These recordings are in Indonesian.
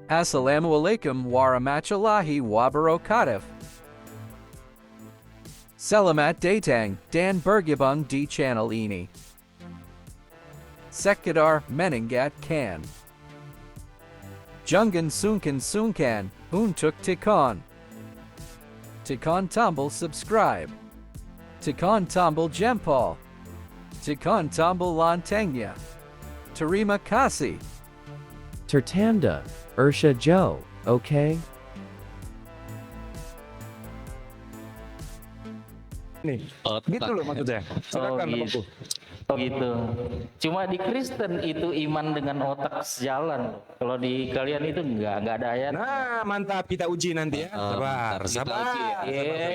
Assalamualaikum warahmatullahi wabarakatuh. Selamat datang dan bergabung di channel ini. Sekedar mengingatkan. Jangan sungkan untuk tekan tombol subscribe. Tekan tombol jempol. Tekan tombol loncengnya. Terima kasih. Tertanda, Ursha Joe, okay? Nih, Otak. gitu loh maksudnya. Silakan gitu. Gitu. Cuma di Kristen itu iman dengan otak sejalan. Kalau di kalian itu enggak ada ayat. Nah, mantap, kita uji nanti ya. Sabar, Kita sabar. uji ya.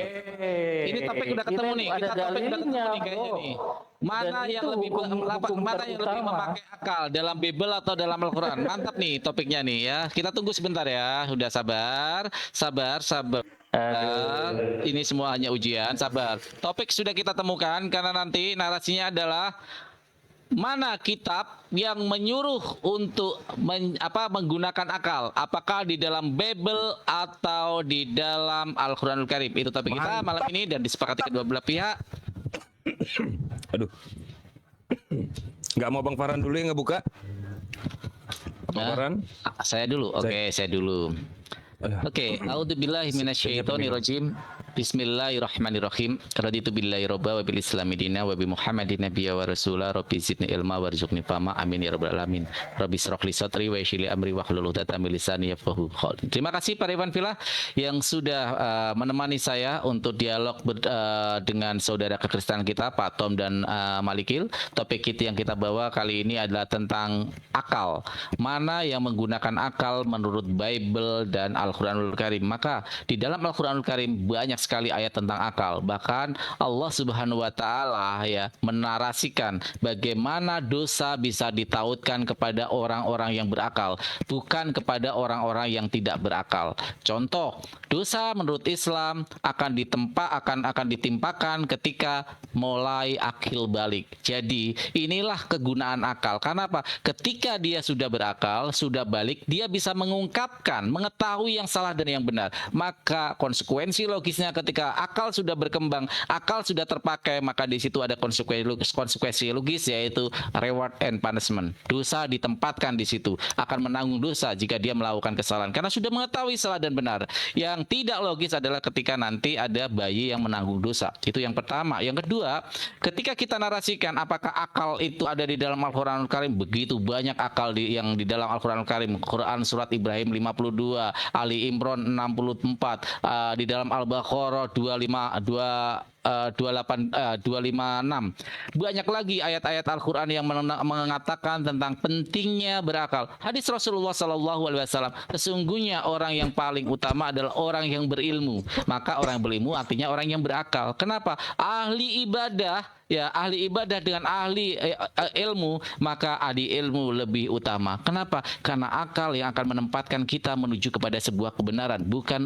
Ini topik udah ketemu nih. Kita topik udah ketemu nih kayaknya nih. Mana Dan yang itu lebih hukum mana yang lebih terutama. memakai akal dalam Bible atau dalam Al-Qur'an? Mantap nih topiknya nih ya. Kita tunggu sebentar ya. Udah sabar. Ini semua hanya ujian, sabar. Topik sudah kita temukan karena nanti narasinya adalah mana kitab yang menyuruh untuk menggunakan akal? Apakah di dalam Bible atau di dalam Al-Qur'anul Karim? Itu topik kita malam ini dan disepakati kedua belah pihak. Aduh. Nggak mau Bang Farhan dulu yang ngebuka? Bang Nah, Farhan? saya dulu. Oke, saya dulu. Oke, a'udzubillahi minasyaitonirrajim. Bismillahirrahmanirrahim. Raditu billahi robba wa bil islami dina wa bi Muhammadin nabiyya wa rasula rabbi zidni ilma warzuqni fahma amin ya rabbal alamin. Rabbi shrah li sadri wa yassir li amri wahlul 'uqdatam min lisani yafqahu qawli. Terima kasih para Iwan Villa yang sudah menemani saya untuk dialog dengan saudara kekristenan kita Pak Tom dan Malikil. Topik kita yang kita bawa kali ini adalah tentang akal. Mana yang menggunakan akal menurut Bible dan Al-Qur'anul Karim. Maka di dalam Al-Qur'anul Karim banyak sekali ayat tentang akal. Bahkan Allah Subhanahu wa taala ya menarasikan bagaimana dosa bisa ditautkan kepada orang-orang yang berakal, bukan kepada orang-orang yang tidak berakal. Contoh, dosa menurut Islam akan ditimpakan ketika mulai akil balik. Jadi, inilah kegunaan akal. Karena apa? Ketika dia sudah berakal, sudah balik, dia bisa mengungkapkan, mengetahui yang salah dan yang benar. Maka konsekuensi logisnya ketika akal sudah berkembang, akal sudah terpakai, maka di situ ada konsekuensi logis yaitu reward and punishment. Dosa ditempatkan di situ, akan menanggung dosa jika dia melakukan kesalahan karena sudah mengetahui salah dan benar. Yang tidak logis adalah ketika nanti ada bayi yang menanggung dosa. Itu yang pertama. Yang kedua, ketika kita narasikan apakah akal itu ada di dalam Al-Qur'anul Karim, begitu banyak akal yang di dalam Al-Qur'anul Karim. Quran surat Ibrahim 52, Ali Imran 64, di dalam Al-Baqarah 256. Banyak lagi ayat-ayat Al-Qur'an yang mengatakan tentang pentingnya berakal. Hadis Rasulullah SAW, sesungguhnya orang yang paling utama adalah orang yang berilmu. Maka orang yang berilmu artinya orang yang berakal. Kenapa? Ahli ibadah dengan ahli ilmu, maka ahli ilmu lebih utama. Kenapa? Karena akal yang akan menempatkan kita menuju kepada sebuah kebenaran, bukan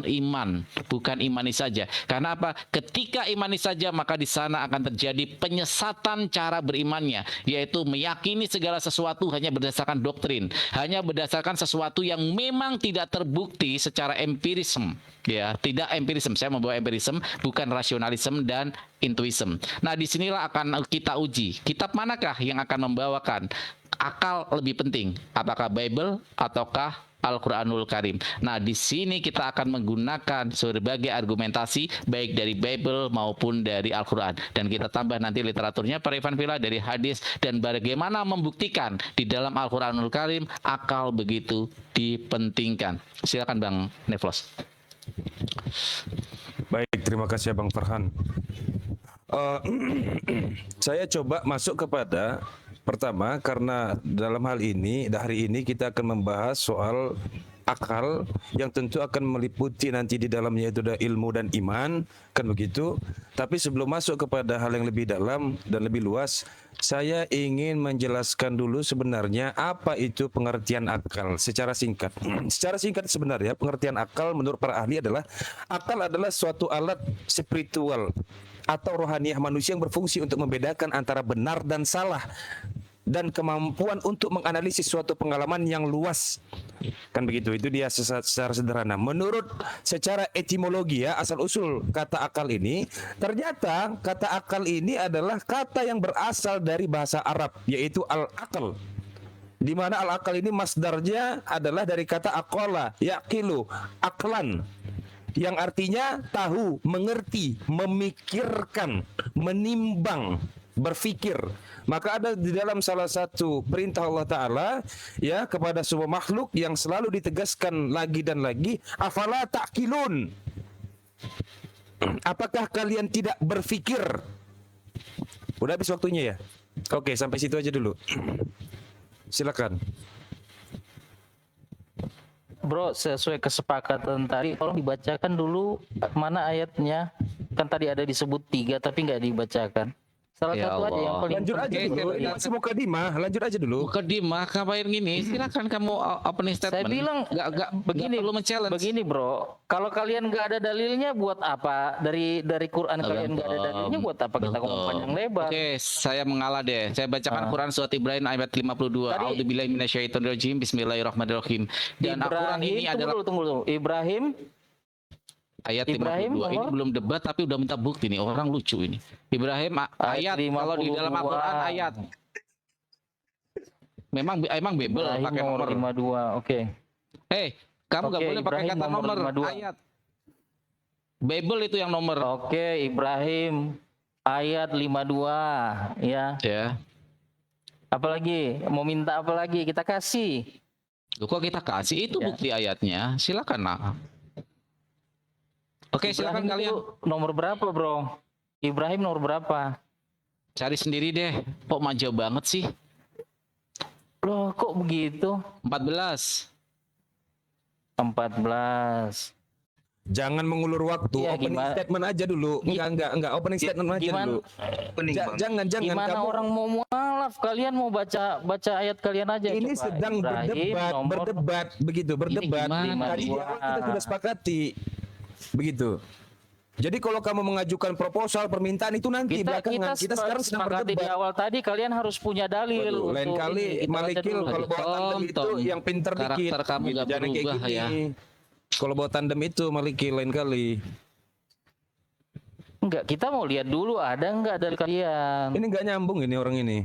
imani saja. Karena apa? Ketika imani saja, maka di sana akan terjadi penyesatan cara berimannya, yaitu meyakini segala sesuatu hanya berdasarkan doktrin, hanya berdasarkan sesuatu yang memang tidak terbukti secara empirisme. Ya, tidak empirisme. Saya membawa empirisme, bukan rasionalisme dan intuisme. Nah, disinilah akan kita uji. Kitab manakah yang akan membawakan akal lebih penting? Apakah Bible ataukah Al-Qur'anul Karim? Nah, di sini kita akan menggunakan berbagai argumentasi baik dari Bible maupun dari Al-Qur'an, dan kita tambah nanti literaturnya para Ivan Villa dari hadis dan bagaimana membuktikan di dalam Al-Qur'anul Karim akal begitu dipentingkan. Silakan Bang Neflos. Baik, terima kasih Bang Farhan. Saya coba masuk kepada pertama, karena dalam hal ini, hari ini kita akan membahas soal akal yang tentu akan meliputi nanti di dalamnya itu ada ilmu dan iman, kan begitu. Tapi sebelum masuk kepada hal yang lebih dalam dan lebih luas, saya ingin menjelaskan dulu sebenarnya apa itu pengertian akal secara singkat. Secara singkat sebenarnya pengertian akal menurut para ahli adalah akal adalah suatu alat spiritual atau rohaniah manusia yang berfungsi untuk membedakan antara benar dan salah, dan kemampuan untuk menganalisis suatu pengalaman yang luas. Kan begitu, itu dia secara sederhana. Menurut secara etimologi ya, asal-usul kata akal ini, ternyata kata akal ini adalah kata yang berasal dari bahasa Arab, yaitu al-aql. Di mana al-aql ini masdarnya adalah dari kata aqala, yaqilu, aklan, yang artinya tahu, mengerti, memikirkan, menimbang, berfikir. Maka ada di dalam salah satu perintah Allah Ta'ala ya kepada semua makhluk yang selalu ditegaskan lagi dan lagi, afala ta'qilun, apakah kalian tidak berfikir? Udah habis waktunya ya? Oke, sampai situ aja dulu. Silakan. Bro, sesuai kesepakatan tadi, tolong dibacakan dulu mana ayatnya. Kan tadi ada disebut 3 tapi nggak dibacakan. Salah Ya satu aja yang Allah. paling Lanjut aja dulu. Ini masih mukadimah, lanjut aja dulu. Mukadimah kabar gini, silakan kamu opening statement. Saya bilang begini, perlu men-challenge. begini bro, kalau kalian nggak ada dalilnya buat apa? Dari Quran kalian nggak ada dalilnya buat apa kita ngomong panjang lebar? Oke, saya mengalah deh. Saya bacakan Quran surat Ibrahim ayat 52. A'udzubillahi minasyaitonirrajim. Bismillahirrahmanirrahim. Dan Al-Quran ini adalah tunggu. Ibrahim ayat Ibrahim 52. Ini nomor? belum debat tapi udah minta bukti nih. Orang lucu ini. Ibrahim ayat kalau di dalam 52. Al-Quran ayat. Emang bebel Ibrahim pakai nomor nomor. 52. Oke. Kamu nggak Oke, boleh pakai Ibrahim kata nomor nomor 52. ayat. Bebel itu yang nomor. Oke, Ibrahim ayat 52 ya. Ya. Apalagi? Mau minta apa lagi? Kita kasih. Loh, kok kita kasih itu Ya. bukti ayatnya? Silakan nak. Oke, silakan Ibrahim kalian. itu nomor berapa, Bro? Ibrahim nomor berapa? Cari sendiri deh. Kok manja banget sih? Loh, kok begitu? 14. 14. Jangan mengulur waktu, Iya, opening gimana? statement aja dulu. Enggak, opening statement aja Gimana? dulu. Jangan Gimana kamu. orang mau mualaf? Kalian mau baca ayat kalian aja. Ini coba. sedang Ibrahim nomor berdebat, begitu, berdebat. gimana? Tadi di awal kita sudah sepakati, begitu. Jadi kalau kamu mengajukan proposal permintaan itu nanti belakangan. Kita sekarang sedang sepakati di berdebat. awal tadi kalian harus punya dalil. Waduh, lain untuk kali ini. Kita baca Malikil dulu. kalau bawa tandem itu Tom, yang pinter karakter dikit. kamu nggak Jangan kayak berubah, gini. ya. Kalau bawa tandem itu Malikil lain kali. Enggak, kita mau lihat dulu ada enggak dari kalian. Ini nggak nyambung ini orang ini.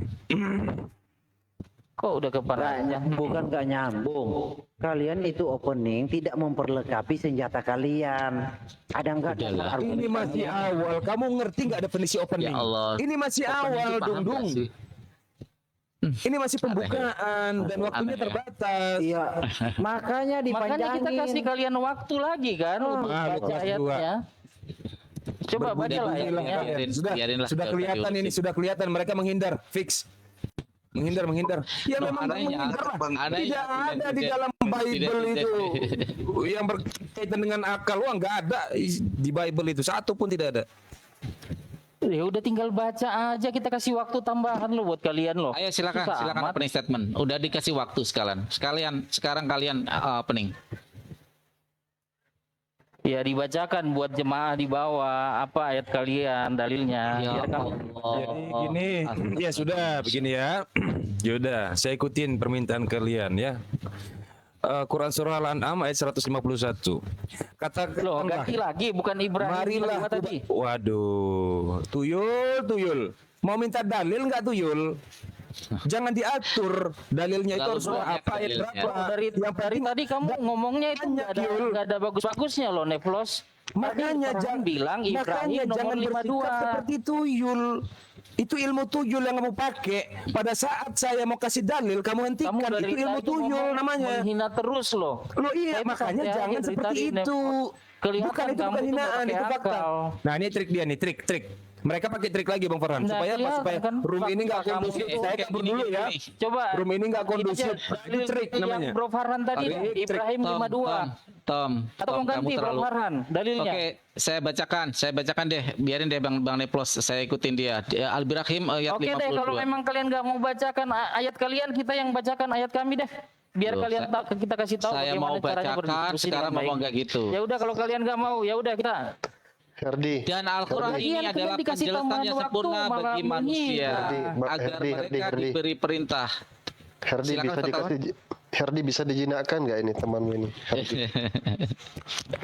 Kok udah kepanasan? Bukan gak nyambung. Kalian itu opening tidak memperlengkapi senjata kalian. Ada enggak dasar Udahlah. argumen Ini masih kalian? awal. Kamu ngerti nggak definisi opening? Ya Allah. Ini masih Opening awal, itu paham Dung nggak Dung. sih? Ini masih pembukaan dan waktunya Aneh ya. terbatas. Iya. Makanya dipanjangin. Makanya kita kasih kalian waktu lagi kan untuk lu baca kelas dua. ayatnya. Coba baca lah Berbunyi-bunyilah ayatnya. kalian. Sudah, biarinlah, sudah nggak kelihatan usah ini, diurusin. sudah kelihatan mereka menghindar, fix. Menghindar. Ya Loh, memang anehnya, menghindar lah. anehnya, Tidak ada di tidak, dalam Bible tidak. itu yang berkaitan dengan akal. Wah, nggak ada di Bible itu, satu pun tidak ada. Ya udah tinggal baca aja, kita kasih waktu tambahan lo buat kalian loh. Ayo silakan, Susah silakan amat. opening statement. Udah dikasih waktu sekarang kalian opening. Ya dibacakan buat jemaah di bawah apa ayat kalian dalilnya. Ya Biar kami- Jadi gini, ya sudah begini ya. Yaudah, saya ikutin permintaan kalian ya. Quran surah Al-An'am ayat 151. Loh, Katakanlah, ganti lagi bukan Ibrahim marilah kedua tadi. Waduh, tuyul. Mau minta dalil nggak tuyul? Jangan diatur dalilnya itu Lalu harus surah banyak apa ayat dalilnya. berapa. Dari Yang penting tadi kamu ngomongnya itu banyak, Yul. nggak ada bagus-bagusnya loh Neflos. makanya Tadi jangan bilang Ibrahim nomor jangan 52. bersikap seperti tuyul. Itu ilmu tuyul yang kamu pakai. Pada saat saya mau kasih dalil, kamu hentikan. Kamu dari Itu ilmu tadi tuyul ngomong namanya. menghina terus loh. Loh iya, Saya makanya santai aja jangan dari seperti tadi, itu. Kelihatan Bukan itu kamu bukan tuh nggak hinaan, pakai itu fakta. akal. Nah ini trik dia nih, trik. Mereka pakai trik lagi Bang Farhan Nggak supaya apa? kelihatan Supaya kan room ini nggak fakta kamu kondusif. itu. Saya Oke, kabur gini, dulu gini, ya. gini. Coba Room ini nggak ini kondusif. aja Itu trik yang namanya. Bro Farhan tadi Trik. Ibrahim 52. Tom, Atau mau ganti Bro Farhan dalilnya. Oke, saya bacakan deh, biarin deh Bang Neplos, saya ikutin dia. Al-Birahim ayat Oke deh, kalau 52. memang kalian nggak mau bacakan ayat kalian, kita yang bacakan ayat kami deh. Biar Loh, kalian kita kasih tahu saya mau caranya bacakan, berdiskusi sekarang dengan baik. ngomong nggak gitu. Ya udah kalau kalian nggak mau, ya udah kita. Herdi, Dan Al-Quran Herdi. ini Kalian adalah dikasih penjelasan tambahan yang waktu, sempurna malah bagi manusia agar mereka diberi perintah. Herdi Silakan, bisa Ustaz dikasih, Herdi bisa dijinakkan nggak ini temanmu ini? Herdi.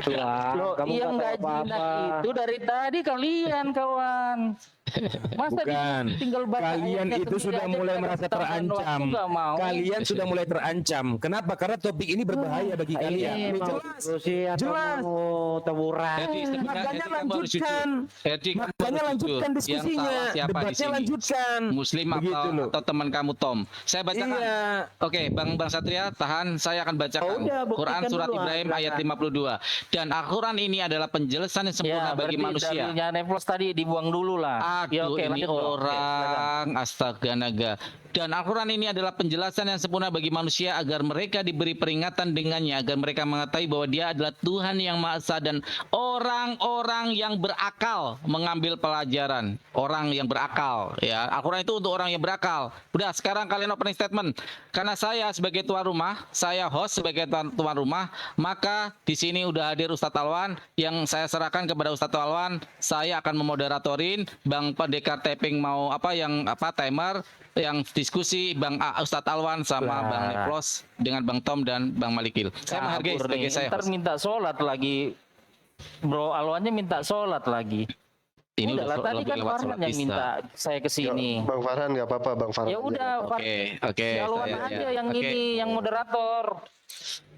Tuhan, Loh, kamu yang nggak nggak tahu apa-apa. jinak itu dari tadi kalian kawan. Masa Bukan. tinggal baca Kalian ayatnya itu sendiri sudah aja mulai kita merasa kasih tambahan waktu, terancam. nggak mau. Kalian sudah mulai terancam. Kenapa? Karena topik ini berbahaya bagi kalian. Ini mau Jelas. diskusi atau Jelas. mau tawuran? Herdi, Makanya kamu harus jujur. lanjutkan. Herdi, kamu Makanya harus lanjutkan jujur. diskusinya. Yang salah siapa di Debatnya sini? lanjutkan. Muslim Begitu loh. atau teman kamu Tom? Saya bacakan. Iya. Oke, Bang Satria tahan, saya akan bacakan Oh, udah, buktikan Quran surat dulu, Ibrahim silakan. ayat 52. Dan Al-Quran ini adalah penjelasan yang sempurna Ya, bagi berarti manusia. dalilnya Neplos tadi dibuang dulu lah. Ya, Aduh, oke, ini lanjut, Bro. Oke, silakan. astaga naga. Dan Al-Quran ini adalah penjelasan yang sempurna bagi manusia agar mereka diberi peringatan dengannya, agar mereka mengetahui bahwa Dia adalah Tuhan yang Maha Esa dan orang-orang yang berakal mengambil pelajaran. Orang yang berakal, ya. Al-Quran itu untuk orang yang berakal. Udah, sekarang kalian opening statement. Karena saya sebagai tuan rumah, saya host sebagai tuan rumah, maka di sini udah hadir Ustadz Alwan yang saya serahkan kepada Ustadz Alwan. Saya akan memoderatorin. Bang Pendekar Taping mau timer yang diskusi Bang Ustadz Alwan sama Lah. Bang Neplos dengan Bang Tom dan Bang Malikil. Saya menghargai Kabur sebagai nih. saya Ntar host. minta sholat lagi. Bro Alwannya minta sholat lagi. Ini Udah lah, tadi lebih kan lewat Farhan sholat yang isya. minta saya ke sini. Bang Farhan nggak apa-apa, Bang Farhan. Ya udah, Oke, Si Alwan saya- aja ya. yang Oke. ini yang moderator.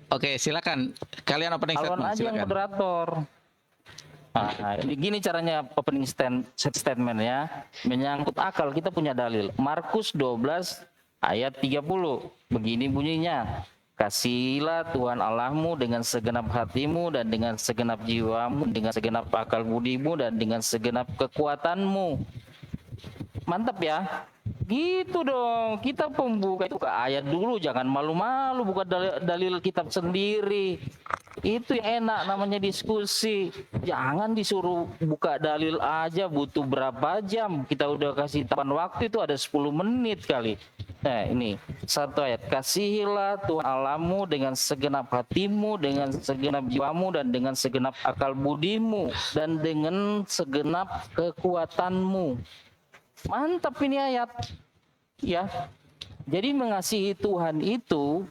Oke, silakan. Kalian opening Alwan statement, aja yang silakan. moderator. Nah, gini caranya opening statement ya. Menyangkut akal kita punya dalil. Markus 12 ayat 30. Begini bunyinya. Kasihilah Tuhan Allahmu dengan segenap hatimu dan dengan segenap jiwamu, dengan segenap akal budimu dan dengan segenap kekuatanmu. Mantap ya. Gitu dong. Kita pembuka itu ke ayat dulu, jangan malu-malu buka dalil kitab sendiri. Itu yang enak namanya diskusi. Jangan disuruh buka dalil aja butuh berapa jam. Kita udah kasih tapan waktu itu ada 10 menit kali. Nah ini satu ayat. Kasihilah Tuhan Allahmu dengan segenap hatimu, dengan segenap jiwamu dan dengan segenap akal budimu dan dengan segenap kekuatanmu. Mantap ini ayat. Ya. Jadi mengasihi Tuhan itu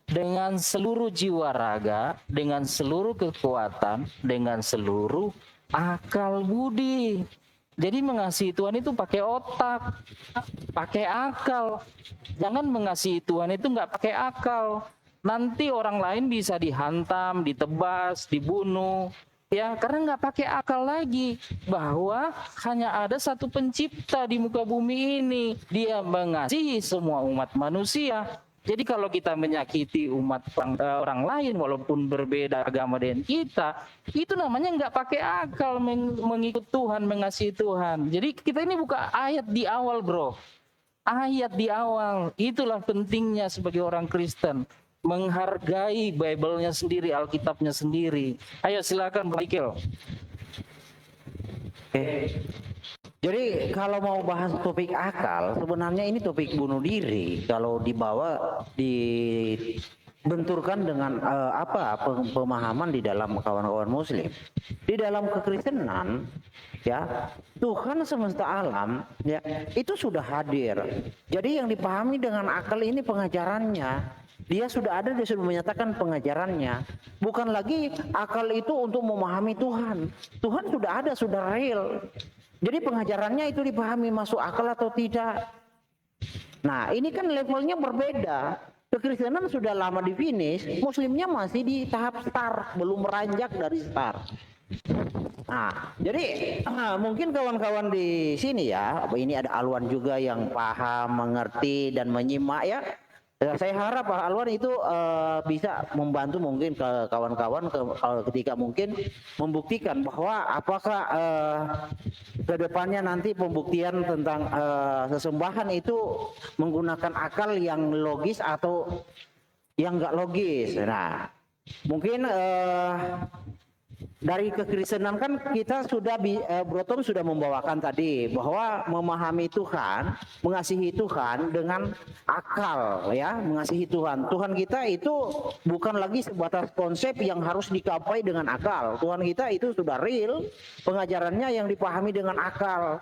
dengan seluruh jiwa raga, dengan seluruh kekuatan, dengan seluruh akal budi. Jadi mengasihi Tuhan itu pakai otak, pakai akal. Jangan mengasihi Tuhan itu nggak pakai akal. Nanti orang lain bisa dihantam, ditebas, dibunuh. Ya, karena nggak pakai akal lagi bahwa hanya ada satu pencipta di muka bumi ini. Dia mengasihi semua umat manusia. Jadi kalau kita menyakiti umat orang lain walaupun berbeda agama dengan kita, itu namanya nggak pakai akal mengikut Tuhan, mengasihi Tuhan. Jadi kita ini buka ayat di awal, bro. Ayat di awal. Itulah pentingnya sebagai orang Kristen. Menghargai Bible-nya sendiri, Alkitabnya sendiri. Ayo silakan Michael. Jadi kalau mau bahas topik akal, sebenarnya ini topik bunuh diri. Kalau dibawa dibenturkan dengan pemahaman di dalam kawan-kawan Muslim, di dalam kekristenan, ya Tuhan semesta alam, ya itu sudah hadir. Jadi yang dipahami dengan akal ini pengajarannya. Dia sudah ada, dia sudah menyatakan pengajarannya. Bukan lagi akal itu untuk memahami Tuhan. Tuhan sudah ada, sudah real. Jadi pengajarannya itu dipahami masuk akal atau tidak. Nah ini kan levelnya berbeda. Kekristenan sudah lama di finish, Muslimnya masih di tahap start, belum meranjak dari start. Nah, jadi mungkin kawan-kawan di sini ya, ini ada Alwan juga yang paham, mengerti dan menyimak ya. Ya, saya harap Pak Alwan itu bisa membantu mungkin ke kawan-kawan ketika mungkin membuktikan bahwa apakah ke depannya nanti pembuktian tentang sesembahan itu menggunakan akal yang logis atau yang enggak logis. Nah, mungkin dari kekristenan kan kita sudah Bro Tom sudah membawakan tadi bahwa memahami Tuhan, mengasihi Tuhan dengan akal ya, mengasihi Tuhan. Tuhan kita itu bukan lagi sebatas konsep yang harus dicapai dengan akal. Tuhan kita itu sudah real, pengajarannya yang dipahami dengan akal.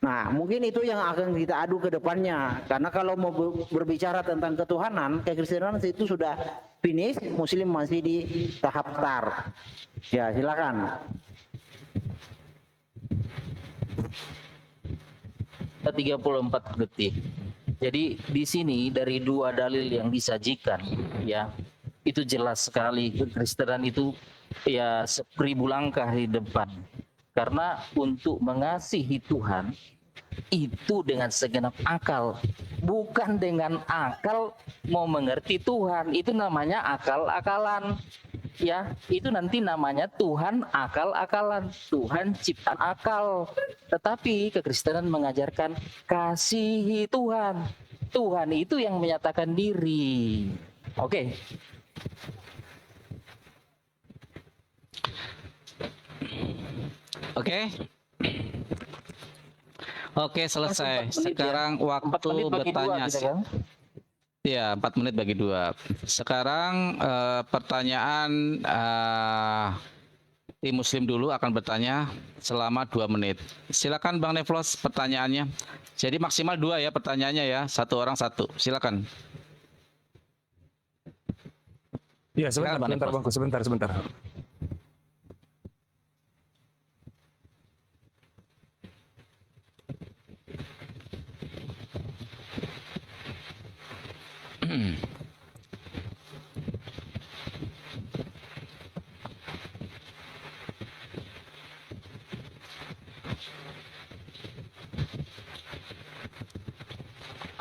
Nah, mungkin itu yang akan kita adu ke depannya. Karena kalau mau berbicara tentang ketuhanan, kekristenan itu sudah finish, Muslim masih di tahap start. Ya, silakan. 34 detik. Jadi di sini dari dua dalil yang disajikan, ya, itu jelas sekali kekristenan itu ya 1000 langkah di depan. Karena untuk mengasihi Tuhan itu dengan segenap akal, bukan dengan akal mau mengerti Tuhan. Itu namanya akal-akalan. Ya, itu nanti namanya Tuhan akal-akalan, Tuhan cipta akal. Tetapi kekristenan mengajarkan kasihi Tuhan. Tuhan itu yang menyatakan diri. Oke. Oke, selesai. Sekarang waktu bertanya. Ya, 4 menit bagi 2. Sekarang pertanyaan tim Muslim dulu akan bertanya selama 2 menit. Silakan Bang Nevlos pertanyaannya. Jadi maksimal 2 ya pertanyaannya ya, 1 orang 1. Silakan. Ya, sebentar Bangku, sebentar.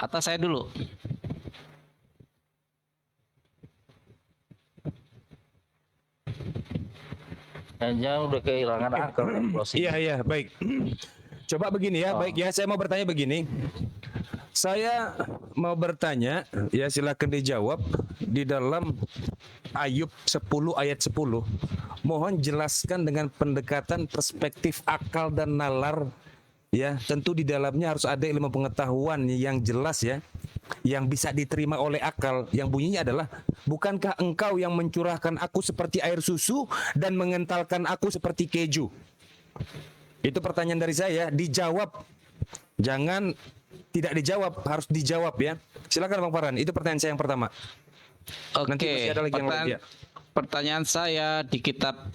Atau saya dulu? Hanya udah kehilangan akal. Iya, baik. Coba begini ya, baik ya, saya mau bertanya begini. Saya mau bertanya, ya silakan dijawab di dalam Ayub 10 ayat 10. Mohon jelaskan dengan pendekatan perspektif akal dan nalar. Ya, tentu di dalamnya harus ada ilmu pengetahuan yang jelas ya, yang bisa diterima oleh akal. Yang bunyinya adalah, bukankah engkau yang mencurahkan aku seperti air susu dan mengentalkan aku seperti keju? Itu pertanyaan dari saya, dijawab. Jangan tidak dijawab, harus dijawab ya. Silakan Bang Farhan, itu pertanyaan saya yang pertama. Nanti masih ada lagi yang lain ya. Pertanyaan saya di kitab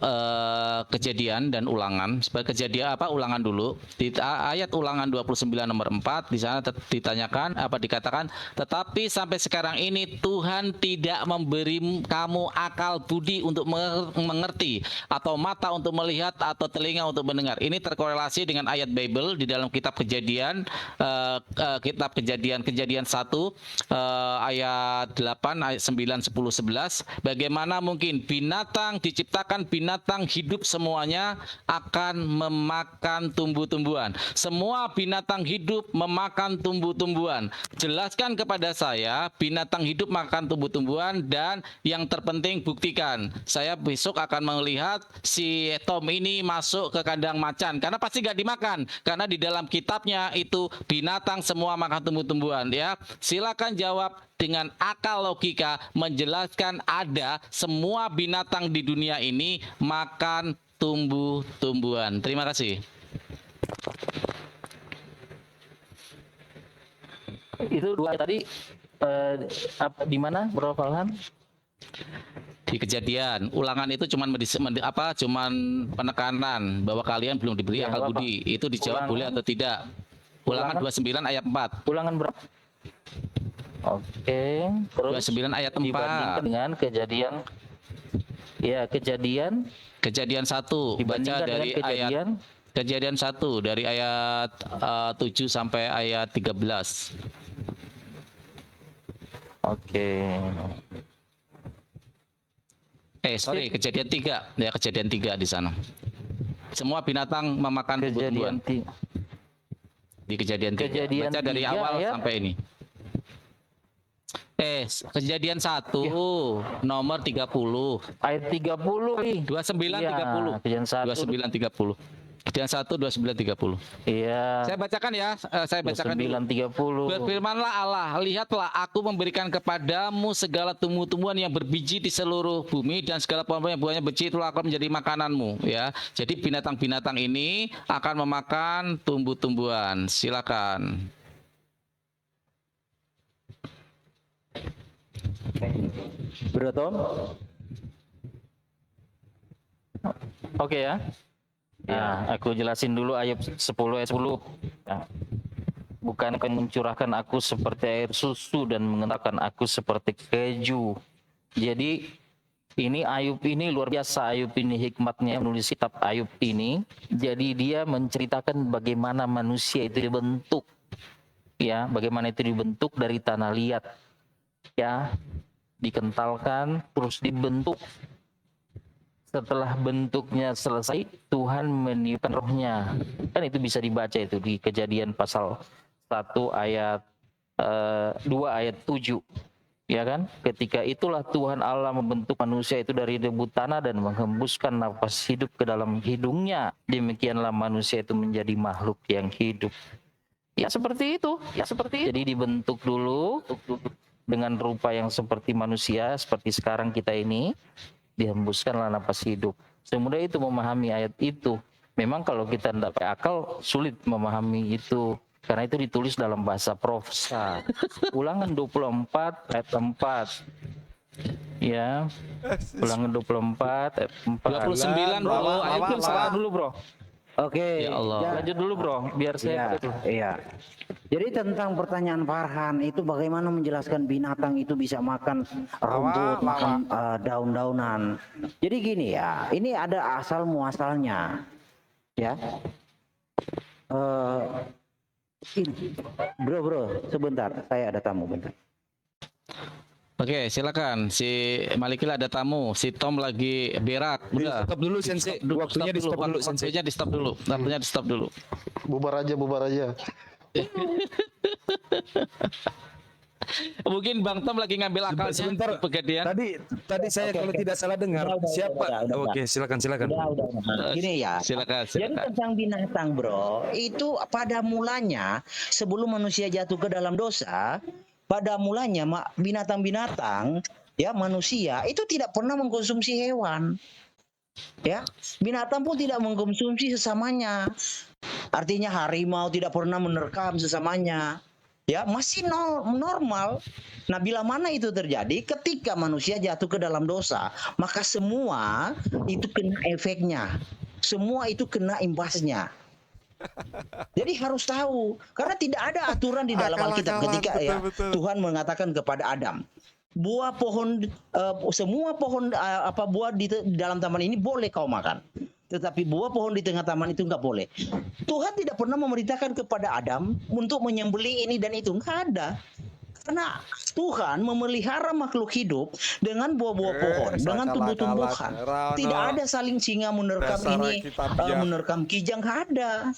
Kejadian dan Ulangan. Sebagai Kejadian Ulangan dulu. Di ayat Ulangan 29 nomor 4 di sana dikatakan, tetapi sampai sekarang ini Tuhan tidak memberi kamu akal budi untuk mengerti, atau mata untuk melihat, atau telinga untuk mendengar. Ini terkorelasi dengan ayat Bible di dalam kitab Kejadian, Kejadian 1 ayat 8, ayat 9, 10, 11. Bagaimana mungkin binatang diciptakan, binatang hidup semuanya akan memakan tumbuh-tumbuhan. Semua binatang hidup memakan tumbuh-tumbuhan. Jelaskan kepada saya binatang hidup makan tumbuh-tumbuhan, dan yang terpenting buktikan. Saya besok akan melihat si Tom ini masuk ke kandang macan, karena pasti gak dimakan, karena di dalam kitabnya itu binatang semua makan tumbuh-tumbuhan ya. Silakan jawab dengan akal logika, menjelaskan ada semua binatang di dunia ini makan tumbuh-tumbuhan. Terima kasih. Itu dua tadi di mana, Bro Farhan? Di Kejadian. Ulangan itu cuman penekanan bahwa kalian belum diberi akal budi. Itu dijawab boleh atau tidak. Ulangan 29 ayat 4. Ulangan berapa? Oke, terus 29 ayat 4 dibandingkan dengan Kejadian. Ya, Kejadian 1 dibaca dari Kejadian 1 dari ayat 7 sampai ayat 13. Oke. Sorry, kejadian 3. Ya, kejadian 3 di sana. Semua binatang memakan tumbuh-tumbuhan. Di kejadian 3. Kejadian Baca dari 3, awal ya. sampai ini. Kejadian 1 nomor 30. Ayat 30 nih. 29 Iya, 30. kejadian 1. 29 30. Kejadian 1 29 30. Iya. Saya bacakan ya, saya bacakan dulu. 9:30. Berfirmanlah Allah, lihatlah aku memberikan kepadamu segala tumbuh-tumbuhan yang berbiji di seluruh bumi dan segala pohon yang buahnya biji itulah akan menjadi makananmu ya. Jadi binatang-binatang ini akan memakan tumbuh-tumbuhan. Silakan. Bro Tom, Oke ya. Nah, aku jelasin dulu ayat 10 ayat 10. Nah, bukan akan mencurahkan aku seperti air susu dan mengentalkan aku seperti keju. Jadi ini Ayub ini luar biasa. Ayub ini hikmatnya menulis kitab Ayub ini. Jadi dia menceritakan bagaimana manusia itu dibentuk. Ya, bagaimana itu dibentuk dari tanah liat. Ya, dikentalkan terus dibentuk. Setelah bentuknya selesai, Tuhan meniupkan rohnya. Kan itu bisa dibaca itu di Kejadian pasal 1 ayat 2 ayat 7. Ya kan? Ketika itulah Tuhan Allah membentuk manusia itu dari debu tanah dan menghembuskan nafas hidup ke dalam hidungnya. Demikianlah manusia itu menjadi makhluk yang hidup. Ya seperti itu. Jadi dibentuk dulu dengan rupa yang seperti manusia, seperti sekarang kita ini. Dihembuskanlah napas hidup. Semudah itu memahami ayat itu. Memang kalau kita tidak pakai akal sulit memahami itu karena itu ditulis dalam bahasa prosa. Ulangan 24 ayat 4. Ya. Ulangan 24 ayat 4. 29 bro. Ayo Salah dulu bro. oke. Ya Allah. Lanjut dulu bro, biar saya Iya. Jadi tentang pertanyaan Farhan itu bagaimana menjelaskan binatang itu bisa makan rumput, makan daun-daunan. Jadi gini ya, ini ada asal muasalnya, ya. Bro, sebentar, saya ada tamu bentar. Oke, silakan. Si Malikil ada tamu, si Tom lagi berak. Udah. Stop dulu Sensei. Waktunya di stop dulu Sensei. Waktunya di stop dulu. Waktunya di stop dulu. Bubar aja. Mungkin Bang Tom lagi ngambil akalnya. Sebentar. Pegadian. Tadi saya kalau tidak salah dengar siapa? Udah. Oke, silakan. Udah. Gini ya. Silakan. Jadi tentang binatang bro, itu pada mulanya sebelum manusia jatuh ke dalam dosa, pada mulanya binatang-binatang ya manusia itu tidak pernah mengkonsumsi hewan. Ya, binatang pun tidak mengkonsumsi sesamanya. Artinya harimau tidak pernah menerkam sesamanya. Ya, masih normal. Nah, bila mana itu terjadi ketika manusia jatuh ke dalam dosa, maka semua itu kena efeknya. Semua itu kena imbasnya. Jadi harus tahu, karena tidak ada aturan di dalam Alkitab ketika Tuhan mengatakan kepada Adam, buah pohon semua pohon buah di dalam taman ini boleh kau makan, tetapi buah pohon di tengah taman itu enggak boleh. Tuhan tidak pernah memerintahkan kepada Adam untuk menyembelih ini dan itu, enggak ada. Karena Tuhan memelihara makhluk hidup dengan buah-buah pohon, dengan tumbuh-tumbuhan. Tidak ada saling singa menerkam ini, menerkam kijang, nggak ada.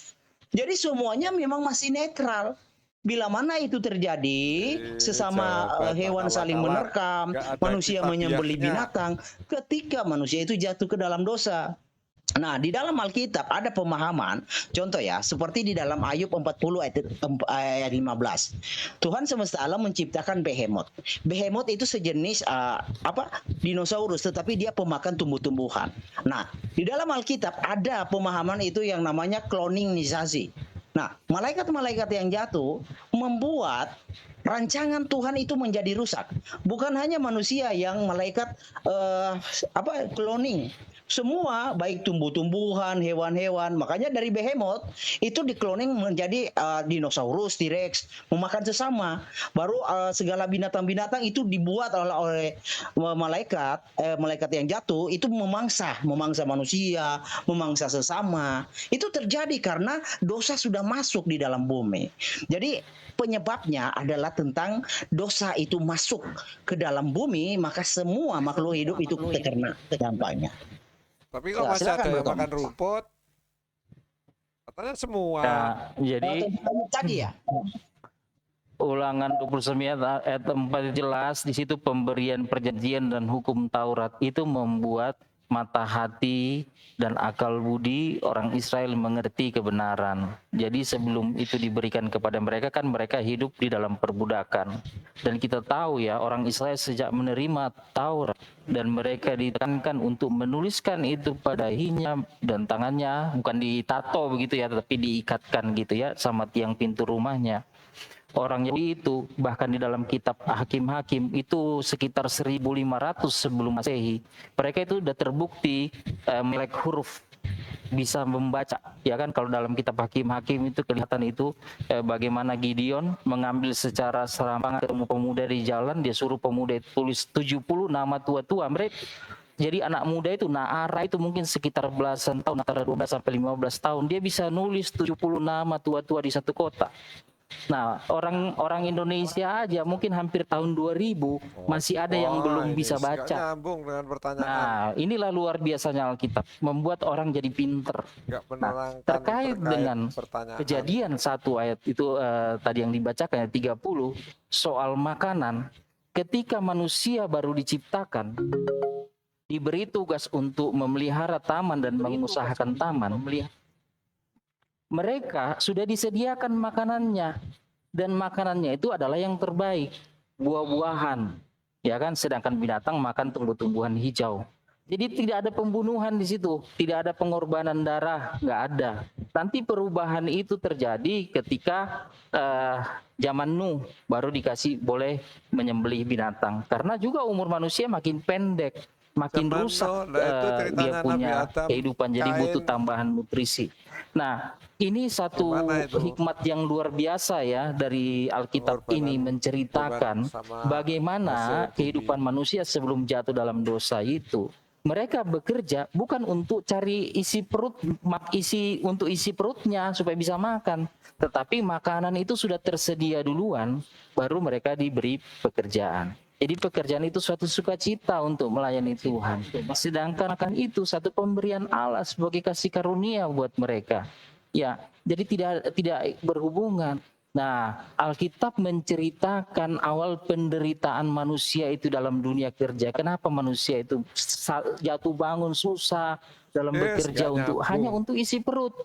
Jadi semuanya memang masih netral. Bila mana itu terjadi, sesama hewan saling menerkam, manusia menyembelih binatang, ketika manusia itu jatuh ke dalam dosa. Nah, di dalam Alkitab ada pemahaman, contoh ya, seperti di dalam Ayub 40 ayat 15. Tuhan semesta alam menciptakan behemoth. Behemoth itu sejenis dinosaurus, tetapi dia pemakan tumbuh-tumbuhan. Nah, di dalam Alkitab ada pemahaman itu yang namanya kloningisasi. Nah, malaikat-malaikat yang jatuh membuat rancangan Tuhan itu menjadi rusak. Bukan hanya manusia yang malaikat cloning. semua baik tumbuh-tumbuhan, hewan-hewan. Makanya dari behemoth itu dikloning menjadi dinosaurus, T-Rex, memakan sesama. Baru segala binatang-binatang itu dibuat oleh malaikat yang jatuh itu memangsa manusia, memangsa sesama. Itu terjadi karena dosa sudah masuk di dalam bumi. Jadi penyebabnya adalah tentang dosa itu masuk ke dalam bumi, maka semua makhluk hidup itu terkena dampaknya. Tapi kok Ya, masih silakan, ada yang Bro Tom. makan rumput? Katanya semua. Nah, jadi Tadi ya. Ulangan 29 ayat 4 jelas di situ pemberian perjanjian dan hukum Taurat itu membuat mata hati dan akal budi orang Israel mengerti kebenaran. Jadi sebelum itu diberikan kepada mereka kan mereka hidup di dalam perbudakan. Dan kita tahu ya orang Israel sejak menerima Taurat dan mereka ditekankan untuk menuliskan itu pada dahinya dan tangannya, bukan ditato begitu ya, tetapi diikatkan gitu ya sama tiang pintu rumahnya. Orang Yahudi itu bahkan di dalam kitab Hakim-Hakim itu sekitar 1500 sebelum Masehi, mereka itu sudah terbukti melek huruf, bisa membaca ya kan. Kalau dalam kitab Hakim-Hakim itu kelihatan itu bagaimana Gideon mengambil secara serampangan ketemu pemuda di jalan, dia suruh pemuda itu tulis 70 nama tua-tua mereka. Jadi anak muda itu Naara itu mungkin sekitar belasan tahun, antara 12 sampai 15 tahun, dia bisa nulis 70 nama tua-tua di satu kota. Nah, orang Indonesia aja mungkin hampir tahun 2000 masih ada yang belum bisa Nggak baca. nyambung dengan pertanyaan. Nah, inilah luar biasanya Alkitab, membuat orang jadi pinter. Nggak Nah, menerangkan terkait dengan pertanyaan. Kejadian 1 ayat itu tadi yang dibacakan ayat 30 soal makanan, ketika manusia baru diciptakan, diberi tugas untuk memelihara taman dan mengusahakan taman, mereka sudah disediakan makanannya, dan makanannya itu adalah yang terbaik, buah-buahan, ya kan. Sedangkan binatang makan tumbuh-tumbuhan hijau. Jadi tidak ada pembunuhan di situ, tidak ada pengorbanan darah, nggak ada. Nanti perubahan itu terjadi ketika zaman Nuh baru dikasih boleh menyembelih binatang, karena juga umur manusia makin pendek, makin Zaman rusak Nuh, nah itu ceritanya dia Nabi punya Adam, kehidupan, jadi Kain. butuh tambahan nutrisi. Nah, ini satu Gimana itu? hikmat yang luar biasa ya dari Alkitab ini, menceritakan sama bagaimana hasil bumi. kehidupan manusia sebelum jatuh dalam dosa itu. Mereka bekerja bukan untuk cari isi perut, untuk isi perutnya supaya bisa makan, tetapi makanan itu sudah tersedia duluan, baru mereka diberi pekerjaan. Jadi pekerjaan itu suatu sukacita untuk melayani Tuhan. Sedangkan akan itu satu pemberian Allah sebagai kasih karunia buat mereka. Ya, jadi tidak berhubungan. Nah, Alkitab menceritakan awal penderitaan manusia itu dalam dunia kerja. Kenapa manusia itu jatuh bangun susah dalam bekerja hanya untuk isi perut,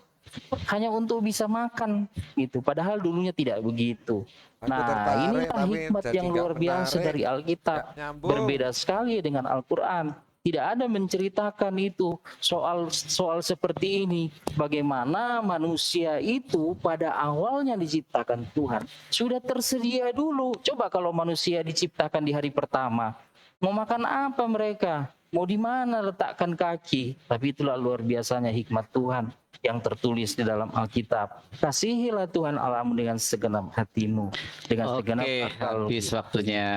hanya untuk bisa makan gitu. Padahal dulunya tidak begitu. Aku Nah, tertarik, inilah tapi hikmat jadi yang nggak luar biasa menarik, dari Alkitab. nggak nyambung. Berbeda sekali dengan Al-Quran. Tidak ada menceritakan itu soal seperti ini. Bagaimana manusia itu pada awalnya diciptakan Tuhan sudah tersedia dulu. Coba kalau manusia diciptakan di hari pertama, mau makan apa mereka? Mau di mana letakkan kaki? Tapi itulah luar biasanya hikmat Tuhan yang tertulis di dalam Alkitab. Kasihilah Tuhan Allahmu dengan segenap hatimu, dengan segenap Oke, akal. habis waktunya.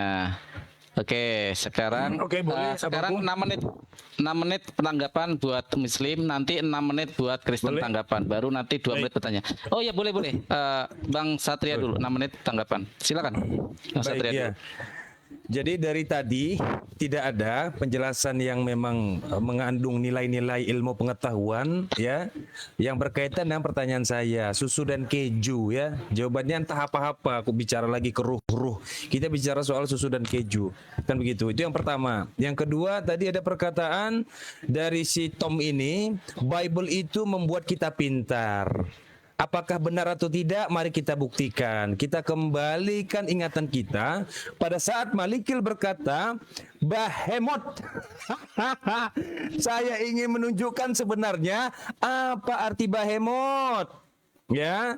Oke, sekarang sekarang 6 menit penanggapan buat Muslim, nanti 6 menit buat Kristen tanggapan, baru nanti 2 menit bertanya. Oh ya, boleh. Bang Satria dulu 6 menit tanggapan. Silakan. Bang Satria dulu. Jadi dari tadi tidak ada penjelasan yang memang mengandung nilai-nilai ilmu pengetahuan ya yang berkaitan dengan pertanyaan saya, susu dan keju ya. Jawabannya entah apa-apa, aku bicara lagi ke ruh-ruh. Kita bicara soal susu dan keju. Kan begitu. Itu yang pertama. Yang kedua, tadi ada perkataan dari si Tom ini, Bible itu membuat kita pintar. Apakah benar atau tidak? Mari kita buktikan. Kita kembalikan ingatan kita pada saat Malikil berkata, Behemoth. Saya ingin menunjukkan sebenarnya apa arti Behemoth. Ya.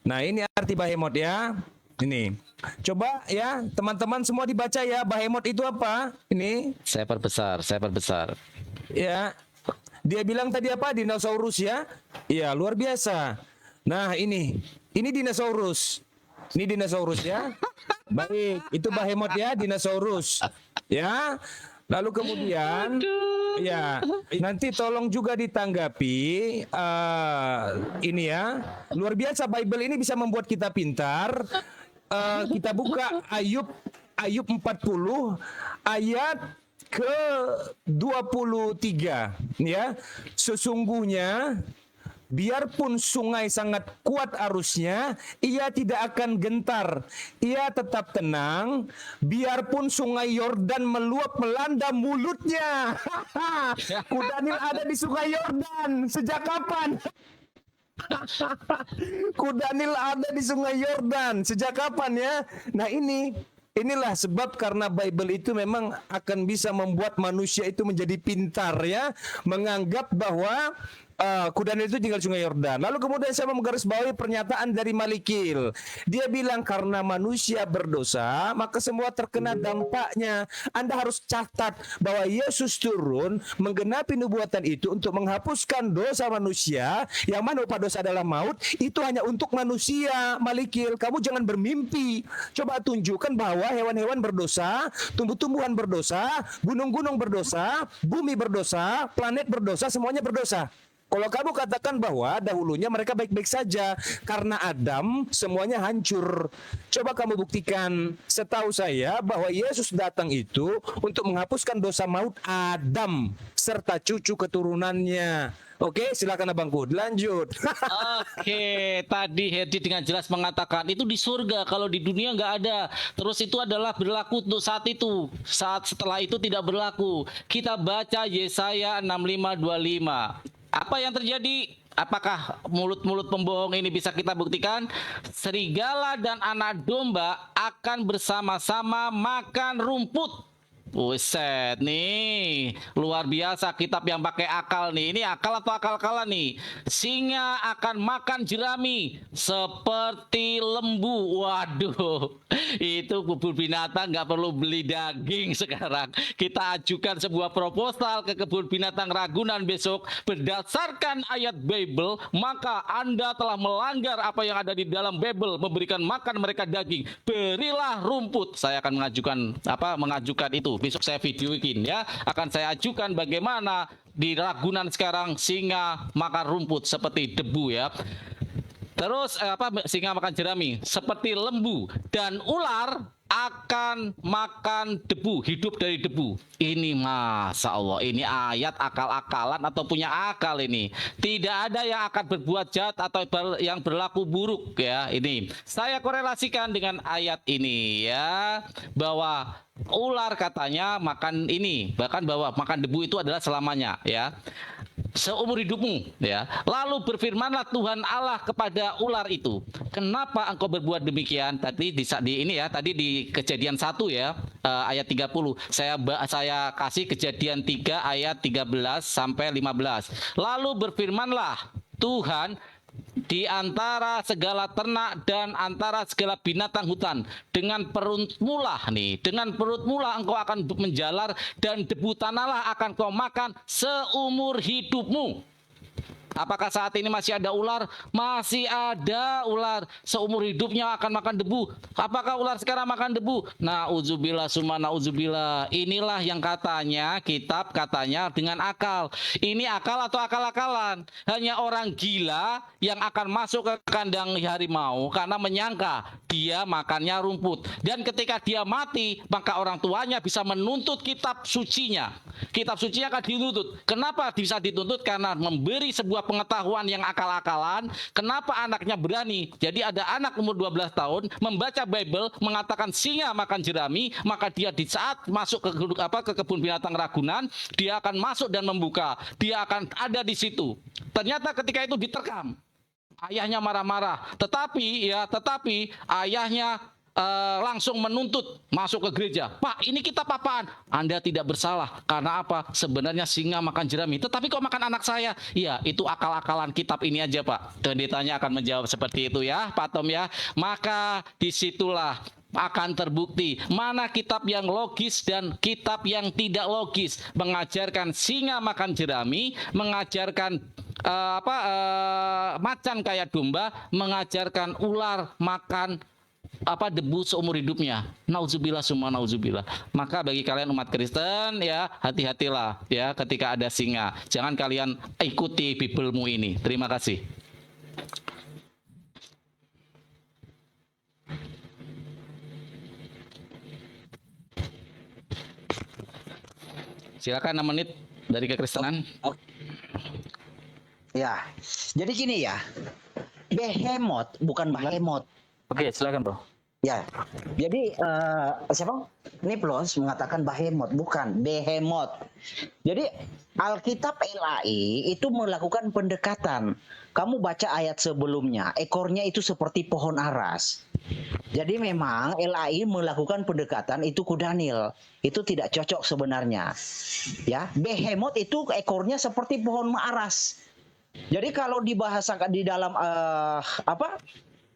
Nah, ini arti Behemoth ya. Ini. Coba ya, teman-teman semua dibaca ya, Behemoth itu apa? Ini. Saya perbesar. Ya. Dia bilang tadi apa? Dinosaurus ya? Iya, luar biasa. Nah, ini dinosaurus. Ini dinosaurus ya. Baik, itu behemoth ya, dinosaurus. Ya. Lalu kemudian ya, nanti tolong juga ditanggapi ini ya. Luar biasa, Bible ini bisa membuat kita pintar. Kita buka Ayub 40 ayat ke-23 ya. Sesungguhnya biarpun sungai sangat kuat arusnya, ia tidak akan gentar. Ia tetap tenang. Biarpun sungai Yordan meluap melanda mulutnya. Kudanil ada di sungai Yordan. Sejak kapan? Kudanil ada di sungai Yordan. Sejak kapan ya? Nah inilah sebab karena Bible itu memang akan bisa membuat manusia itu menjadi pintar ya. Menganggap bahwa Kudanil itu tinggal sungai Yordan. Lalu kemudian saya menggarisbawahi pernyataan dari Malikil. Dia bilang karena manusia berdosa, maka semua terkena dampaknya. Anda harus catat bahwa Yesus turun menggenapi nubuatan itu untuk menghapuskan dosa manusia, yang mana upah dosa adalah maut. Itu hanya untuk manusia. Malikil, kamu jangan bermimpi. Coba tunjukkan bahwa hewan-hewan berdosa, tumbuh-tumbuhan berdosa, gunung-gunung berdosa, bumi berdosa, planet berdosa, semuanya berdosa. Kalau kamu katakan bahwa dahulunya mereka baik-baik saja, karena Adam semuanya hancur. Coba kamu buktikan. Setahu saya bahwa Yesus datang itu untuk menghapuskan dosa maut Adam serta cucu keturunannya. Oke, silakan Abang Kud, lanjut. Oke, tadi Herdi dengan jelas mengatakan itu di surga, kalau di dunia nggak ada. Terus itu adalah berlaku untuk saat itu. Saat setelah itu tidak berlaku. Kita baca Yesaya 65:25. Apa yang terjadi? Apakah mulut-mulut pembohong ini bisa kita buktikan? Serigala dan anak domba akan bersama-sama makan rumput. Buset nih, luar biasa kitab yang pakai akal nih. Ini akal atau akal-akalan nih? Singa akan makan jerami seperti lembu. Waduh, itu kebun binatang nggak perlu beli daging sekarang. Kita ajukan sebuah proposal ke kebun binatang Ragunan besok berdasarkan ayat Bible, maka Anda telah melanggar apa yang ada di dalam Bible, memberikan makan mereka daging. Berilah rumput. Saya akan mengajukan itu. Besok saya videoin ya, akan saya ajukan bagaimana di Ragunan sekarang singa makan rumput seperti debu ya. Terus singa makan jerami seperti lembu, dan ular akan makan debu, hidup dari debu. Ini Masya Allah, ini ayat akal-akalan atau punya akal ini. Tidak ada yang akan berbuat jahat atau yang berlaku buruk ya. Ini saya korelasikan dengan ayat ini ya, bahwa ular katanya makan ini, bahkan bahwa makan debu itu adalah selamanya ya, seumur hidupmu ya. Lalu berfirmanlah Tuhan Allah kepada ular itu, kenapa engkau berbuat demikian? Tadi di ini ya, tadi di Kejadian 1 ya, ayat 30. Saya kasih Kejadian 3 ayat 13 sampai 15. Lalu berfirmanlah Tuhan, di antara segala ternak dan antara segala binatang hutan, dengan perutmu lah engkau akan menjalar, dan debu tanahlah akan kau makan seumur hidupmu. Apakah saat ini masih ada ular? Masih ada ular. Seumur hidupnya akan makan debu. Apakah ular sekarang makan debu? Na'udzubillah summa na'udzubillah. Inilah yang katanya, kitab katanya dengan akal. Ini akal atau akal-akalan? Hanya orang gila yang akan masuk ke kandang harimau karena menyangka dia makannya rumput. Dan ketika dia mati, maka orang tuanya bisa menuntut kitab sucinya. Kitab sucinya akan dituntut. Kenapa bisa dituntut? Karena memberi sebuah pengetahuan yang akal-akalan. Kenapa anaknya berani? Jadi ada anak umur 12 tahun membaca Bible mengatakan singa makan jerami, maka dia di saat masuk ke kebun binatang Ragunan, dia akan masuk dan membuka. Dia akan ada di situ. Ternyata ketika itu diterkam. Ayahnya marah-marah. Tetapi ayahnya langsung menuntut masuk ke gereja. Pak, ini kitab apaan? Anda tidak bersalah. Karena apa? Sebenarnya singa makan jerami. Tetapi kok makan anak saya? Iya, itu akal-akalan kitab ini aja, Pak. Dan ditanya akan menjawab seperti itu ya, Pak Tom ya. Maka disitulah akan terbukti mana kitab yang logis dan kitab yang tidak logis. Mengajarkan singa makan jerami, mengajarkan macan kayak domba, mengajarkan ular makan debu seumur hidupnya. Nauzubillah summa nauzubillah. Maka bagi kalian umat Kristen ya, hati-hatilah ya ketika ada singa. Jangan kalian ikuti Bibelmu ini. Terima kasih. Silakan 6 menit dari kekristenan. Ya, jadi gini ya, behemoth bukan behemoth. Oke, silakan bro. Ya, jadi siapa? Niplos mengatakan behemoth, bukan behemoth. Jadi Alkitab LAI itu melakukan pendekatan. Kamu baca ayat sebelumnya, ekornya itu seperti pohon aras. Jadi memang LAI melakukan pendekatan itu kudanil. Itu tidak cocok sebenarnya. Ya, behemoth itu ekornya seperti pohon aras. Jadi kalau dibahasakan di dalam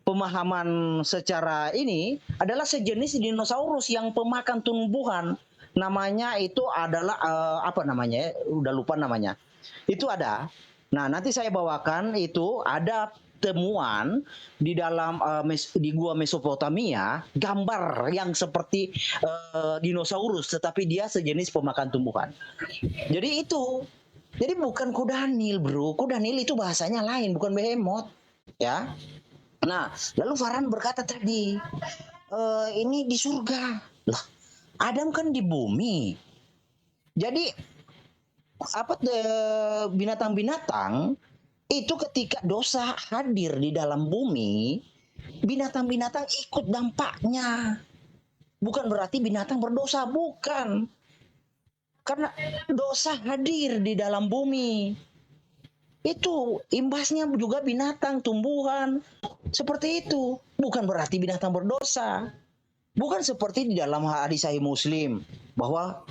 pemahaman secara ini adalah sejenis dinosaurus yang pemakan tumbuhan. Namanya itu adalah udah lupa namanya. Itu ada. Nah, nanti saya bawakan itu ada temuan di dalam di gua Mesopotamia gambar yang seperti dinosaurus tetapi dia sejenis pemakan tumbuhan. Jadi itu. Jadi bukan kudanil, bro. Kudanil itu bahasanya lain, bukan behemoth, ya. Nah, lalu Farhan berkata tadi, ini di surga. Lah, Adam kan di bumi. Jadi binatang-binatang itu ketika dosa hadir di dalam bumi, binatang-binatang ikut dampaknya. Bukan berarti binatang berdosa, bukan. Karena dosa hadir di dalam bumi. Itu imbasnya juga binatang, tumbuhan. Seperti itu. Bukan berarti binatang berdosa. Bukan seperti di dalam hadis Sahih Muslim. Bahwa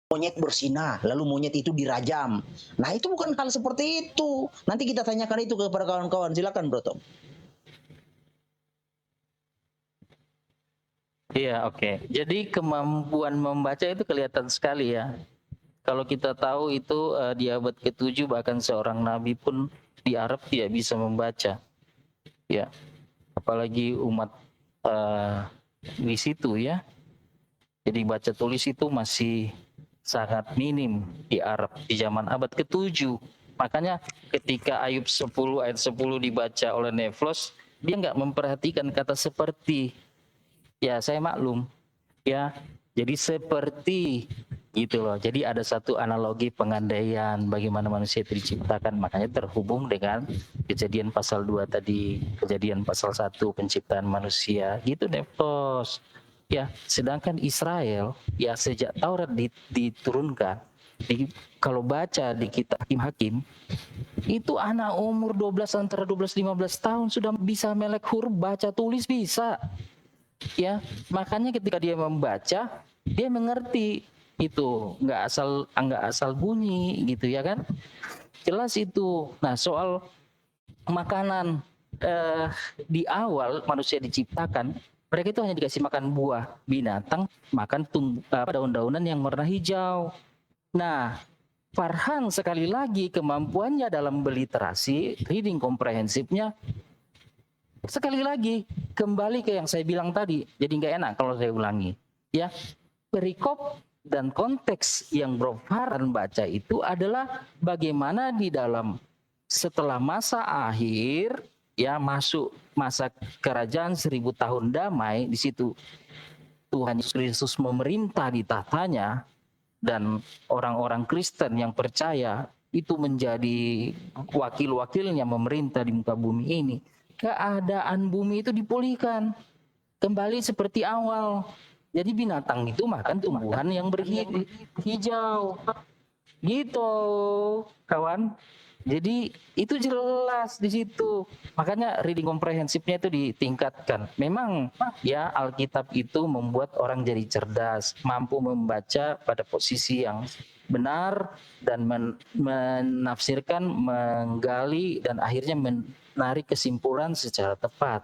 monyet bersinah, lalu monyet itu dirajam. Nah, itu bukan hal seperti itu. Nanti kita tanyakan itu kepada kawan-kawan. Silakan, Bro Tom. Iya, oke. Jadi kemampuan membaca itu kelihatan sekali ya. Kalau kita tahu itu di abad ke-7 bahkan seorang nabi pun di Arab tidak bisa membaca. Ya. Apalagi umat di situ ya. Jadi baca tulis itu masih sangat minim di Arab di zaman abad ke-7. Makanya ketika Ayub 10 ayat 10 dibaca oleh Neflos, dia nggak memperhatikan kata seperti. Ya, saya maklum. Ya, jadi seperti gitu loh. Jadi ada satu analogi pengandaian bagaimana manusia itu diciptakan. Makanya terhubung dengan Kejadian pasal 2 tadi, Kejadian pasal 1 penciptaan manusia. Gitu Neflos. Ya, sedangkan Israel ya sejak Taurat diturunkan, kalau baca di kitab Hakim itu anak umur 12 antara 12-15 tahun sudah bisa melek huruf, baca tulis bisa. Ya, makanya ketika dia membaca, dia mengerti itu nggak asal bunyi gitu ya kan, jelas itu. Nah, soal makanan di awal manusia diciptakan, mereka itu hanya dikasih makan buah, binatang makan daun-daunan yang warna hijau. Nah, Farhan sekali lagi kemampuannya dalam berliterasi, reading komprehensifnya, sekali lagi kembali ke yang saya bilang tadi. Jadi nggak enak kalau saya ulangi. Ya, perikop dan konteks yang Bro Farhan baca itu adalah bagaimana di dalam setelah masa akhir, ya masuk masa kerajaan 1000 tahun damai, di situ Tuhan Yesus Kristus memerintah di tahtanya dan orang-orang Kristen yang percaya itu menjadi wakil-wakilnya memerintah di muka bumi ini. Keadaan bumi itu dipulihkan kembali seperti awal. Jadi binatang itu makan tumbuhan yang berhijau. Gitu, kawan. Jadi itu jelas di situ. Makanya reading komprehensifnya itu ditingkatkan. Memang ya Alkitab itu membuat orang jadi cerdas, mampu membaca pada posisi yang benar dan menafsirkan, menggali dan akhirnya menarik kesimpulan secara tepat.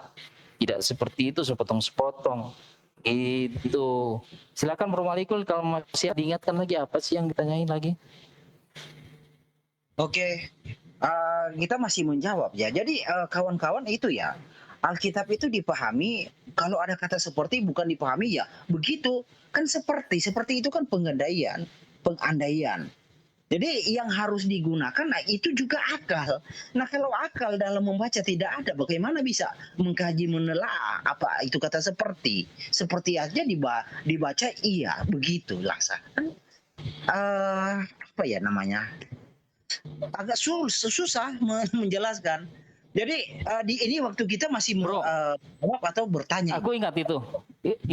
Tidak seperti itu sepotong-sepotong. Itu. Silakan Bro Malikul kalau masih diingatkan lagi apa sih yang ditanyain lagi? Oke, kita masih menjawab ya. Jadi kawan-kawan itu ya, Alkitab itu dipahami kalau ada kata seperti bukan dipahami ya begitu kan seperti itu kan pengandaian. Jadi yang harus digunakan nah itu juga akal. Nah kalau akal dalam membaca tidak ada, bagaimana bisa mengkaji menelaah apa itu kata seperti? Seperti aja dibaca iya begitu laksana. Apa ya namanya? Agak susah menjelaskan. Jadi ini waktu kita masih Bro, menjawab atau bertanya. Aku ingat itu.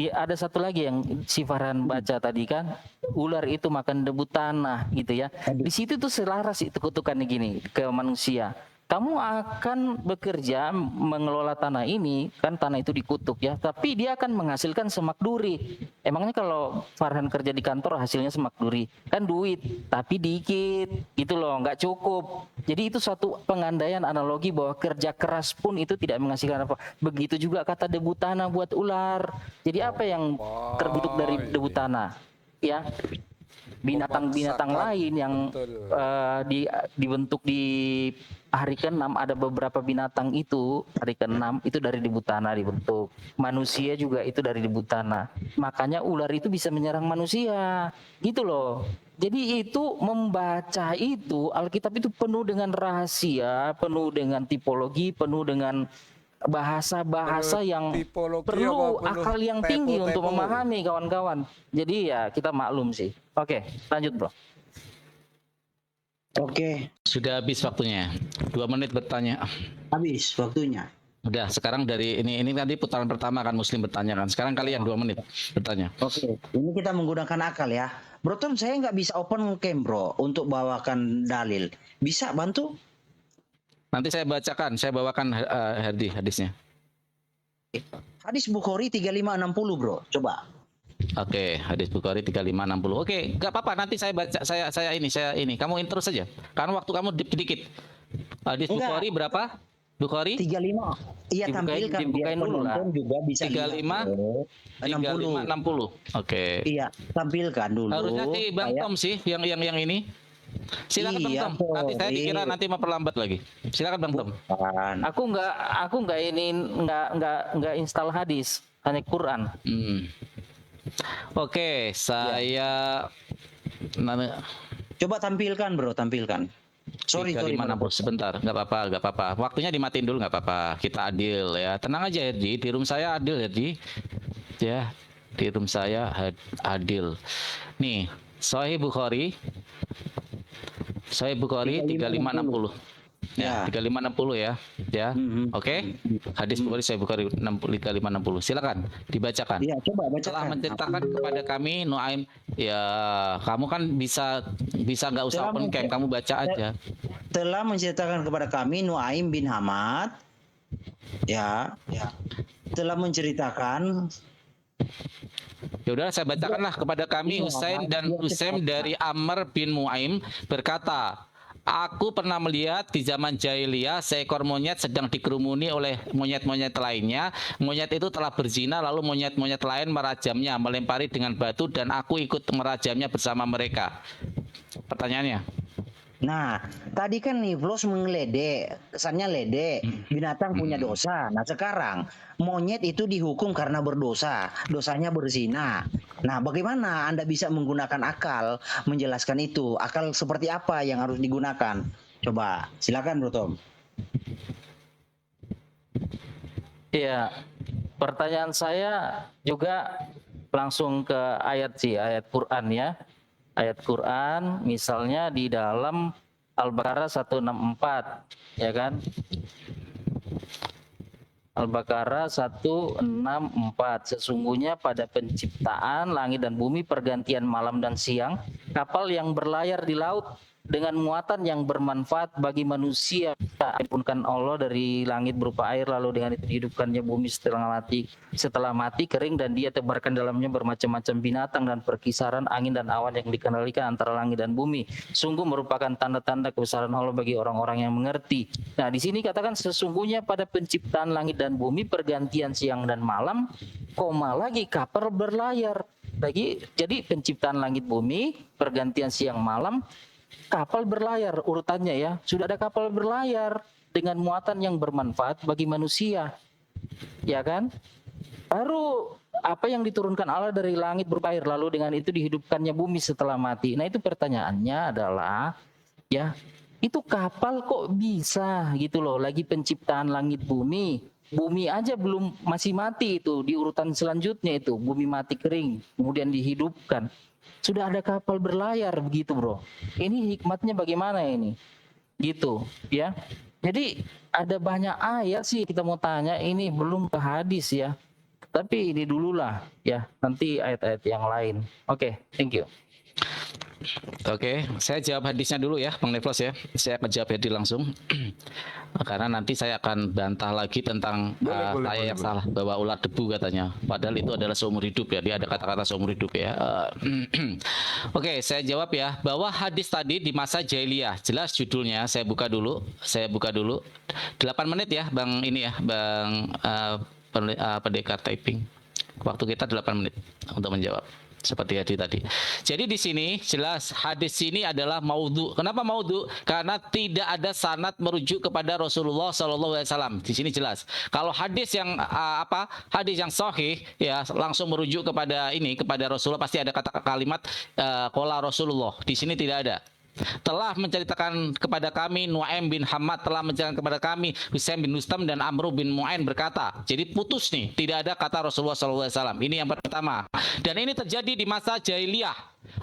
Ada satu lagi yang si Farhan baca tadi kan, ular itu makan debu tanah gitu ya. Di situ tuh selaras itu kutukannya gini ke manusia. Kamu akan bekerja mengelola tanah ini, kan tanah itu dikutuk ya, tapi dia akan menghasilkan semak duri. Emangnya kalau Farhan kerja di kantor hasilnya semak duri, kan duit, tapi dikit, gitu loh, nggak cukup. Jadi itu suatu pengandaian analogi bahwa kerja keras pun itu tidak menghasilkan apa. Begitu juga kata debu tanah buat ular. Jadi apa yang terbentuk dari debu tanah? Ya, binatang-binatang lain yang dibentuk di hari ke-6 ada beberapa binatang itu hari ke-6 itu dari debu tanah dibentuk. Manusia juga itu dari debu tanah. Makanya ular itu bisa menyerang manusia. Gitu loh. Jadi itu membaca itu Alkitab itu penuh dengan rahasia, penuh dengan tipologi, penuh dengan bahasa-bahasa yang perlu akal yang tinggi untuk memahami kawan-kawan. Jadi ya kita maklum sih. Oke, lanjut Bro. Oke, Sudah habis waktunya. 2 menit bertanya. habis waktunya. Udah, sekarang dari ini tadi putaran pertama kan Muslim bertanya kan. Sekarang kalian 2 menit bertanya. Oke, ini kita menggunakan akal ya. Bro Tom, saya nggak bisa open cam bro untuk bawakan dalil. Bisa bantu? Nanti saya bawakan Herdi hadisnya. Hadis Bukhari 3560 bro, coba. Oke, hadis Bukhari 3560. Oke, nggak apa-apa. Nanti saya baca, saya ini. Kamu intro saja. Karena waktu kamu sedikit. Hadis Enggak. Bukhari berapa? Bukhari 35. Iya, tampilkan dibukain biar dulu lah. penonton juga bisa 35 60. Oke. Iya, tampilkan dulu. Harusnya si Bang Saya- Tom sih yang ini. Silakan Bang Iya, Tom. Nanti saya sorry. dikira nanti memperlambat lagi. Silakan Bang Tom. Bukan. Aku nggak install hadis, hanya Quran. Oke, saya Coba tampilkan bro, tampilkan. Sorry. 3560 sebentar, nggak apa-apa. Waktunya dimatiin dulu nggak apa-apa. Kita adil ya. Tenang aja Herdi, di room saya adil Herdi. Ya, di room saya adil. Nih, Sahih Bukhari 3560. Ya, 3560 ya. Ya. Oke. Hadis Bukhari Sahih Bukhari 3560. Silakan dibacakan. Iya, coba Telah bacakan. menceritakan kepada kami Nuaim, ya kamu kan bisa nggak usah open cam, kamu baca aja. Telah menceritakan kepada kami Nuaim bin Hamad. Ya. Telah menceritakan. Ya udah saya bacakanlah kepada kami Husain dan Husaim dari Amr bin Muaim berkata, aku pernah melihat di zaman jahiliyah seekor monyet sedang dikerumuni oleh monyet-monyet lainnya. Monyet itu telah berzina lalu monyet-monyet lain merajamnya, melempari dengan batu dan aku ikut merajamnya bersama mereka. Pertanyaannya, Nah, tadi kan Niflos mengeledek, kesannya ledek, binatang punya dosa. Nah, sekarang monyet itu dihukum karena berdosa, dosanya berzina. Nah, bagaimana Anda bisa menggunakan akal menjelaskan itu? Akal seperti apa yang harus digunakan? Coba, silakan Bro Tom. Iya, pertanyaan saya juga langsung ke ayat Quran ya. Ayat Quran misalnya di dalam Al-Baqarah 164 ya kan. Al-Baqarah 164, sesungguhnya pada penciptaan langit dan bumi, pergantian malam dan siang, kapal yang berlayar di laut dengan muatan yang bermanfaat bagi manusia. Diturunkan Allah dari langit berupa air, lalu dengan itu dihidupkannya bumi setelah mati kering, dan dia tebarkan dalamnya bermacam-macam binatang dan perkisaran angin dan awan yang dikendalikan antara langit dan bumi. Sungguh merupakan tanda-tanda kebesaran Allah bagi orang-orang yang mengerti. Nah, di sini katakan sesungguhnya pada penciptaan langit dan bumi, pergantian siang dan malam, lagi kapal berlayar. Jadi penciptaan langit bumi, pergantian siang malam, kapal berlayar urutannya ya. Sudah ada kapal berlayar dengan muatan yang bermanfaat bagi manusia. Ya kan? Baru apa yang diturunkan Allah dari langit berupa air, lalu dengan itu dihidupkannya bumi setelah mati. Nah, itu pertanyaannya adalah ya, itu kapal kok bisa gitu loh, lagi penciptaan langit bumi. Bumi aja masih mati, itu di urutan selanjutnya itu bumi mati kering, kemudian dihidupkan. Sudah ada kapal berlayar begitu, bro. Ini hikmatnya bagaimana ini? Gitu, ya. Jadi ada banyak ayat sih kita mau tanya, ini belum ke hadis ya. Tapi ini dululah ya, nanti ayat-ayat yang lain. Oke, thank you. Oke, saya jawab hadisnya dulu ya, Bang Neflos ya. Saya akan jawab hadis langsung. Karena nanti saya akan bantah lagi tentang saya yang salah bahwa ular debu katanya. Padahal itu adalah seumur hidup ya. Dia ada kata-kata seumur hidup ya. Oke, saya jawab ya bahwa hadis tadi di masa jahiliyah. Jelas judulnya, saya buka dulu. 8 menit ya, Bang ini ya, Bang pendekar typing. Waktu kita 8 menit untuk menjawab. Seperti tadi. Jadi di sini jelas hadis ini adalah maudhu. Kenapa maudhu? Karena tidak ada sanad merujuk kepada Rasulullah SAW. Di sini jelas. Kalau hadis yang hadis yang sahih ya langsung merujuk kepada Rasulullah, pasti ada kata kalimat qala Rasulullah. Di sini tidak ada. Telah menceritakan kepada kami Nuaim bin Hamad, telah menceritakan kepada kami Husain bin Rustam dan Amru bin Mu'ain berkata. Jadi putus nih, tidak ada kata Rasulullah SAW. Ini yang pertama. Dan ini terjadi di masa jahiliyah.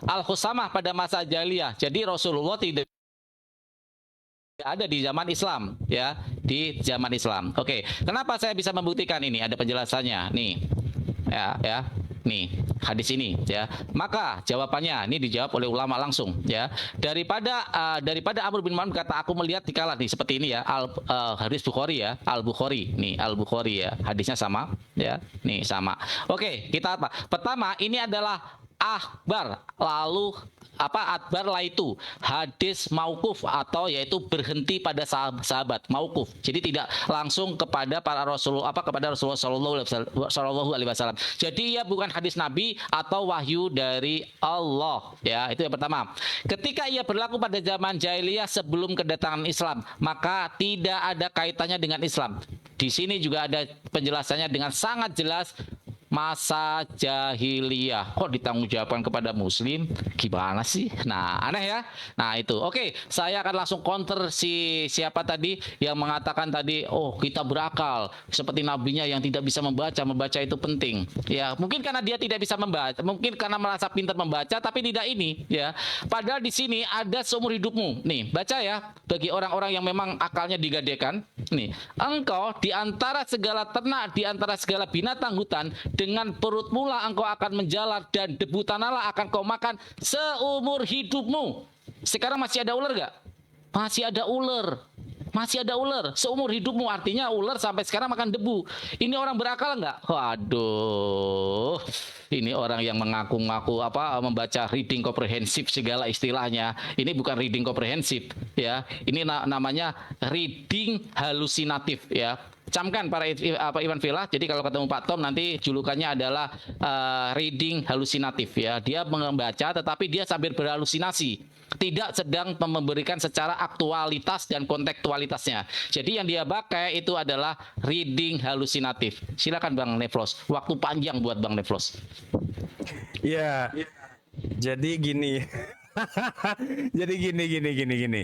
Al-Khusamah pada masa jahiliyah. Jadi Rasulullah tidak ada di zaman Islam ya, di zaman Islam. Oke, kenapa saya bisa membuktikan ini? Ada penjelasannya nih. Ya. Nih, hadis ini ya. Maka jawabannya ini dijawab oleh ulama langsung ya. Daripada Amr bin Mu'ain kata aku melihat dikala nih seperti ini ya. Hadis Bukhari ya, Al-Bukhari. Nih, Al-Bukhari ya. Hadisnya sama ya. Nih sama. Oke, kita apa? Pertama, ini adalah akhbar, lalu adbar laitu, hadis mauquf atau yaitu berhenti pada sahabat mauquf. Jadi tidak langsung kepada para Rasulullah kepada Rasulullah sallallahu alaihi wasallam. Jadi ia bukan hadis Nabi atau wahyu dari Allah ya. Itu yang pertama. Ketika ia berlaku pada zaman jahiliyah sebelum kedatangan Islam, maka tidak ada kaitannya dengan Islam. Di sini juga ada penjelasannya dengan sangat jelas. Masa jahiliyah kok ditanggungjawabkan kepada muslim, gimana sih? Nah, aneh ya. Nah, itu. Oke, saya akan langsung counter siapa tadi yang mengatakan tadi, oh kita berakal seperti nabinya yang tidak bisa membaca itu penting. Ya, mungkin karena dia tidak bisa membaca, mungkin karena merasa pintar membaca, tapi tidak ini ya. Padahal di sini ada seumur hidupmu. Nih, baca ya, bagi orang-orang yang memang akalnya digadekan. Nih, engkau di antara segala ternak, di antara segala binatang hutan, dengan perut mula engkau akan menjalar dan debu tanahlah akan kau makan seumur hidupmu. Sekarang masih ada ular gak? Masih ada ular. Masih ada ular seumur hidupmu, artinya ular sampai sekarang makan debu. Ini orang berakal nggak? Waduh, ini orang yang mengaku-ngaku membaca reading komprehensif segala istilahnya. Ini bukan reading komprehensif ya. Ini namanya reading halusinatif ya. Camkan para Iwan Villa. Jadi kalau ketemu Pak Tom nanti julukannya adalah reading halusinatif ya. Dia membaca tetapi dia sambil berhalusinasi. Tidak sedang memberikan secara aktualitas dan kontekstualitasnya. Jadi yang dia pakai itu adalah reading halusinatif. Silakan Bang Neflos. Waktu panjang buat Bang Neflos. Ya. Jadi gini. Jadi gini.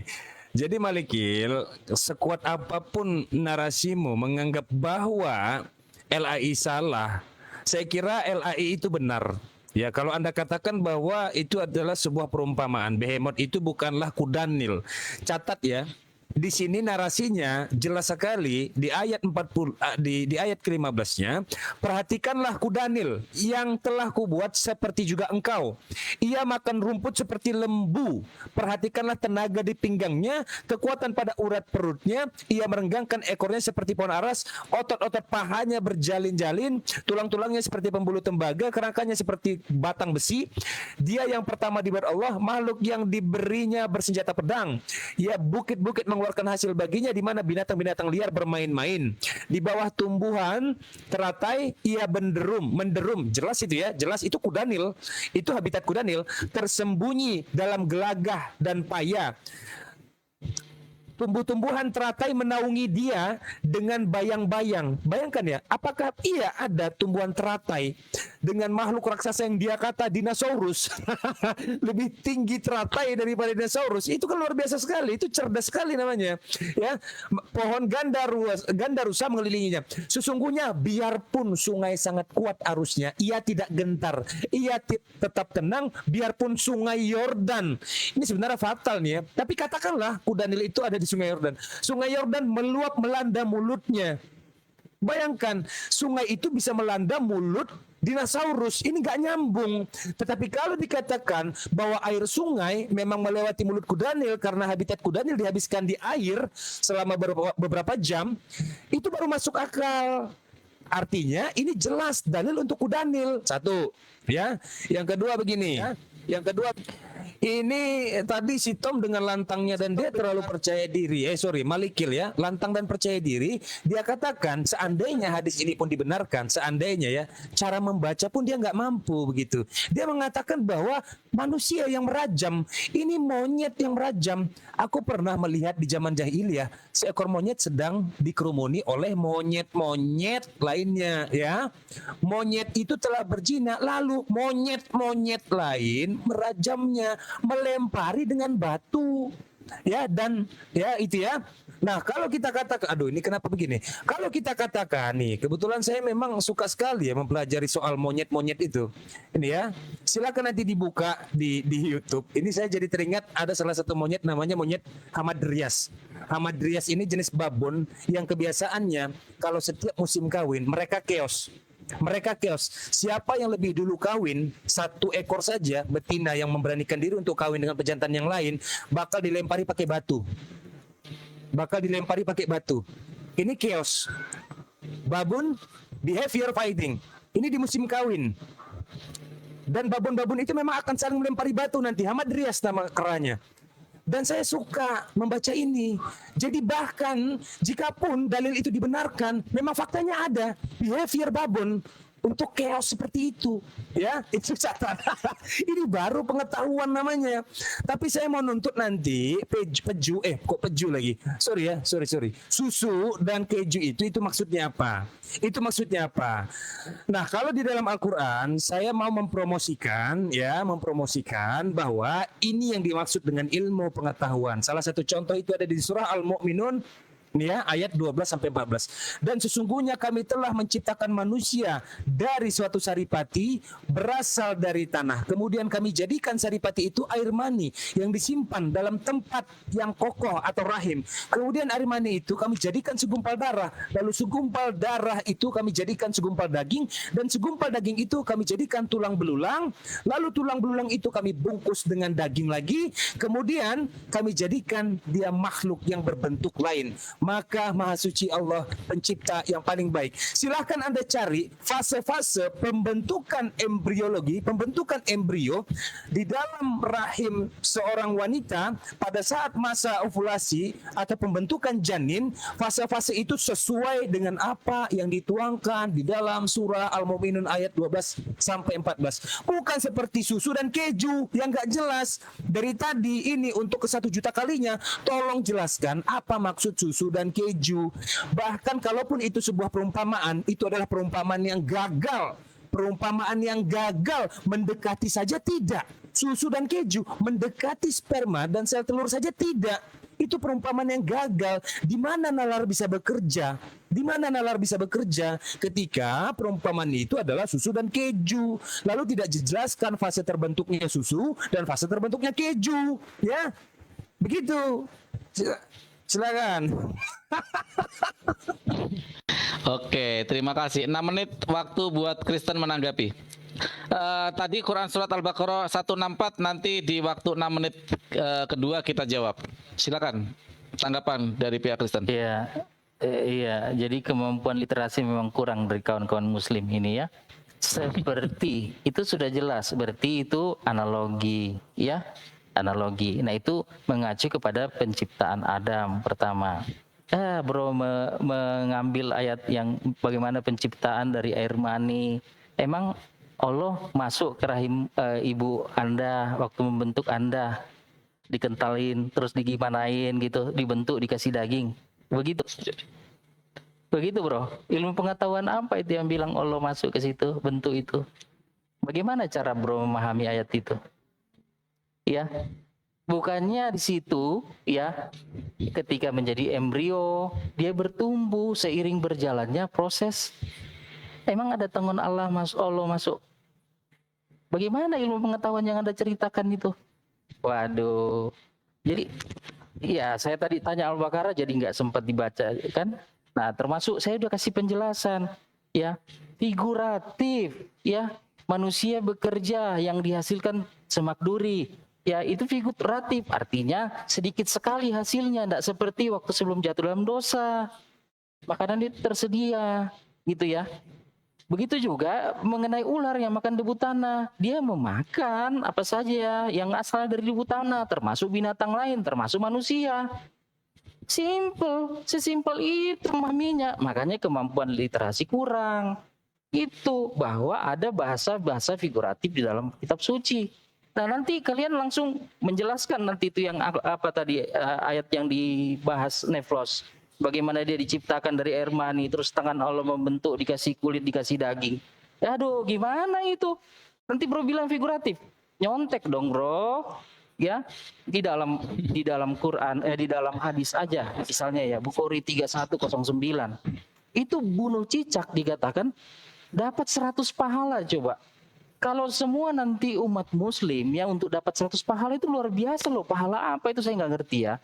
Jadi Malikil, sekuat apapun narasimu menganggap bahwa LAI salah, saya kira LAI itu benar. Ya, kalau Anda katakan bahwa itu adalah sebuah perumpamaan, behemoth itu bukanlah kuda Nil. Catat ya, di sini narasinya jelas sekali di ayat 40 di ayat ke-15-nya, perhatikanlah kudanil yang telah kubuat seperti juga engkau. Ia makan rumput seperti lembu. Perhatikanlah tenaga di pinggangnya, kekuatan pada urat perutnya, ia merenggangkan ekornya seperti pohon aras, otot-otot pahanya berjalin-jalin, tulang-tulangnya seperti pembuluh tembaga, kerangkanya seperti batang besi. Dia yang pertama dibuat Allah, makhluk yang diberinya bersenjata pedang. Ya, bukit-bukit mengeluarkan hasil baginya, di mana binatang-binatang liar bermain-main. Di bawah tumbuhan teratai ia menderum. Jelas itu ya, jelas itu kudanil. Itu habitat kudanil, tersembunyi dalam gelagah dan paya. Tumbuh-tumbuhan teratai menaungi dia dengan bayang-bayang. Bayangkan ya, apakah iya ada tumbuhan teratai dengan makhluk raksasa yang dia kata dinosaurus lebih tinggi teratai daripada dinosaurus? Itu kan luar biasa sekali, itu cerdas sekali namanya. Ya, pohon gandarusa mengelilinginya. Sesungguhnya biarpun sungai sangat kuat arusnya, ia tidak gentar, ia tetap tenang biarpun sungai Yordan. Ini sebenarnya fatal nih ya. Tapi katakanlah kudanil itu ada di Sungai Yordan. Sungai Yordan meluap melanda mulutnya. Bayangkan, sungai itu bisa melanda mulut dinosaurus. Ini nggak nyambung. Tetapi kalau dikatakan bahwa air sungai memang melewati mulut kudanil karena habitat kudanil dihabiskan di air selama beberapa jam, itu baru masuk akal. Artinya ini jelas dalil untuk kudanil. Satu, ya. Yang kedua begini. Yang kedua, ini tadi si Tom dengan lantangnya dan dia terlalu percaya diri. Malikil ya, lantang dan percaya diri. Dia katakan seandainya hadis ini pun dibenarkan, seandainya ya, cara membaca pun dia nggak mampu begitu. Dia mengatakan bahwa manusia yang merajam, ini monyet yang merajam. Aku pernah melihat di zaman jahiliyah seekor monyet sedang dikerumuni oleh monyet-monyet lainnya ya. Monyet itu telah berzina, lalu monyet-monyet lain merajamnya, melempari dengan batu. Ya, dan ya itu ya. Nah, kalau kita katakan, aduh ini kenapa begini? Kalau kita katakan nih, kebetulan saya memang suka sekali ya mempelajari soal monyet-monyet itu. Ini ya, silakan nanti dibuka di YouTube. Ini saya jadi teringat ada salah satu monyet namanya monyet hamadryas. Hamadryas ini jenis babon yang kebiasaannya kalau setiap musim kawin mereka keos. Siapa yang lebih dulu kawin, satu ekor saja betina yang memberanikan diri untuk kawin dengan pejantan yang lain bakal dilempari pakai batu. Ini chaos. Babon behavior fighting. Ini di musim kawin. Dan babon-babon itu memang akan saling melempari batu nanti. Hamadryas nama keranya. Dan saya suka membaca ini. Jadi bahkan jikapun dalil itu dibenarkan, memang faktanya ada behavior babon untuk chaos seperti itu, ya itu catatan. Ini baru pengetahuan namanya. Tapi saya mau nuntut nanti peju lagi. Sorry. Susu dan keju itu maksudnya apa? Nah, kalau di dalam Al-Quran saya mau mempromosikan bahwa ini yang dimaksud dengan ilmu pengetahuan. Salah satu contoh itu ada di surah Al-Mu'minun ya, ayat 12-14. Dan sesungguhnya kami telah menciptakan manusia dari suatu saripati berasal dari tanah. Kemudian kami jadikan saripati itu air mani yang disimpan dalam tempat yang kokoh atau rahim. Kemudian air mani itu kami jadikan segumpal darah. Lalu segumpal darah itu kami jadikan segumpal daging. Dan segumpal daging itu kami jadikan tulang belulang. Lalu tulang belulang itu kami bungkus dengan daging lagi. Kemudian kami jadikan dia makhluk yang berbentuk lain. Maka Maha Suci Allah pencipta yang paling baik. Silahkan Anda cari fase-fase pembentukan embrio di dalam rahim seorang wanita pada saat masa ovulasi atau pembentukan janin. Fase-fase itu sesuai dengan apa yang dituangkan di dalam surah Al-Mu'minun ayat 12-14. Bukan seperti susu dan keju yang gak jelas. Dari tadi ini untuk ke 1 juta kalinya, tolong jelaskan apa maksud susu dan keju. Bahkan kalaupun itu sebuah perumpamaan, itu adalah perumpamaan yang gagal. Mendekati saja tidak. Susu dan keju mendekati sperma dan sel telur saja tidak. Itu perumpamaan yang gagal. Di mana nalar bisa bekerja? Ketika perumpamaan itu adalah susu dan keju. Lalu tidak dijelaskan fase terbentuknya susu dan fase terbentuknya keju. Ya, begitu. Silakan. Oke, terima kasih. 6 menit waktu buat Kristen menanggapi. Tadi Quran surat Al-Baqarah 164, nanti di waktu 6 menit kedua kita jawab. Silakan tanggapan dari pihak Kristen. Iya, iya. Jadi kemampuan literasi memang kurang dari kawan-kawan Muslim ini ya. Seperti itu sudah jelas. Berarti itu analogi, ya, analogi. Nah itu mengacu kepada penciptaan Adam pertama. Bro mengambil ayat yang bagaimana penciptaan dari air mani. Emang Allah masuk ke rahim ibu Anda waktu membentuk Anda, dikentalin terus digimanain gitu, dibentuk dikasih daging. Begitu. Begitu, Bro. Ilmu pengetahuan apa itu yang bilang Allah masuk ke situ, bentuk itu? Bagaimana cara Bro memahami ayat itu? Ya. Bukannya di situ ya, ketika menjadi embrio dia bertumbuh seiring berjalannya proses. Emang ada tangan Allah masuk. Bagaimana ilmu pengetahuan yang Anda ceritakan itu? Waduh. Jadi ya saya tadi tanya Al-Baqarah jadi nggak sempat dibaca kan. Nah termasuk saya udah kasih penjelasan ya, figuratif ya, manusia bekerja yang dihasilkan semak duri. Ya itu figuratif, artinya sedikit sekali hasilnya, tidak seperti waktu sebelum jatuh dalam dosa. Makanan itu tersedia, gitu ya. Begitu juga mengenai ular yang makan debu tanah, dia memakan apa saja yang asalnya dari debu tanah, termasuk binatang lain, termasuk manusia. Simple, sesimpel itu memahaminya. Makanya kemampuan literasi kurang. Itu bahwa ada bahasa-bahasa figuratif di dalam kitab suci. Nah nanti kalian langsung menjelaskan nanti itu yang apa tadi ayat yang dibahas Neflos. Bagaimana dia diciptakan dari air mani, terus tangan Allah membentuk, dikasih kulit, dikasih daging. Aduh gimana itu? Nanti bro bilang figuratif. Nyontek dong bro. Ya, di dalam Quran, di dalam hadis aja. Misalnya ya, Bukhari 3109. Itu bunuh cicak dikatakan dapat 100 pahala coba. Kalau semua nanti umat muslim ya untuk dapat 100 pahala itu luar biasa loh. Pahala apa itu saya nggak ngerti ya.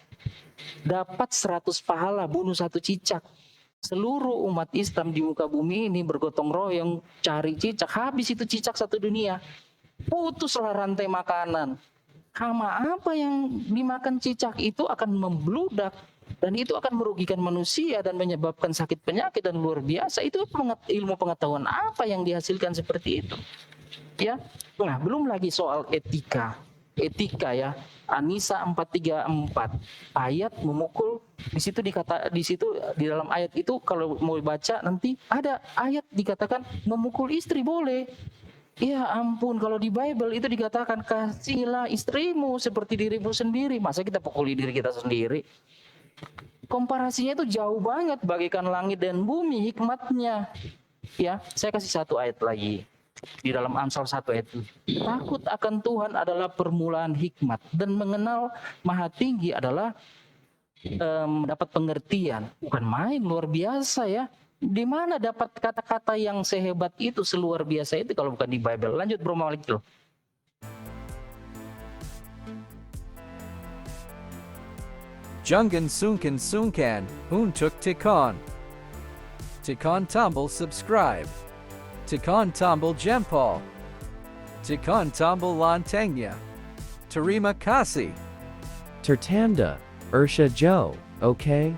Dapat 100 pahala bunuh satu cicak. Seluruh umat Islam di muka bumi ini bergotong royong cari cicak. Habis itu cicak satu dunia. Putuslah rantai makanan. Hama apa yang dimakan cicak itu akan membludak. Dan itu akan merugikan manusia dan menyebabkan sakit penyakit dan luar biasa. Itu ilmu pengetahuan apa yang dihasilkan seperti itu. Ya, nah belum lagi soal etika ya. An-Nisa 434 ayat memukul di situ di dalam ayat itu kalau mau baca nanti ada ayat dikatakan memukul istri boleh. Ya ampun, kalau di Bible itu dikatakan kasihilah istrimu seperti dirimu sendiri. Masa kita pukuli diri kita sendiri? Komparasinya itu jauh banget, bagaikan langit dan bumi hikmatnya. Ya, saya kasih satu ayat lagi. Di dalam Amsal 1 ayat 7. Takut akan Tuhan adalah permulaan hikmat dan mengenal Maha Tinggi adalah mendapat pengertian. Bukan main, luar biasa ya. Di mana dapat kata-kata yang sehebat itu, seluar biasa itu kalau bukan di Bible. Lanjut Bro Malik loh. Jungan Sunkan Sunkan, Untuk Tikon. Tikon Tumble subscribe. Tikon Tumble Jempol. Tikon Tumble Lantengnya. Terima kasih. Tertanda, Ursha Joe, okay?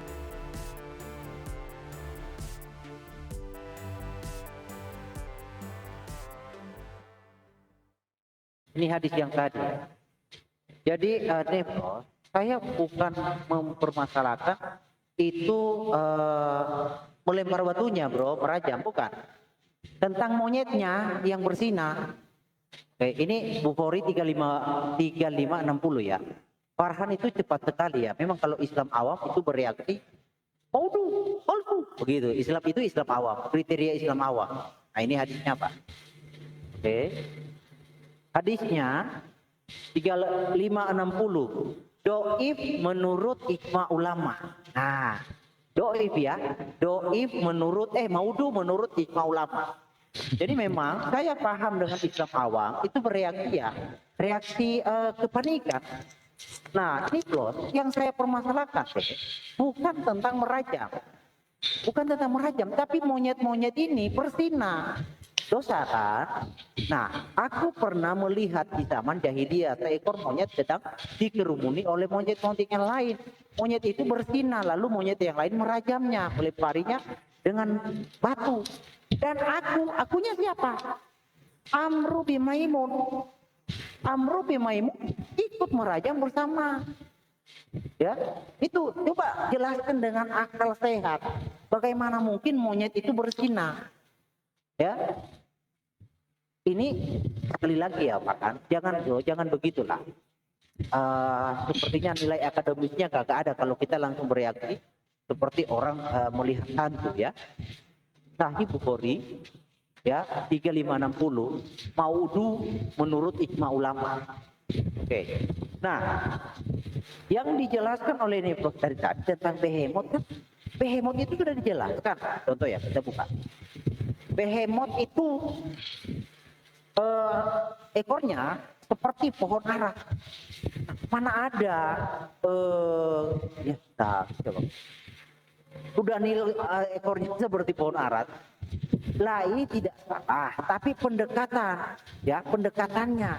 Ini hadis yang tadi. Jadi Nefros, saya bukan mempermasalahkan itu melempar batunya bro, merajam, bukan. Tentang monyetnya yang bersinar. Oke, ini Bukhari 3560 ya. Farhan itu cepat sekali ya. Memang kalau Islam awam itu bereaksi, Audu, begitu. Islam itu Islam awam, kriteria Islam awam. Nah ini hadisnya Pak. Oke. Hadisnya 3560. Doib menurut ijma ulama. Nah, doib ya. Doib menurut maudu menurut ijma ulama. Jadi memang saya paham dengan Islam awam itu bereaksi ya. Reaksi kepanikan. Nah, ini loh yang saya permasalahkan bukan tentang merajam. Bukan tentang merajam, tapi monyet-monyet ini berzina. Dosa kan? Nah, aku pernah melihat di zaman jahiliyah seekor monyet sedang dikerumuni oleh monyet-monyet yang lain. Monyet itu berzina, lalu monyet yang lain merajamnya, melemparinya dengan batu. Dan akunya siapa? Amru bin Maimun. Amru bin Maimun ikut merajam bersama. Ya, itu coba jelaskan dengan akal sehat. Bagaimana mungkin monyet itu berzina? Ya, ini sekali lagi ya Pak kan, jangan begitulah. Sepertinya nilai akademisnya gak ada kalau kita langsung bereaksi seperti orang melihat hantu ya. Sahih Bukhari ya 3560 maudu menurut ijma ulama. Oke. Nah, yang dijelaskan oleh ini dari tadi tentang behemoth kan, behemoth itu sudah dijelaskan. Contoh ya, kita buka. Behemoth itu ekornya seperti pohon ara. Mana ada ya coba. Udah nil ekornya seperti pohon ara. Lah ini tidak salah, tapi pendekatan ya, pendekatannya.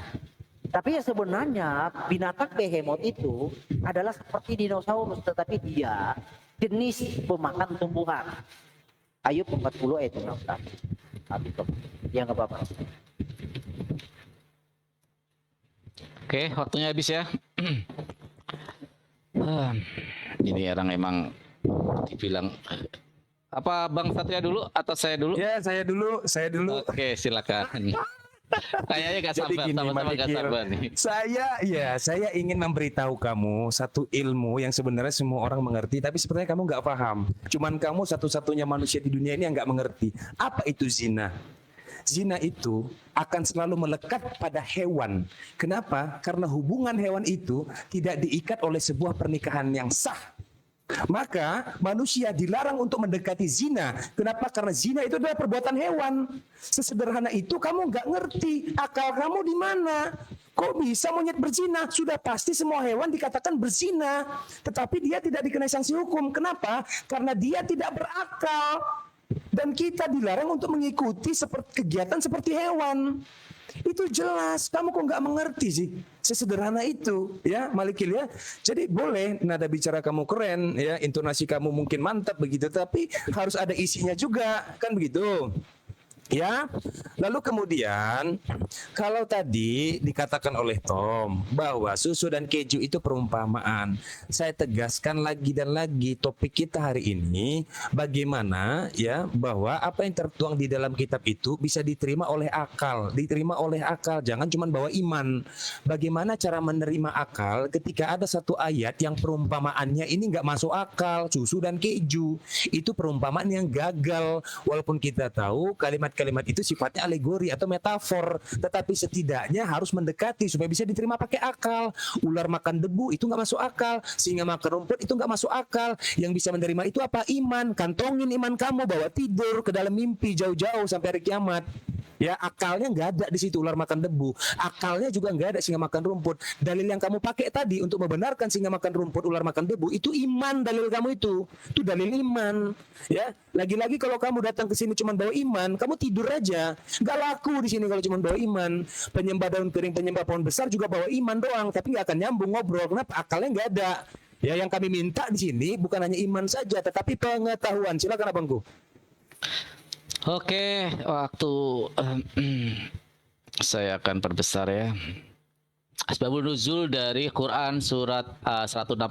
Tapi ya sebenarnya binatang behemoth itu adalah seperti dinosaurus, tetapi dia jenis pemakan tumbuhan. Ayub 40 ayat 16. Habis itu. Ya nggak apa-apa. Oke, waktunya habis ya. Ini orang emang dibilang apa Bang Satria dulu atau saya dulu? Ya, saya dulu. Oke, silakan. Kayaknya gak Jadi sabar, gini, sama-sama gak Malikil. sabar nih. Saya ingin memberitahu kamu satu ilmu yang sebenarnya semua orang mengerti, tapi sepertinya kamu nggak paham. Cuman kamu satu-satunya manusia di dunia ini yang nggak mengerti. Apa itu zina? Zina itu akan selalu melekat pada hewan. Kenapa? Karena hubungan hewan itu tidak diikat oleh sebuah pernikahan yang sah. Maka manusia dilarang untuk mendekati zina. Kenapa? Karena zina itu adalah perbuatan hewan. Sesederhana itu kamu nggak ngerti. Akal kamu di mana? Kok bisa monyet berzina? Sudah pasti semua hewan dikatakan berzina. Tetapi dia tidak dikenai sanksi hukum. Kenapa? Karena dia tidak berakal. Dan kita dilarang untuk mengikuti kegiatan seperti hewan. Itu jelas, kamu kok nggak mengerti sih? Sesederhana itu, ya Malikil ya. Jadi boleh nada bicara kamu keren, ya intonasi kamu mungkin mantap begitu, tapi harus ada isinya juga, kan begitu? Ya, lalu kemudian kalau tadi dikatakan oleh Tom bahwa susu dan keju itu perumpamaan, saya tegaskan lagi dan lagi topik kita hari ini bagaimana ya bahwa apa yang tertuang di dalam kitab itu bisa diterima oleh akal, jangan cuma bawa iman. Bagaimana cara menerima akal ketika ada satu ayat yang perumpamaannya ini nggak masuk akal, susu dan keju itu perumpamaan yang gagal, walaupun kita tahu kalimat itu sifatnya alegori atau metafor, tetapi setidaknya harus mendekati supaya bisa diterima pakai akal. Ular makan debu itu nggak masuk akal, singa makan rumput itu nggak masuk akal. Yang bisa menerima itu apa? Iman. Kantongin iman kamu, bawa tidur ke dalam mimpi jauh-jauh sampai hari kiamat. Ya, akalnya nggak ada di situ ular makan debu. Akalnya juga nggak ada singa makan rumput. Dalil yang kamu pakai tadi untuk membenarkan singa makan rumput, ular makan debu, itu iman dalil kamu itu. Itu dalil iman. Ya, lagi-lagi kalau kamu datang ke sini cuma bawa iman, kamu tidur aja. Nggak laku di sini kalau cuma bawa iman. Penyembah daun kering, penyembah pohon besar juga bawa iman doang, tapi nggak akan nyambung ngobrol. Kenapa? Akalnya nggak ada. Ya, yang kami minta di sini bukan hanya iman saja, tetapi pengetahuan. Silakan abangku. Oke, waktu saya akan perbesar ya. Asbabun nuzul dari Quran surat 164.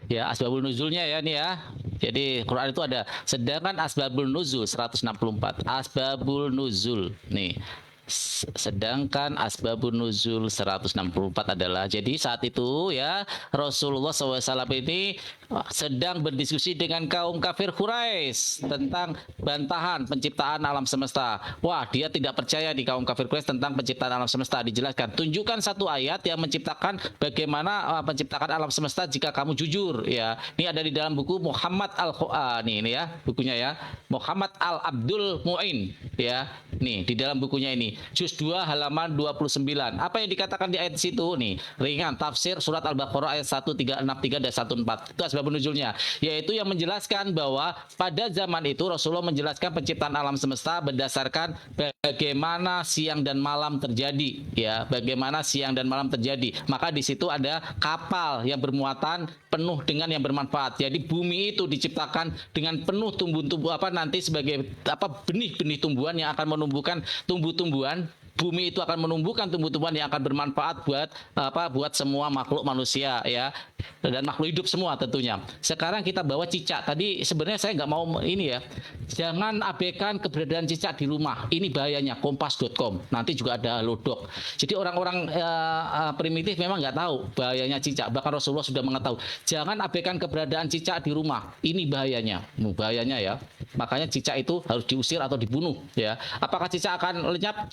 Ya, asbabun nuzulnya ya nih ya. Jadi Quran itu ada, sedangkan asbabul nuzul 164. Asbabul nuzul nih. Sedangkan asbabun nuzul 164 adalah, jadi saat itu ya Rasulullah SAW ini sedang berdiskusi dengan kaum kafir Quraisy tentang bantahan penciptaan alam semesta. Wah, dia tidak percaya di kaum kafir Quraisy tentang penciptaan alam semesta. Dijelaskan, tunjukkan satu ayat yang menciptakan bagaimana penciptakan alam semesta jika kamu jujur ya. Ini ada di dalam buku Muhammad ini ya bukunya ya, Muhammad Al Abdul Muin ya. Nih di dalam bukunya ini nih, juz 2 halaman 29. Apa yang dikatakan di ayat situ nih? Ringan, tafsir surat Al-Baqarah ayat 1363 dan 14. Itu asbab nuzulnya, yaitu yang menjelaskan bahwa pada zaman itu Rasulullah menjelaskan penciptaan alam semesta berdasarkan bagaimana siang dan malam terjadi, ya, bagaimana siang dan malam terjadi. Maka di situ ada kapal yang bermuatan penuh dengan yang bermanfaat. Jadi bumi itu diciptakan dengan penuh tumbuh-tumbuh nanti sebagai benih-benih tumbuhan yang akan menumbuhkan tumbuh-tumbuhan. Bumi itu akan menumbuhkan tumbuh-tumbuhan yang akan bermanfaat buat semua makhluk manusia, ya, dan makhluk hidup semua tentunya. Sekarang kita bawa cicak. Tadi sebenarnya saya nggak mau ini ya. Jangan abaikan keberadaan cicak di rumah. Ini bahayanya. Kompas.com. Nanti juga ada Halodoc. Jadi orang-orang primitif memang nggak tahu bahayanya cicak. Bahkan Rasulullah sudah mengetahui. Jangan abaikan keberadaan cicak di rumah. Ini bahayanya. Bahayanya ya. Makanya cicak itu harus diusir atau dibunuh, ya. Apakah cicak akan lenyap?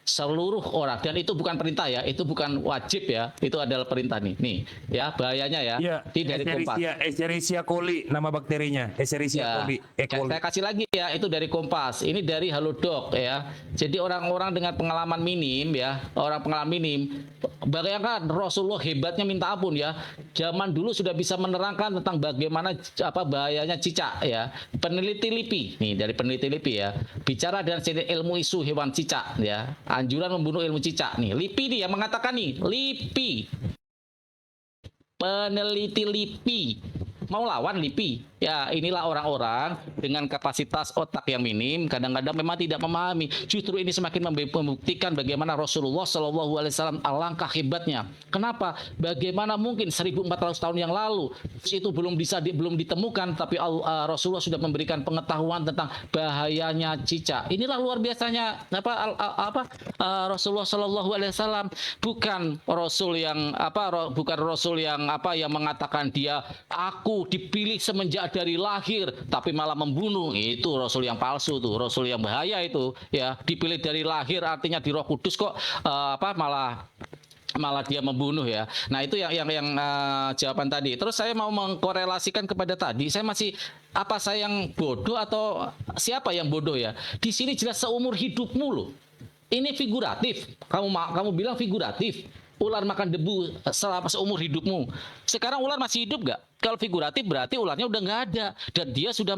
Seluruh orang, dan itu bukan perintah ya, itu bukan wajib ya, itu adalah perintah nih ya, bahayanya ya. Ini dari Kompas. Escherichia coli nama bakterinya, Escherichia coli. Saya kasih lagi ya, itu dari Kompas, ini dari Halodoc ya. Jadi orang-orang dengan pengalaman minim ya, orang pengalaman minim, bayangkan Rasulullah hebatnya minta ampun ya. Zaman dulu sudah bisa menerangkan tentang bagaimana bahayanya cicak ya. Peneliti LIPI, nih dari peneliti LIPI ya, bicara dengan ilmu isu hewan cicak ya. Anjuran membunuh ilmu cicak nih. LIPI nih yang mengatakan nih, LIPI. Peneliti LIPI. Mau lawan LIPI. Ya, inilah orang-orang dengan kapasitas otak yang minim, kadang-kadang memang tidak memahami. Justru ini semakin membuktikan bagaimana Rasulullah SAW alangkah hebatnya. Kenapa? Bagaimana mungkin 1400 tahun yang lalu itu belum ditemukan, tapi Rasulullah sudah memberikan pengetahuan tentang bahayanya cicak. Inilah luar biasanya Rasulullah SAW, bukan Rasul yang yang mengatakan dia aku dipilih semenjak dari lahir, tapi malah membunuh. Itu Rasul yang palsu tuh, Rasul yang bahaya itu ya. Dipilih dari lahir artinya di Roh Kudus kok malah dia membunuh ya. Nah itu yang jawaban tadi. Terus saya mau mengkorelasikan kepada tadi. Saya yang bodoh atau siapa yang bodoh ya? Di sini jelas seumur hidupmu loh. Ini figuratif. Kamu bilang figuratif. Ular makan debu selama seumur hidupmu. Sekarang ular masih hidup nggak? Kalau figuratif berarti ularnya udah nggak ada dan dia sudah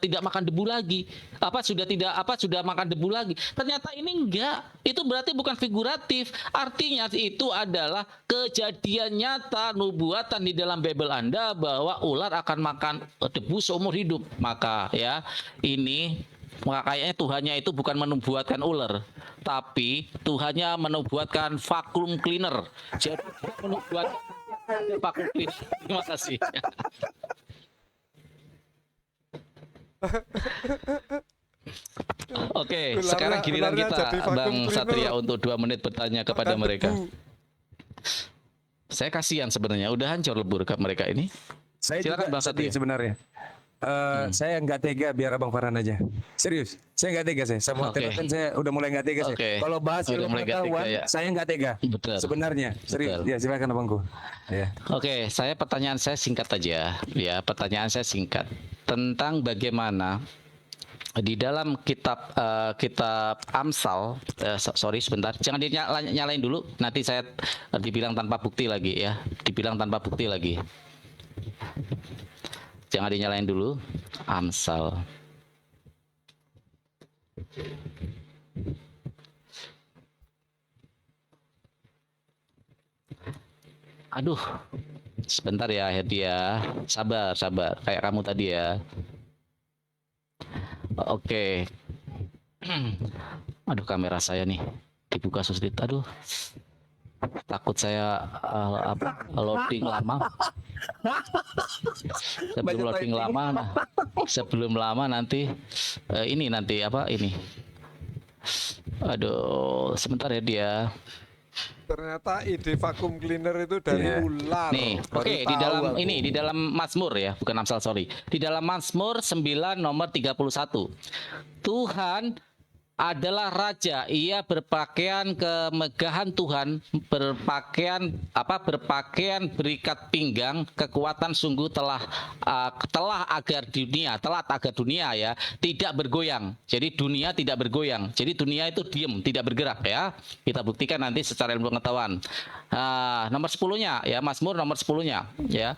tidak makan debu lagi. Sudah makan debu lagi. Ternyata ini enggak. Itu berarti bukan figuratif. Artinya itu adalah kejadian nyata nubuatan di dalam Bible Anda bahwa ular akan makan debu seumur hidup. Maka kayaknya Tuhannya itu bukan menubuatkan ular, tapi Tuhannya menubuatkan vacuum cleaner. Jadi menubuatkan vacuum cleaner. Terima kasih. Oke, sekarang giliran kita Bang Satria untuk 2 menit bertanya kepada mereka. Saya kasihan sebenarnya, udah hancur lebur mereka ini. Silakan Bang Satria. Sebenarnya. Saya nggak tega biar Abang Farhan aja. Serius, saya nggak tega sama telepon saya udah mulai nggak tega. Kalau bahas ilmu pengetahuan, saya nggak tega. Betul. Sebenarnya, serius. Ya silakan Abangku. Ya. Oke, pertanyaan saya singkat aja. Ya, pertanyaan saya singkat tentang bagaimana di dalam kitab Amsal. Sorry sebentar, jangan nyalain dulu. Nanti saya dibilang tanpa bukti lagi ya. Jangan dinyalain dulu. Amsal. Aduh. Sebentar ya, Hedia. Sabar. Kayak kamu tadi ya. Oke. Aduh, kamera saya nih dibuka sulit. Aduh. Takut saya loading lama. Sebelum lama nanti ini. Aduh, sebentar ya dia. Ternyata ide vacuum cleaner itu dari ular. Nih, oke, di dalam Mazmur ya, bukan Amsal, sorry. Di dalam Mazmur 9 nomor 31. Tuhan adalah raja. Ia berpakaian kemegahan Tuhan, berpakaian berikat pinggang, kekuatan sungguh telah agar dunia ya tidak bergoyang. Jadi dunia tidak bergoyang. Jadi dunia itu diam, tidak bergerak ya. Kita buktikan nanti secara ilmu pengetahuan. Nomor 10-nya ya, Mazmur nomor 10-nya ya.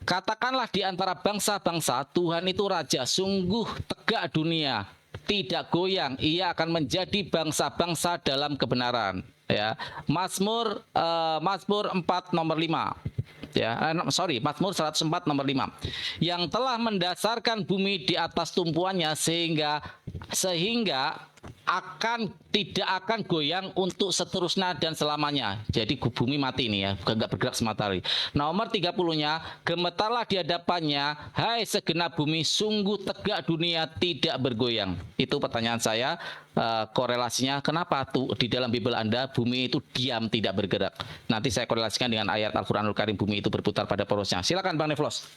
Katakanlah di antara bangsa-bangsa, Tuhan itu raja, sungguh tegak dunia, tidak goyang, ia akan menjadi bangsa-bangsa dalam kebenaran ya. Mazmur 4 nomor 5 ya, Mazmur 104 nomor 5, yang telah mendasarkan bumi di atas tumpuannya sehingga tidak akan goyang untuk seterusnya dan selamanya. Jadi bumi mati ini ya, enggak bergerak sematahari. Nomor 30-nya, gemetarlah di hadapannya, hai segenap bumi, sungguh tegak dunia, tidak bergoyang. Itu pertanyaan saya, korelasinya kenapa tuh di dalam Bible Anda bumi itu diam, tidak bergerak. Nanti saya korelasikan dengan ayat Al-Qur'anul Karim, bumi itu berputar pada porosnya. Silakan Bang Neflos.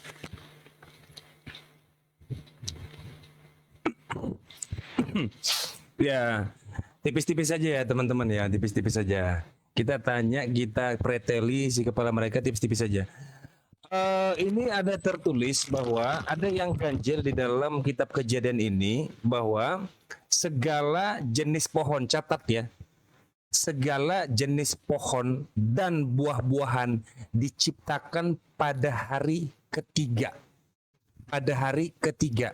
Ya, tipis-tipis saja ya teman-teman ya, tipis-tipis saja. Kita tanya, kita preteli si kepala mereka tipis-tipis saja. Ini ada tertulis bahwa ada yang ganjil di dalam kitab Kejadian ini bahwa segala jenis pohon, catat ya, segala jenis pohon dan buah-buahan diciptakan pada hari ketiga. Pada hari ketiga,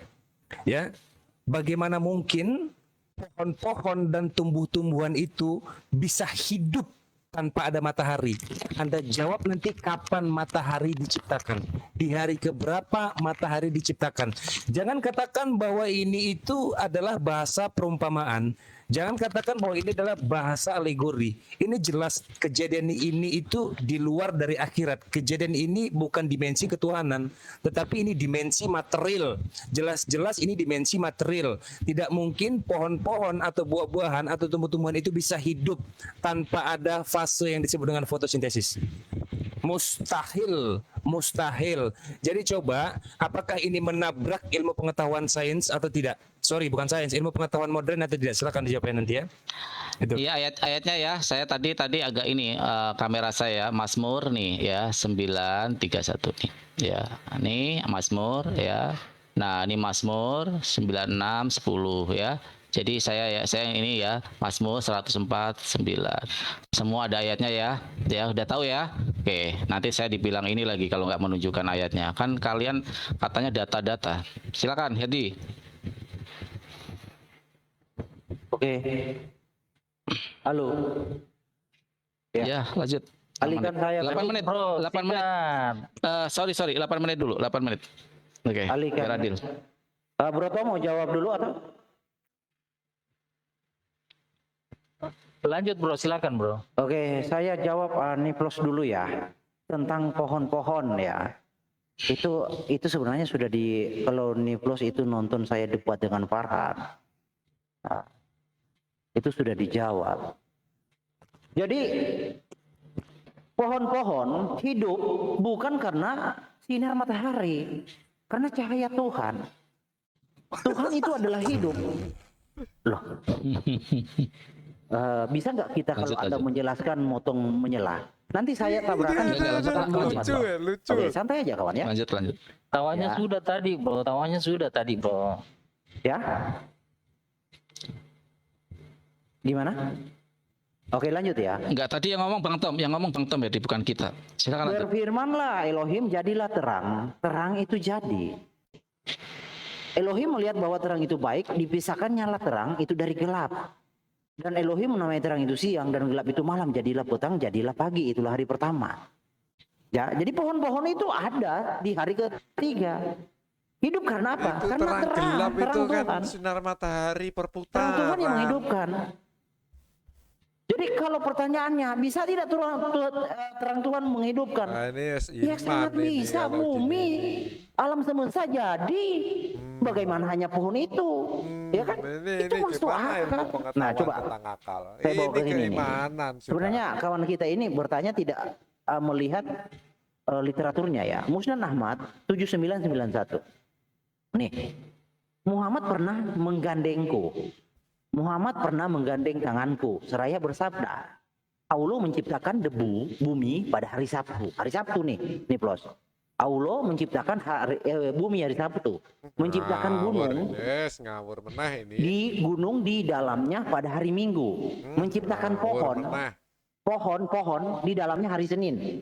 ya. Bagaimana mungkin pohon-pohon dan tumbuh-tumbuhan itu bisa hidup tanpa ada matahari? Anda jawab nanti kapan matahari diciptakan. Di hari keberapa matahari diciptakan. Jangan katakan bahwa ini itu adalah bahasa perumpamaan. Jangan katakan bahwa ini adalah bahasa alegori. Ini jelas kejadian ini itu di luar dari akhirat. Kejadian ini bukan dimensi ketuhanan, tetapi ini dimensi material. Jelas-jelas ini dimensi material. Tidak mungkin pohon-pohon atau buah-buahan atau tumbuh-tumbuhan itu bisa hidup tanpa ada fase yang disebut dengan fotosintesis. Mustahil. Jadi coba, apakah ini menabrak ilmu pengetahuan sains atau tidak? Sorry, bukan sains, ilmu pengetahuan modern atau tidak? Silakan dijawabnya nanti ya. Itu. Iya, ayatnya ya. Saya tadi agak ini kamera saya Mazmur nih ya, 931 nih. Ya, ini Mazmur ya. Nah, ini Mazmur 96 10 ya. Jadi saya ini ya, Mazmur 104 9. Semua ada ayatnya ya. Ya, udah tahu ya. Oke, nanti saya dibilang ini lagi kalau nggak menunjukkan ayatnya. Kan kalian katanya data-data. Silakan, Hedi. Oke. Halo. Ya, lanjut. Alihkan saya 8 menit. bro. 8 menit. Sorry, 8 menit dulu, 8 menit. Oke. Biar adil. Bro Tom mau jawab dulu atau? Lanjut bro, silakan bro. Oke, saya jawab Niflos dulu ya. Tentang pohon-pohon ya. Itu sebenarnya sudah kalau Niflos itu nonton saya debat dengan Farhan. Nah, itu sudah dijawab. Jadi pohon-pohon hidup bukan karena sinar matahari, karena cahaya Tuhan. Tuhan itu adalah hidup. Loh. Bisa nggak kita kalau Anda menjelaskan motong menyelah? Nanti saya tabrakan. Lucu. Oke, santai aja kawan ya. Lanjut. Tawanya sudah tadi bro. Ya. Gimana? Oke, lanjut ya. Enggak, tadi yang ngomong Bang Tom ya, bukan kita. Silakan lanjut. Berfirmanlah Elohim, jadilah terang. Terang itu jadi. Elohim melihat bahwa terang itu baik, dipisahkan nyala terang itu dari gelap. Dan Elohim menamai terang itu siang dan gelap itu malam, jadilah petang, jadilah pagi, itulah hari pertama. Ya, jadi pohon-pohon itu ada di hari ketiga. Hidup karena apa? Itu Karena terang gelap itu Tuhan. kan sinar matahari perputaran. Terang Tuhan yang menghidupkan. Jadi kalau pertanyaannya bisa tidak terang Tuhan menghidupkan? Nah, ini ya sangat bisa. Bumi, alam semesta jadi. Bagaimana hanya pohon itu? Ya kan? Itu masuk akal. Nah, coba saya bawa ke sini. Sebenarnya kawan kita ini bertanya tidak melihat literaturnya ya. Musnad Ahmad 7991. Nih, Muhammad pernah menggandengku. Muhammad pernah menggandeng tanganku seraya bersabda, Allah menciptakan debu bumi pada hari Sabtu. Hari Sabtu nih Plus. Allah menciptakan bumi hari Sabtu. Menciptakan gunung ngawur meneh ini. di gunung di dalamnya pada hari Minggu. Menciptakan pohon di dalamnya hari Senin.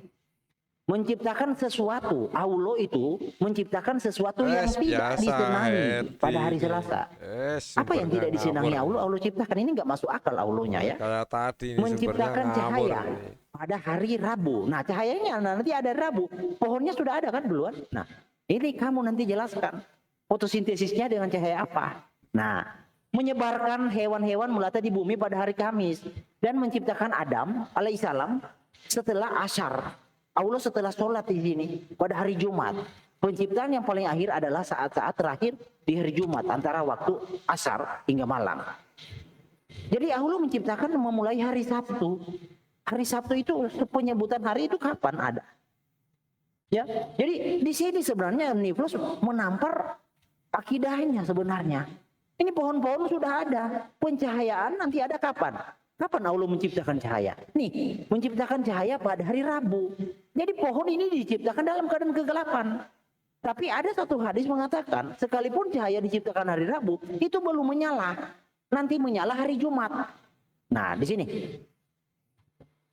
Menciptakan sesuatu, Allah itu menciptakan sesuatu yang tidak disenangi pada hari Selasa. Apa yang tidak disenangi Allah ciptakan, ini nggak masuk akal Allahnya ya. Kayak tadi ini Menciptakan cahaya pada hari Rabu. Nah cahayanya nanti ada Rabu, pohonnya sudah ada kan duluan. Nah ini kamu nanti jelaskan fotosintesisnya dengan cahaya apa. Nah menyebarkan hewan-hewan melata di bumi pada hari Kamis dan menciptakan Adam alaihissalam setelah Asyar. Allah setelah sholat di sini pada hari Jumat. Penciptaan yang paling akhir adalah saat-saat terakhir di hari Jumat antara waktu asar hingga malam. Jadi Allah menciptakan memulai hari Sabtu. Hari Sabtu itu penyebutan hari itu kapan ada? Ya, jadi di sini sebenarnya Niflos menampar akidahnya sebenarnya. Ini pohon-pohon sudah ada, pencahayaan nanti ada kapan? Kapan Allah menciptakan cahaya? Nih, menciptakan cahaya pada hari Rabu. Jadi pohon ini diciptakan dalam keadaan kegelapan. Tapi ada satu hadis mengatakan, sekalipun cahaya diciptakan hari Rabu, itu belum menyala. Nanti menyala hari Jumat. Nah, di sini.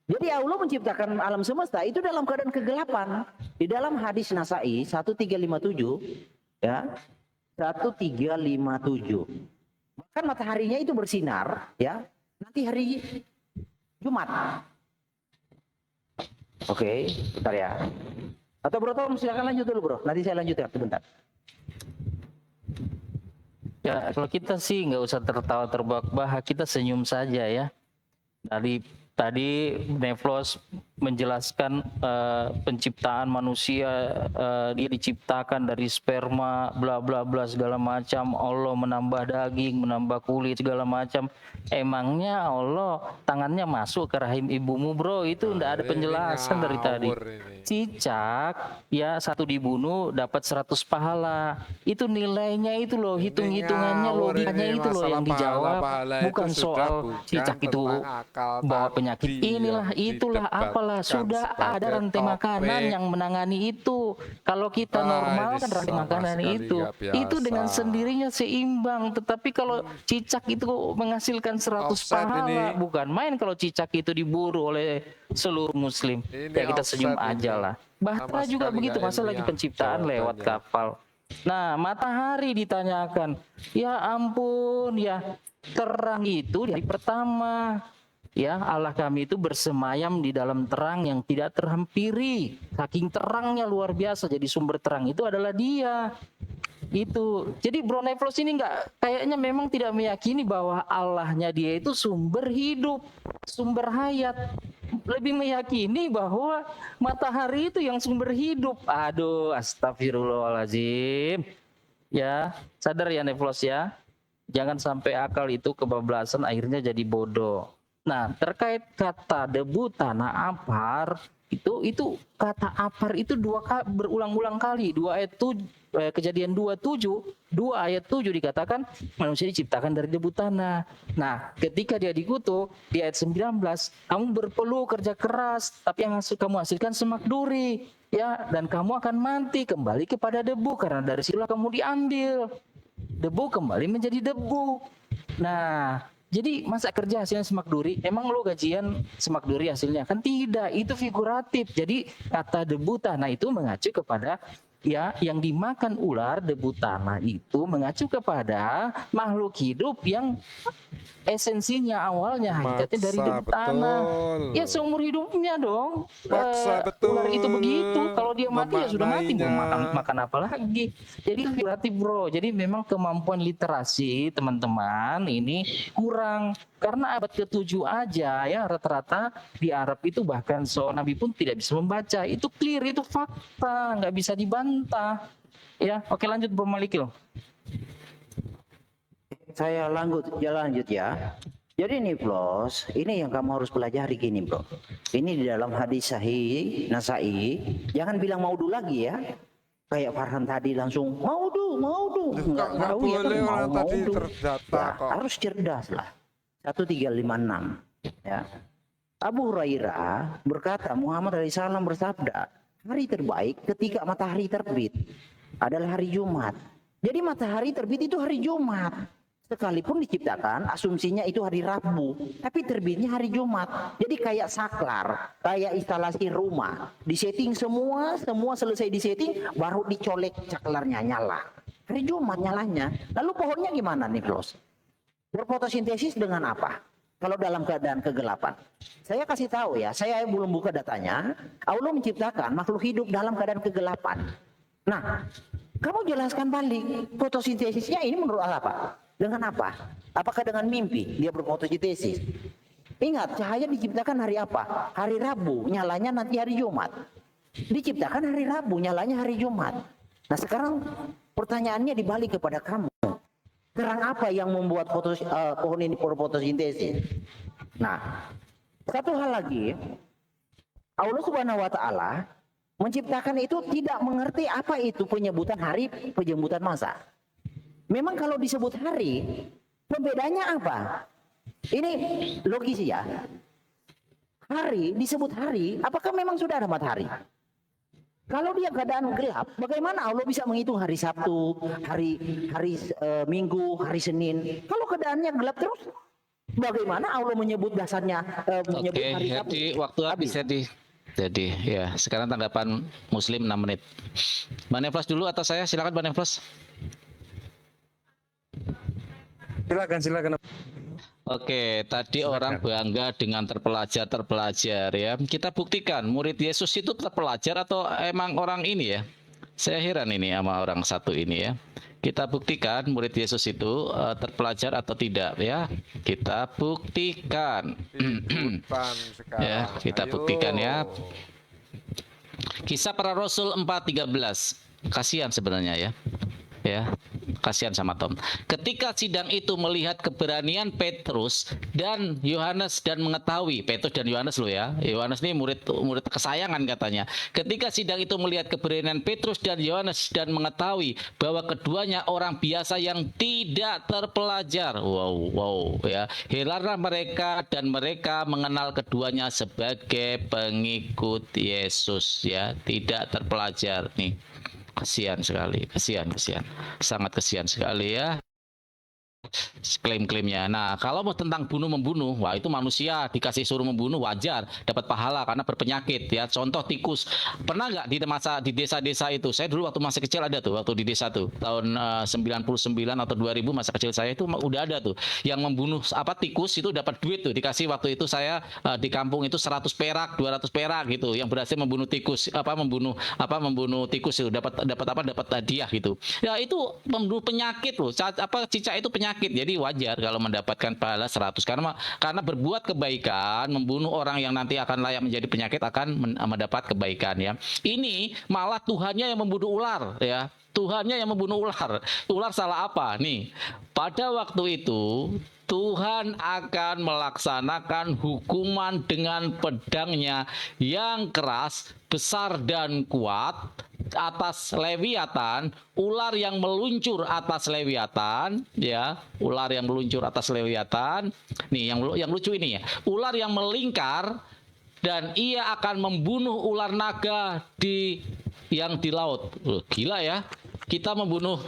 Jadi Allah menciptakan alam semesta itu dalam keadaan kegelapan. Di dalam hadis Nasai 1357, ya, 1357. Bahkan mataharinya itu bersinar, ya. Nanti hari Jumat. Oke, bentar ya. Atau Bro Tom silakan lanjut dulu Bro. Nanti saya lanjut ya, sebentar. Ya, kalau kita sih nggak usah tertawa terbahak-bahak, kita senyum saja ya. Tadi Neflos menjelaskan penciptaan manusia, dia diciptakan dari sperma, bla bla bla segala macam. Allah menambah daging, menambah kulit segala macam. Emangnya Allah tangannya masuk ke rahim ibumu bro? Itu ndak ada penjelasan dari tadi. Cicak ya satu dibunuh dapat 100 pahala. Itu nilainya itu loh, hitung-hitungannya, logikanya itu loh yang dijawab. Bukan soal cicak itu bawa penyakit inilah itulah apalah, sudah ada rantai makanan yang menangani itu. Kalau kita normal kan rantai makanan itu dengan sendirinya seimbang. Tetapi kalau cicak itu menghasilkan 100 pahala, bukan main kalau cicak itu diburu oleh seluruh muslim. Ya kita senyum aja lah. Bahtera juga begitu, masa lagi penciptaan lewat kapal. Nah, matahari ditanyakan, ya ampun ya, terang itu di hari pertama. Ya, Allah kami itu bersemayam di dalam terang yang tidak terhampiri. Saking terangnya luar biasa, jadi sumber terang itu adalah Dia. Itu. Jadi Bro Neflos ini kayaknya memang tidak meyakini bahwa Allahnya Dia itu sumber hidup, sumber hayat. Lebih meyakini bahwa matahari itu yang sumber hidup. Aduh, astagfirullahaladzim. Ya, sadar ya Neflos ya. Jangan sampai akal itu kebablasan akhirnya jadi bodoh. Nah, terkait kata debu tanah apar, itu kata apar itu berulang-ulang kali. Kejadian 27, 2 ayat 7 dikatakan manusia diciptakan dari debu tanah. Nah, ketika dia dikutuk di ayat 19, kamu berpeluh kerja keras, tapi yang kamu hasilkan semak duri, ya, dan kamu akan mati kembali kepada debu karena dari situlah kamu diambil. Debu kembali menjadi debu. Nah, jadi masa kerja hasilnya semak duri? Emang lo gajian semak duri hasilnya? Kan tidak, itu figuratif. Jadi kata debu tanah itu mengacu kepada ya yang dimakan ular, debu tanah itu mengacu kepada makhluk hidup yang esensinya awalnya hakikatnya dari debu tanah. Ya seumur hidupnya dong. Ular itu begitu. Kalau dia mati ya sudah mati. Mau makan apa lagi? Jadi figuratif bro. Jadi memang kemampuan literasi teman-teman ini kurang. Karena abad ke-7 aja ya rata-rata di Arab itu bahkan seorang nabi pun tidak bisa membaca. Itu clear, itu fakta, nggak bisa dibantah. Ya, oke lanjut Bro Malikil. Saya lanjut ya. Jadi nih Bros, ini yang kamu harus pelajari gini bro. Ini di dalam hadis sahih Nasai, jangan bilang maudu lagi ya. kayak Farhan tadi langsung mau du Nggak tahu ya kan boleh orang mau tadi du. terdata Ya, kok. harus cerdas lah. 1356 ya. Abu Hurairah berkata Muhammad SAW bersabda, hari terbaik ketika matahari terbit adalah hari Jumat. Jadi matahari terbit itu hari Jumat. Sekalipun diciptakan asumsinya itu hari Rabu, tapi terbitnya hari Jumat. Jadi kayak saklar, kayak instalasi rumah, disetting semua selesai disetting, baru dicolek saklarnya nyala. Hari Jumat nyalanya. Lalu pohonnya gimana nih, Bros? Berfotosintesis dengan apa? Kalau dalam keadaan kegelapan. Saya kasih tahu ya, saya belum buka datanya. Allah menciptakan makhluk hidup dalam keadaan kegelapan. Nah, kamu jelaskan balik fotosintesisnya ini menurut Allah apa? Dengan apa? Apakah dengan mimpi dia berfotosintesis? Ingat, cahaya diciptakan hari apa? Hari Rabu, nyalanya nanti hari Jumat. Diciptakan hari Rabu, nyalanya hari Jumat. Nah sekarang pertanyaannya dibalik kepada kamu. Terang apa yang membuat pohon ini berfotosintesis? Nah, satu hal lagi, Allah Subhanahu wa Ta'ala menciptakan itu tidak mengerti apa itu penyebutan hari, penyebutan masa. Memang kalau disebut hari, pembedanya apa? Ini logis ya. Hari disebut hari, apakah memang sudah ada matahari? Kalau dia keadaan gelap, bagaimana Allah bisa menghitung hari Sabtu, hari Minggu, hari Senin? Kalau keadaannya gelap terus, bagaimana Allah menyebut dasarnya menyebut Oke, hari Sabtu? Hati, waktu habis jadi ya sekarang tanggapan Muslim 6 menit. Bang Neflas dulu atau saya? Silakan Bang Neflas. Silakan. Oke, tadi orang bangga dengan terpelajar ya. Kita buktikan murid Yesus itu terpelajar atau emang orang ini ya? Saya heran ini sama orang satu ini ya. Kita buktikan murid Yesus itu terpelajar atau tidak ya? Kita buktikan. Ya, kita buktikan ya. Kisah Para Rasul 4:13. Kasihan sebenarnya ya. Ya, kasihan sama Tom. Ketika sidang itu melihat keberanian Petrus dan Yohanes dan mengetahui Petrus dan Yohanes loh ya. Yohanes ini murid kesayangan katanya. Ketika sidang itu melihat keberanian Petrus dan Yohanes dan mengetahui bahwa keduanya orang biasa yang tidak terpelajar. Wow ya. Heranlah mereka dan mereka mengenal keduanya sebagai pengikut Yesus ya, tidak terpelajar nih. Kasihan sekali, kasihan. Sangat kasihan sekali ya. Klaim-klaimnya. Nah, kalau mau tentang bunuh-membunuh, wah itu manusia dikasih suruh membunuh wajar, dapat pahala karena berpenyakit ya. Contoh tikus. Pernah nggak di desa-desa itu? Saya dulu waktu masih kecil ada tuh, waktu di desa tuh tahun 99 atau 2000 masa kecil saya itu udah ada tuh yang membunuh tikus itu dapat duit tuh, dikasih waktu itu saya di kampung itu 100 perak, 200 perak gitu. Yang berhasil membunuh tikus membunuh tikus itu dapat hadiah gitu. Ya itu membunuh penyakit loh. Cicak itu penyakit. Jadi wajar kalau mendapatkan pahala 100 karena berbuat kebaikan, membunuh orang yang nanti akan layak menjadi penyakit akan mendapat kebaikan ya. Ini malah Tuhannya yang membunuh ular ya. Tuhannya yang membunuh ular. Ular salah apa? Nih, pada waktu itu Tuhan akan melaksanakan hukuman dengan pedangnya yang keras, besar dan kuat atas Lewiatan, ular yang meluncur atas Lewiatan, ya, ular yang meluncur atas Lewiatan. Nih, yang lucu ini ya, ular yang melingkar dan ia akan membunuh ular naga yang di laut. Gila ya. Kita membunuh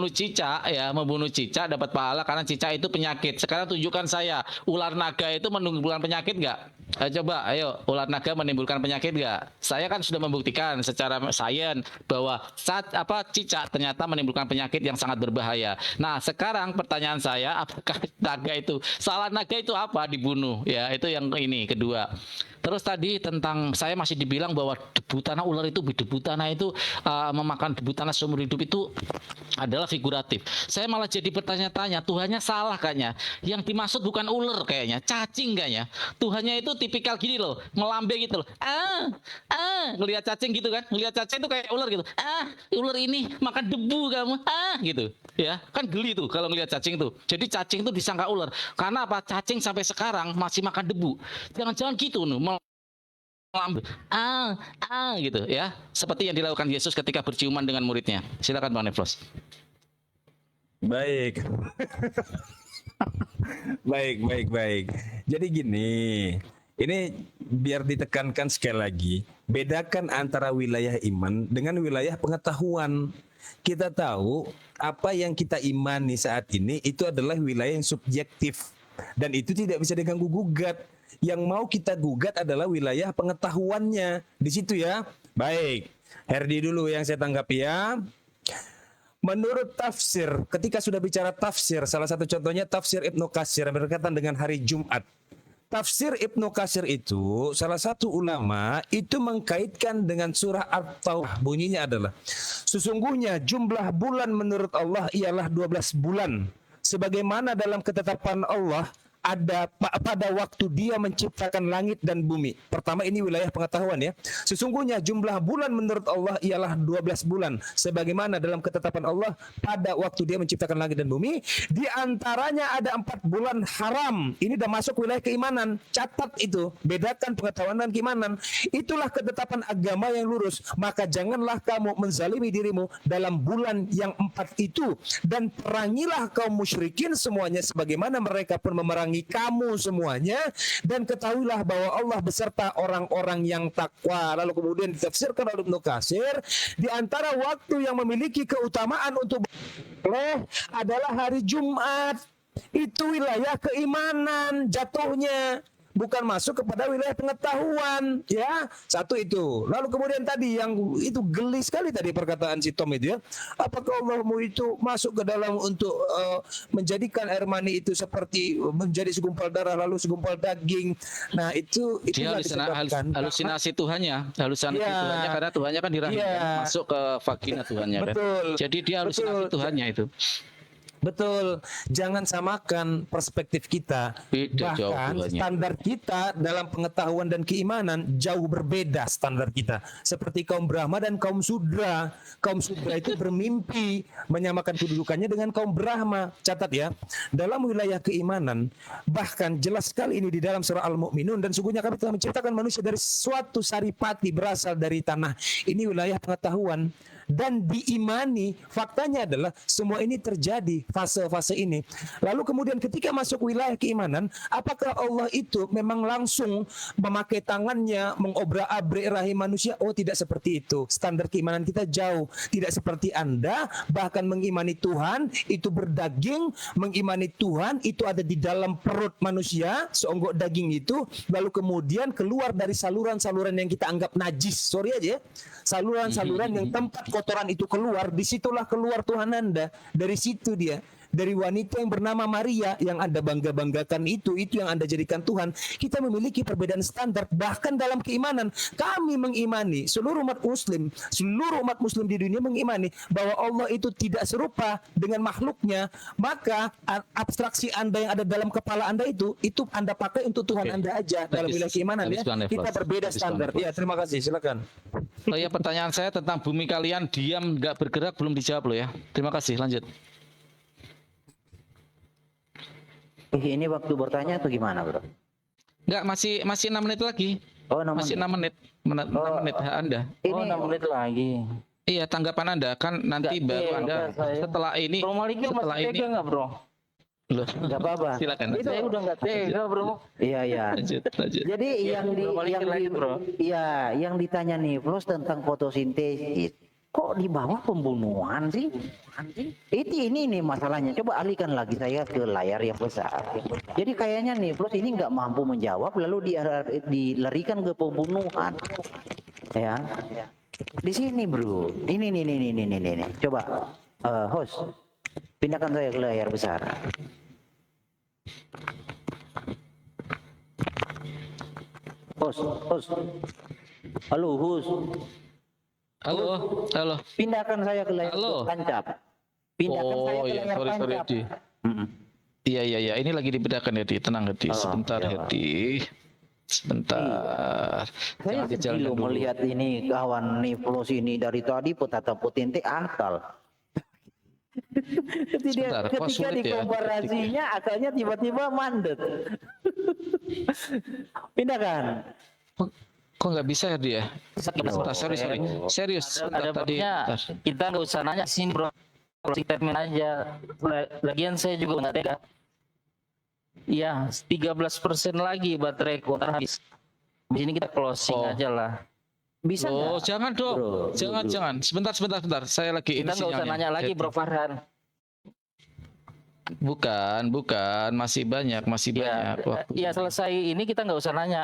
cicak ya, membunuh cicak dapat pahala karena cicak itu penyakit. Sekarang tunjukkan saya, ular naga itu menimbulkan penyakit nggak? Coba, ayo, ular naga menimbulkan penyakit nggak? Saya kan sudah membuktikan secara sains bahwa cicak ternyata menimbulkan penyakit yang sangat berbahaya. Nah, sekarang pertanyaan saya, apakah salah naga itu apa dibunuh? Ya, itu yang ini kedua. Terus tadi tentang saya masih dibilang bahwa debu tanah ular itu memakan debu tanah seumur hidup itu adalah figuratif. Saya malah jadi bertanya-tanya, Tuhannya salah kayaknya. Yang dimaksud bukan ular kayaknya, cacing kayaknya. Tuhannya itu tipikal gini loh, melambe gitu loh. Ngelihat cacing gitu kan, ngelihat cacing itu kayak ular gitu. Ular ini makan debu kamu. Gitu. Ya, kan geli tuh kalau ngelihat cacing tuh. Jadi cacing itu disangka ular. Karena apa? Cacing sampai sekarang masih makan debu. Jangan-jangan gitu gitu ya, seperti yang dilakukan Yesus ketika berciuman dengan muridnya. Silakan Bang Neflos. Baik. baik. Jadi gini, ini biar ditekankan sekali lagi, bedakan antara wilayah iman dengan wilayah pengetahuan. Kita tahu apa yang kita imani saat ini itu adalah wilayah yang subjektif dan itu tidak bisa diganggu gugat. Yang mau kita gugat adalah wilayah pengetahuannya di situ ya. Baik, Herdi dulu yang saya tanggapi ya. Menurut tafsir, ketika sudah bicara tafsir, salah satu contohnya tafsir Ibnu Katsir berkaitan dengan hari Jumat. Tafsir Ibnu Katsir itu, salah satu ulama itu mengkaitkan dengan surah At-Taubah. Bunyinya adalah, sesungguhnya jumlah bulan menurut Allah ialah 12 bulan. Sebagaimana dalam ketetapan Allah, ada pada waktu dia menciptakan langit dan bumi. Pertama ini wilayah pengetahuan ya. Sesungguhnya jumlah bulan menurut Allah ialah 12 bulan. Sebagaimana dalam ketetapan Allah pada waktu dia menciptakan langit dan bumi. Di antaranya ada 4 bulan haram. Ini udah masuk wilayah keimanan. Catat itu. Bedakan pengetahuan dan keimanan. Itulah ketetapan agama yang lurus. Maka janganlah kamu menzalimi dirimu dalam bulan yang 4 itu. Dan perangilah kaum musyrikin semuanya sebagaimana mereka pun memerangi kamu semuanya, dan ketahuilah bahwa Allah beserta orang-orang yang takwa. Lalu kemudian ditafsirkan oleh Ibnu Katsir, di antara waktu yang memiliki keutamaan untuk adalah hari Jumat. Itu wilayah keimanan jatuhnya, bukan masuk kepada wilayah pengetahuan ya. Satu itu. Lalu kemudian tadi yang itu geli sekali tadi perkataan si Tom itu ya. Apakah Allah mau itu masuk ke dalam untuk menjadikan air mani itu seperti menjadi segumpal darah lalu segumpal daging. Nah itu Dia halusinasi Tuhannya, Tuhannya karena Tuhannya kan dirahimkan masuk ke vagina Tuhannya kan. Jadi dia halusinasi Tuhannya itu. Betul, jangan samakan perspektif kita. Beda, bahkan standar kita dalam pengetahuan dan keimanan jauh berbeda standar kita. Seperti kaum Brahma dan kaum Sudra. Kaum Sudra itu bermimpi menyamakan kedudukannya dengan kaum Brahma. Catat ya, dalam wilayah keimanan, bahkan jelas sekali ini di dalam surah Al-Mu'minun, dan sungguhnya kami telah menciptakan manusia dari suatu saripati berasal dari tanah. Ini wilayah pengetahuan. Dan diimani, faktanya adalah semua ini terjadi fase-fase ini. Lalu kemudian ketika masuk wilayah keimanan, apakah Allah itu memang langsung memakai tangannya mengobrak-abrik rahim manusia? Oh, tidak seperti itu. Standar keimanan kita jauh. Tidak seperti Anda, bahkan mengimani Tuhan itu berdaging, mengimani Tuhan itu ada di dalam perut manusia, seonggok daging itu, lalu kemudian keluar dari saluran-saluran yang kita anggap najis. Sorry aja ya. Saluran-saluran yang tempat kotoran itu keluar, disitulah keluar Tuhan Anda. Dari situ dia. Dari wanita yang bernama Maria yang Anda bangga-banggakan itu yang Anda jadikan Tuhan. Kita memiliki perbedaan standar. Bahkan dalam keimanan, kami mengimani, seluruh umat muslim di dunia mengimani bahwa Allah itu tidak serupa dengan makhluknya. Maka abstraksi Anda yang ada dalam kepala Anda itu Anda pakai untuk Tuhan Anda aja dalam wilayah keimanan ya. Kita berbeda standar. Ya, terima kasih. Silakan. Oh ya, pertanyaan saya tentang bumi kalian diam nggak bergerak belum dijawab loh ya. Terima kasih. Lanjut. Ini waktu bertanya atau gimana, Bro? Enggak, masih 6 menit lagi. Oh, 6 masih 6 menit. 6 menit Anda. Ini 6 menit lagi. Iya, tanggapan Anda kan nanti baru Anda setelah ini. Bro Maliki masih tega enggak, Bro? Loh, enggak apa-apa. Silakan. Saya udah enggak tega, Bro. Iya. Lanjut. Jadi yang ditanya nih, Bro, tentang fotosintesis. Kok di bawah pembunuhan sih? Ini nih masalahnya. Coba alihkan lagi saya ke layar yang besar. Jadi kayaknya nih, Plus ini nggak mampu menjawab, lalu dilarikan ke pembunuhan. Ya, di sini bro. Ini. Coba, host, pindahkan saya ke layar besar. Host. Halo, host. Halo. Pindahkan saya ke layar tancap. Pindahkan saya ke layar tancap. Iya. Ini lagi dipindahkan Hedi. Tenang Hedi. Sebentar Hedi. Sebentar. Saya sedih loh melihat ini kawan Niflos ini dari tadi petata potente akal. Ketika dikomparasinya akalnya tiba-tiba mandet. Pindahkan. Kok nggak bisa ya dia? Sebentar, sorry. Serius, Ada sebentar tadi. babnya, Bentar. kita nggak usah nanya sini bro, closing statement aja. Lagian saya juga nggak tega. Iya, 13% lagi baterai kuota habis. Di sini kita closing Oh. aja lah. Bisa Oh, nggak? jangan dong. Bro, Jangan. Sebentar. Saya lagi Kita ini nggak usah sinyalnya. nanya lagi Jadi- Bro Farhan. Bukan. Masih banyak Ya, waktu. ya selesai ini kita nggak usah nanya.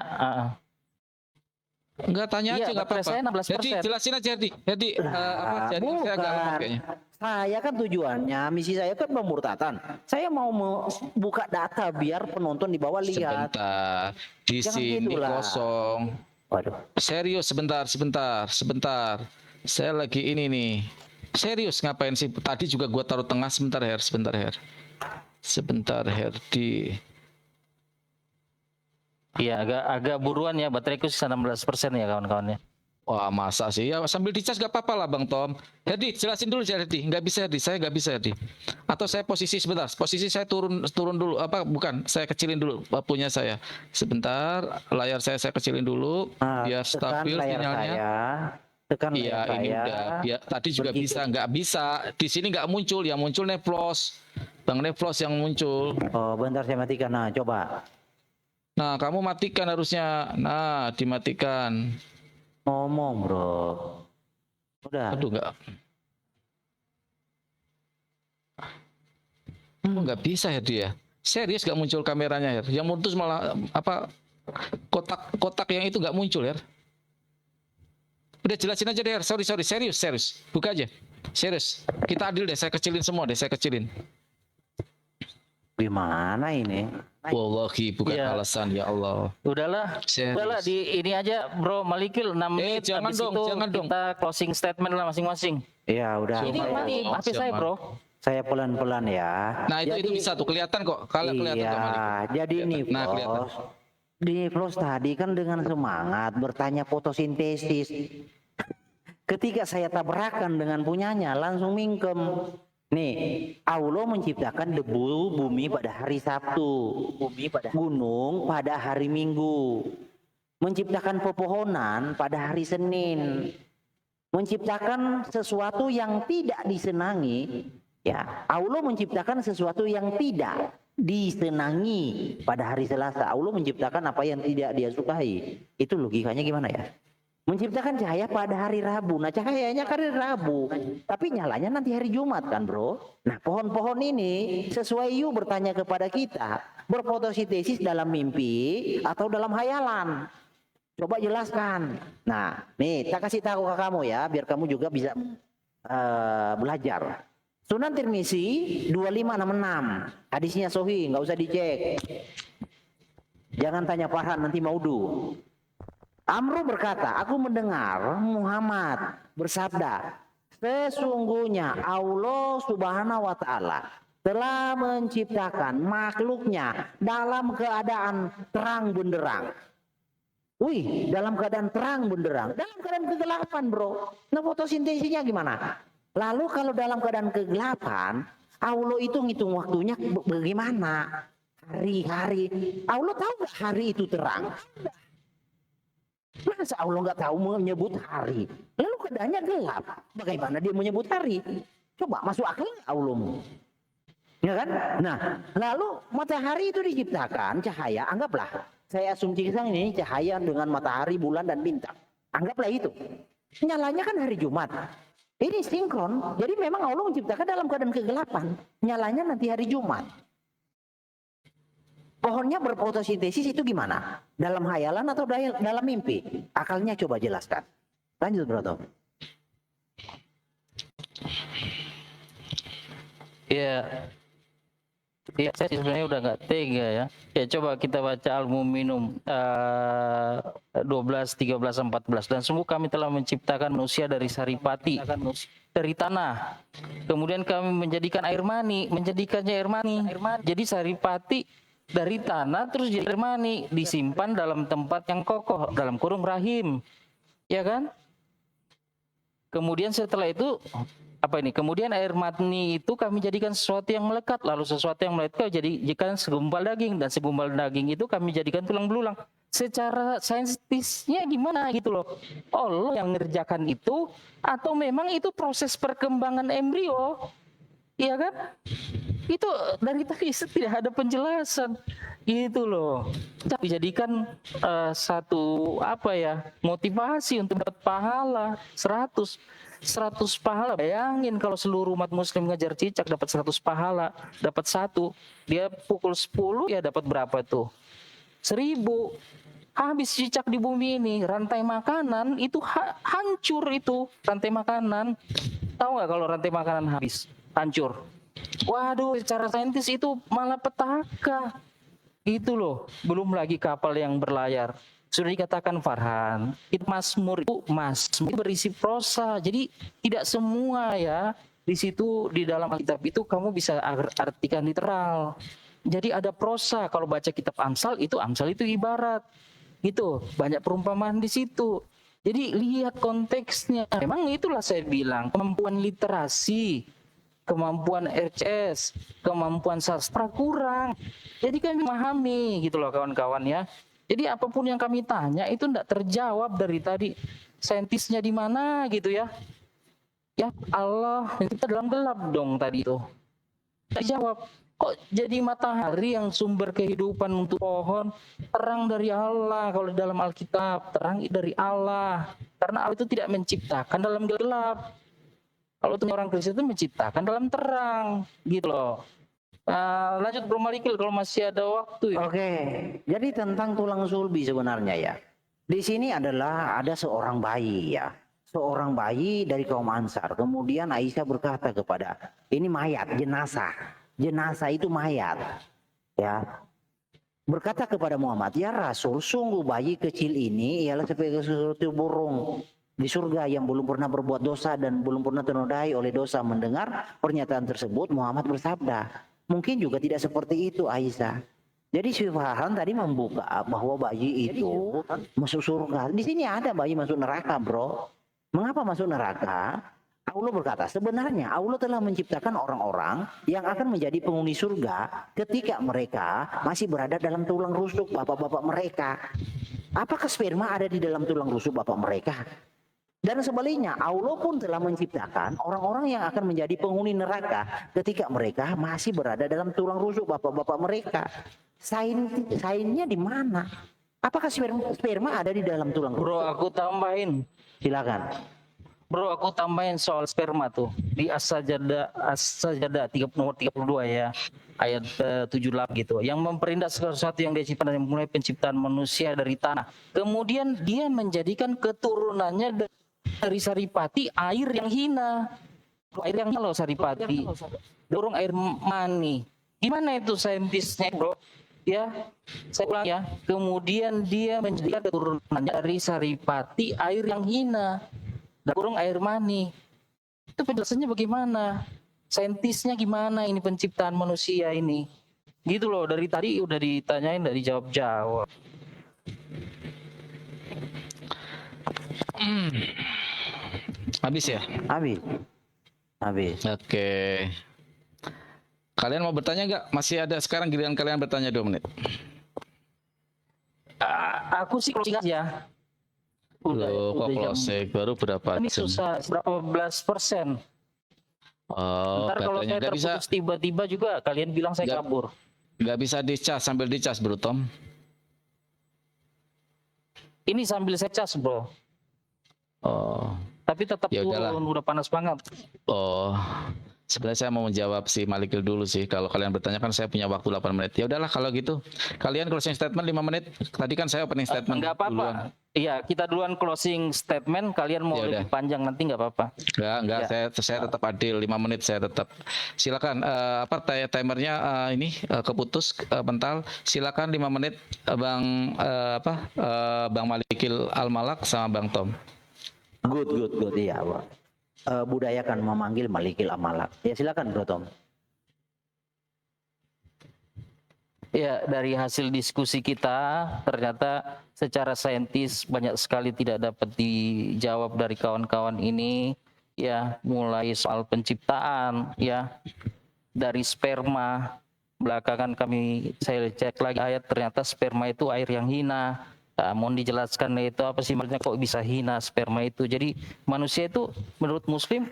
Enggak, tanya Iya, aja nggak baterai apa-apa. saya 16%. Jadi jelasin aja, Herdi. Apa? Jadi saya agak lemah kayaknya. Saya kan tujuannya, misi saya kan pemurtatan. Saya mau buka data biar penonton di bawah lihat. Sebentar. Di Jangan sini gitu lah. kosong. Waduh. Serius, sebentar. Saya lagi ini nih. Serius ngapain sih? Tadi juga gua taruh tengah. Sebentar, Herdi. Iya, agak buruan ya, bateraiku sisa 16% ya kawan-kawannya. Wah, masa sih? Ya sambil dicas gak apa-apa lah Bang Tom. Herdi, jelasin dulu Herdi. Nggak bisa Herdi, saya nggak bisa Herdi. Atau saya posisi sebentar. Posisi saya turun dulu. Apa? Bukan, saya kecilin dulu punya saya. Sebentar, layar saya kecilin dulu. Biar Tekan stabil layar sinyalnya. saya. Tekan Iya, layar ini saya. udah. Tadi juga Begitu. nggak bisa. Di sini nggak muncul, yang muncul Nevlos. Bang Nevlos yang muncul. Oh, bentar saya matikan. Nah, coba. Nah, kamu matikan harusnya. Nah, dimatikan. Ngomong, Bro. Udah. Aduh, nggak bisa ya dia. Serius nggak muncul kameranya ya. Yang muncul malah apa kotak yang itu nggak muncul ya. Udah jelasin aja deh. Sorry. Serius. Buka aja. Serius. Kita adil deh. Saya kecilin semua deh. Gimana ini? Wallahi bukan Iya. alasan ya Allah. Udahlah, Serius. di ini aja Bro Malikil 6 menit. jangan habis dong, itu jangan dong. kita closing statement lah masing-masing. Ya, udah. Ini mati HP saya Bro. Saya pelan-pelan ya. Nah itu bisa tuh kelihatan kok. Kalau kelihatan Iya, Kak Malik. jadi nih, Nah, kelihatan. Di Flos tadi kan dengan semangat bertanya fotosintesis. Ketika saya tabrakan dengan punyanya, langsung mingkem. Nih, Allah menciptakan debu bumi pada hari Sabtu, gunung pada hari Minggu, menciptakan pepohonan pada hari Senin, menciptakan sesuatu yang tidak disenangi. Ya, Allah menciptakan sesuatu yang tidak disenangi pada hari Selasa. Allah menciptakan apa yang tidak dia sukai. Itu logikanya gimana ya? Menciptakan cahaya pada hari Rabu. Nah, cahayanya hari Rabu, tapi nyalanya nanti hari Jumat kan, Bro? Nah, pohon-pohon ini sesuai you bertanya kepada kita, berfotosintesis dalam mimpi atau dalam hayalan? Coba jelaskan. Nah, nih, tak kasih tahu ke kamu ya, biar kamu juga bisa belajar. Sunan Tirmizi 2566. Hadisnya sahih, nggak usah dicek. Jangan tanya Farhan, nanti maudu. Amru berkata, aku mendengar Muhammad bersabda, sesungguhnya Allah Subhanahu wa Ta'ala telah menciptakan makhluknya dalam keadaan terang benderang. Wih, dalam keadaan terang benderang, dalam keadaan kegelapan, Bro. Nah, fotosintesisnya gimana? Lalu kalau dalam keadaan kegelapan, Allah itu ngitung waktunya bagaimana? Hari-hari. Allah tahu nggak hari itu terang? Masa Allah nggak tahu menyebut hari? Lalu keadaannya gelap. Bagaimana dia menyebut hari? Coba masuk akal nggak Allahmu? Ya kan? Nah, lalu matahari itu diciptakan cahaya. Anggaplah saya asumsikan ini cahaya dengan matahari, bulan dan bintang. Anggaplah itu. Nyalanya kan hari Jumat. Ini sinkron. Jadi memang Allah menciptakan dalam keadaan kegelapan. Nyalanya nanti hari Jumat. Pohonnya berfotosintesis itu gimana? Dalam hayalan atau dalam mimpi? Akalnya coba jelaskan. Lanjut, Bro Tom. Ya, saya sebenarnya udah nggak tega ya. Ya coba kita baca Al-Mu'minun 12, 13, 14. Dan sungguh kami telah menciptakan manusia dari saripati, dari tanah. Kemudian kami menjadikan air mani, menjadikannya air mani. Jadi saripati dari tanah terus jadi air mani, disimpan dalam tempat yang kokoh, dalam kurung rahim. Ya kan? Kemudian setelah itu apa ini? Kemudian air mani itu kami jadikan sesuatu yang melekat, lalu sesuatu yang melekat jadikan segumpal daging, dan segumpal daging itu kami jadikan tulang belulang. secara saintisnya gimana gitu loh. Allah yang ngerjakan itu atau memang itu proses perkembangan embrio? Iya kan? Itu dari tadi tidak ada penjelasan gitu loh. Dijadikan satu apa ya, motivasi untuk dapat pahala 100 pahala. Bayangin kalau seluruh umat muslim ngajar cicak dapat 100 pahala, dapat 1, dia pukul 10 ya dapat berapa tuh? 1000. Habis cicak di bumi ini, rantai makanan itu hancur itu rantai makanan. Tahu nggak kalau rantai makanan habis, hancur? Waduh, secara saintis itu malah petaka. Gitu loh. Belum lagi kapal yang berlayar. Sudah dikatakan Farhan, itu Mazmur berisi prosa. Jadi tidak semua ya di situ di dalam Alkitab itu kamu bisa artikan literal. Jadi ada prosa. Kalau baca kitab Amsal itu ibarat. Gitu, banyak perumpamaan di situ. Jadi lihat konteksnya. Memang itulah saya bilang, kemampuan literasi, kemampuan RCS, kemampuan sastra kurang. Jadi kami memahami gitu loh kawan-kawan ya. Jadi apapun yang kami tanya itu tidak terjawab dari tadi. Saintisnya di mana gitu ya. Ya Allah, kita dalam gelap dong tadi itu. Tidak jawab. Kok jadi matahari yang sumber kehidupan untuk pohon, terang dari Allah. Kalau dalam Alkitab, terang dari Allah. Karena Allah itu tidak menciptakan dalam gelap. Kalau orang Kristen itu menciptakan dalam terang, gitu loh. Lanjut Bro Malikil kalau masih ada waktu. Oke, jadi tentang tulang sulbi sebenarnya ya. Di sini adalah ada seorang bayi ya. Seorang bayi dari kaum Ansar. Kemudian Aisyah berkata kepada, ini mayat, jenazah. Jenazah itu mayat, ya. Berkata kepada Muhammad, ya Rasul, sungguh bayi kecil ini ialah seperti burung di surga yang belum pernah berbuat dosa dan belum pernah ternodai oleh dosa. Mendengar pernyataan tersebut, Muhammad bersabda, mungkin juga tidak seperti itu Aisyah. Jadi si Farhan tadi membuka bahwa bayi itu masuk surga. Di sini ada bayi masuk neraka, bro. Mengapa masuk neraka? Allah berkata, sebenarnya Allah telah menciptakan orang-orang yang akan menjadi penghuni surga ketika mereka masih berada dalam tulang rusuk bapak-bapak mereka. Apakah sperma ada di dalam tulang rusuk bapak mereka? Dan sebaliknya, Allah pun telah menciptakan orang-orang yang akan menjadi penghuni neraka ketika mereka masih berada dalam tulang rusuk bapak-bapak mereka. Sainnya di mana? Apakah sperma ada di dalam tulang rusuk? Bro, aku tambahin. Silakan. Bro, aku tambahin soal sperma tuh. Di As-Sajdah nomor 32 ya. Ayat 78 gitu. Yang memperindah segala sesuatu yang dia ciptakan dari mulai penciptaan manusia dari tanah. Kemudian dia menjadikan keturunannya dari saripati air yang hina. Air yang hina loh saripati. Dorong air mani. Gimana itu saintisnya, bro? Ya, saya ulang ya. Kemudian dia menjadikan keturunannya dari saripati air yang hina. Dan kurung air mani. Itu penjelasannya bagaimana? Saintisnya gimana ini penciptaan manusia ini? Gitu loh, dari tadi udah ditanyain, dari jawab-jawab. Habis ya? Habis. Oke. Kalian mau bertanya nggak? Masih ada sekarang giliran kalian bertanya 2 menit. Aku sih closing aja. Loh, kok closing? Baru berapa Ini jam? susah, berapa belas persen. Oh, Ntar kalau saya nggak bisa, terputus tiba-tiba juga kalian bilang saya kabur. nggak bisa dicas sambil dicas, Bro Tom. Ini sambil saya cas, bro. Oh, Tapi tetap ya udahlah. turun, udah panas banget. Oh, sebenarnya saya mau menjawab si Malikil dulu sih. Kalau kalian bertanya kan saya punya waktu 8 menit. Ya udahlah kalau gitu. Kalian closing statement 5 menit. Tadi kan saya opening statement. Enggak apa-apa. Iya, kita duluan closing statement. Kalian mau Ya lebih panjang nanti nggak apa-apa. Enggak, Ya. saya tetap adil 5 menit saya tetap. Silakan timernya ini keputus bentar. Silakan 5 menit Bang Bang Malikil Al-Malak sama Bang Tom. Good, iya, Pak. Budayakan memanggil Malikil Amalak. Ya silakan, Bro Tom. Ya, dari hasil diskusi kita ternyata secara saintis banyak sekali tidak dapat dijawab dari kawan-kawan ini. Ya, mulai soal penciptaan, ya, dari sperma. Belakangan saya cek lagi ayat, ternyata sperma itu air yang hina. Mohon dijelaskan itu apa sih maksudnya kok bisa hina sperma itu. Jadi manusia itu menurut Muslim,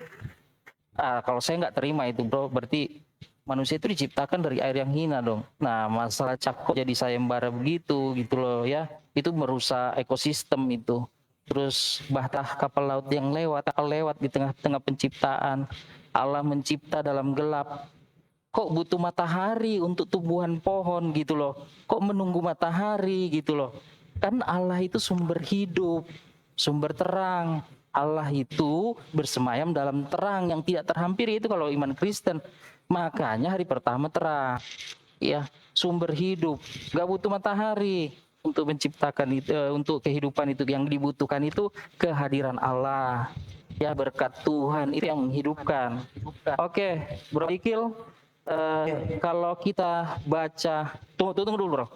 kalau saya nggak terima itu bro, berarti manusia itu diciptakan dari air yang hina dong. Nah masalah kok jadi sayembara begitu gitu loh ya, itu merusak ekosistem itu. Terus bahtah kapal laut yang lewat di tengah-tengah penciptaan. Allah mencipta dalam gelap. Kok butuh matahari untuk tumbuhan pohon gitu loh. Kok menunggu matahari gitu loh. Kan Allah itu sumber hidup, sumber terang. Allah itu bersemayam dalam terang yang tidak terhampiri, itu kalau iman Kristen. Makanya hari pertama terang. Ya, sumber hidup, gak butuh matahari untuk menciptakan itu, untuk kehidupan itu. Yang dibutuhkan itu kehadiran Allah. Ya, berkat Tuhan itu yang menghidupkan. Oke, Bro Ikil, kalau kita baca, tunggu dulu bro.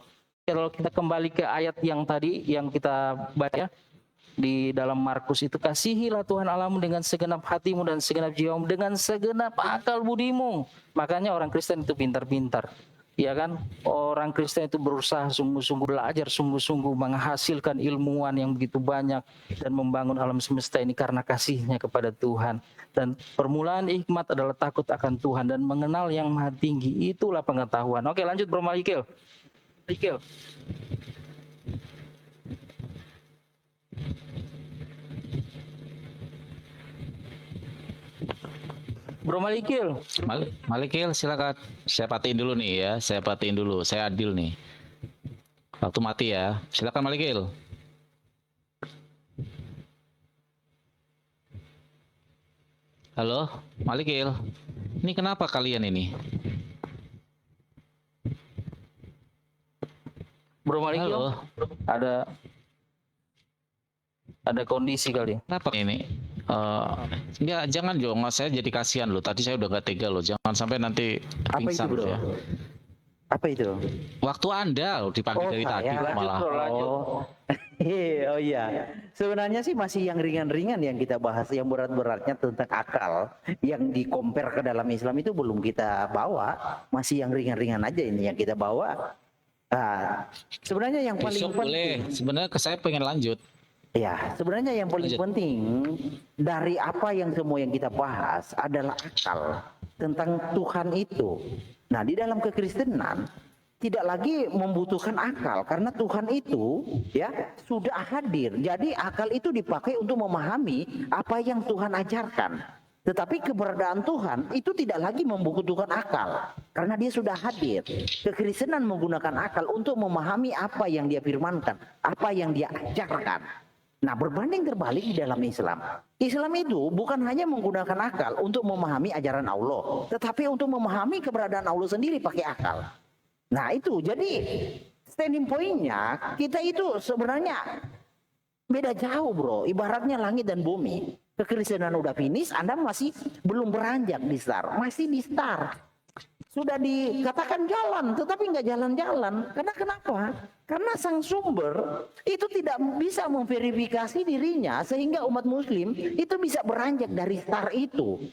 Kalau kita kembali ke ayat yang tadi yang kita baca di dalam Markus itu, kasihilah Tuhan Allahmu dengan segenap hatimu dan segenap jiwamu, dengan segenap akal budimu. Makanya orang Kristen itu pintar-pintar. Ya kan, orang Kristen itu berusaha sungguh-sungguh belajar, sungguh-sungguh menghasilkan ilmuwan yang begitu banyak dan membangun alam semesta ini karena kasihnya kepada Tuhan. Dan permulaan hikmat adalah takut akan Tuhan dan mengenal yang maha tinggi, itulah pengetahuan. Oke, lanjut Bro Malikil. Bro Malikil. Malikil silakan. Saya patiin dulu nih ya. Saya adil nih. Waktu mati ya. Silakan Malikil. Halo, Malikil. Ini kenapa kalian ini? Bro Malikil. Halo. Ada kondisi kali. Kenapa ini? Ya jangan dong, saya jadi kasihan loh. Tadi saya udah gak tega loh. Jangan sampai nanti pingsan bro? ya. Apa itu? Waktu Anda loh dipanggil dari tadi malah. Oh iya. Sebenarnya sih masih yang ringan-ringan yang kita bahas, yang berat-beratnya tentang akal yang di-compare ke dalam Islam itu belum kita bawa. Masih yang ringan-ringan aja ini yang kita bawa. Nah, sebenarnya yang paling Besok penting. boleh. Sebenarnya saya pengen lanjut. Ya, sebenarnya yang paling penting dari apa yang semua yang kita bahas adalah akal tentang Tuhan itu. Nah, di dalam kekristenan tidak lagi membutuhkan akal karena Tuhan itu ya sudah hadir. Jadi akal itu dipakai untuk memahami apa yang Tuhan ajarkan. Tetapi keberadaan Tuhan itu tidak lagi membutuhkan akal karena dia sudah hadir. Kekristenan menggunakan akal untuk memahami apa yang dia firmankan, apa yang dia ajarkan. Nah, berbanding terbalik di dalam Islam. Islam itu bukan hanya menggunakan akal untuk memahami ajaran Allah, tetapi untuk memahami keberadaan Allah sendiri pakai akal. Nah, itu jadi standing point-nya kita itu sebenarnya beda jauh, bro. Ibaratnya langit dan bumi. Kekristenan udah finish, Anda masih belum beranjak di star, masih di star. Sudah dikatakan jalan, tetapi nggak jalan-jalan. Karena kenapa? Karena sang sumber itu tidak bisa memverifikasi dirinya sehingga umat muslim itu bisa beranjak dari star itu.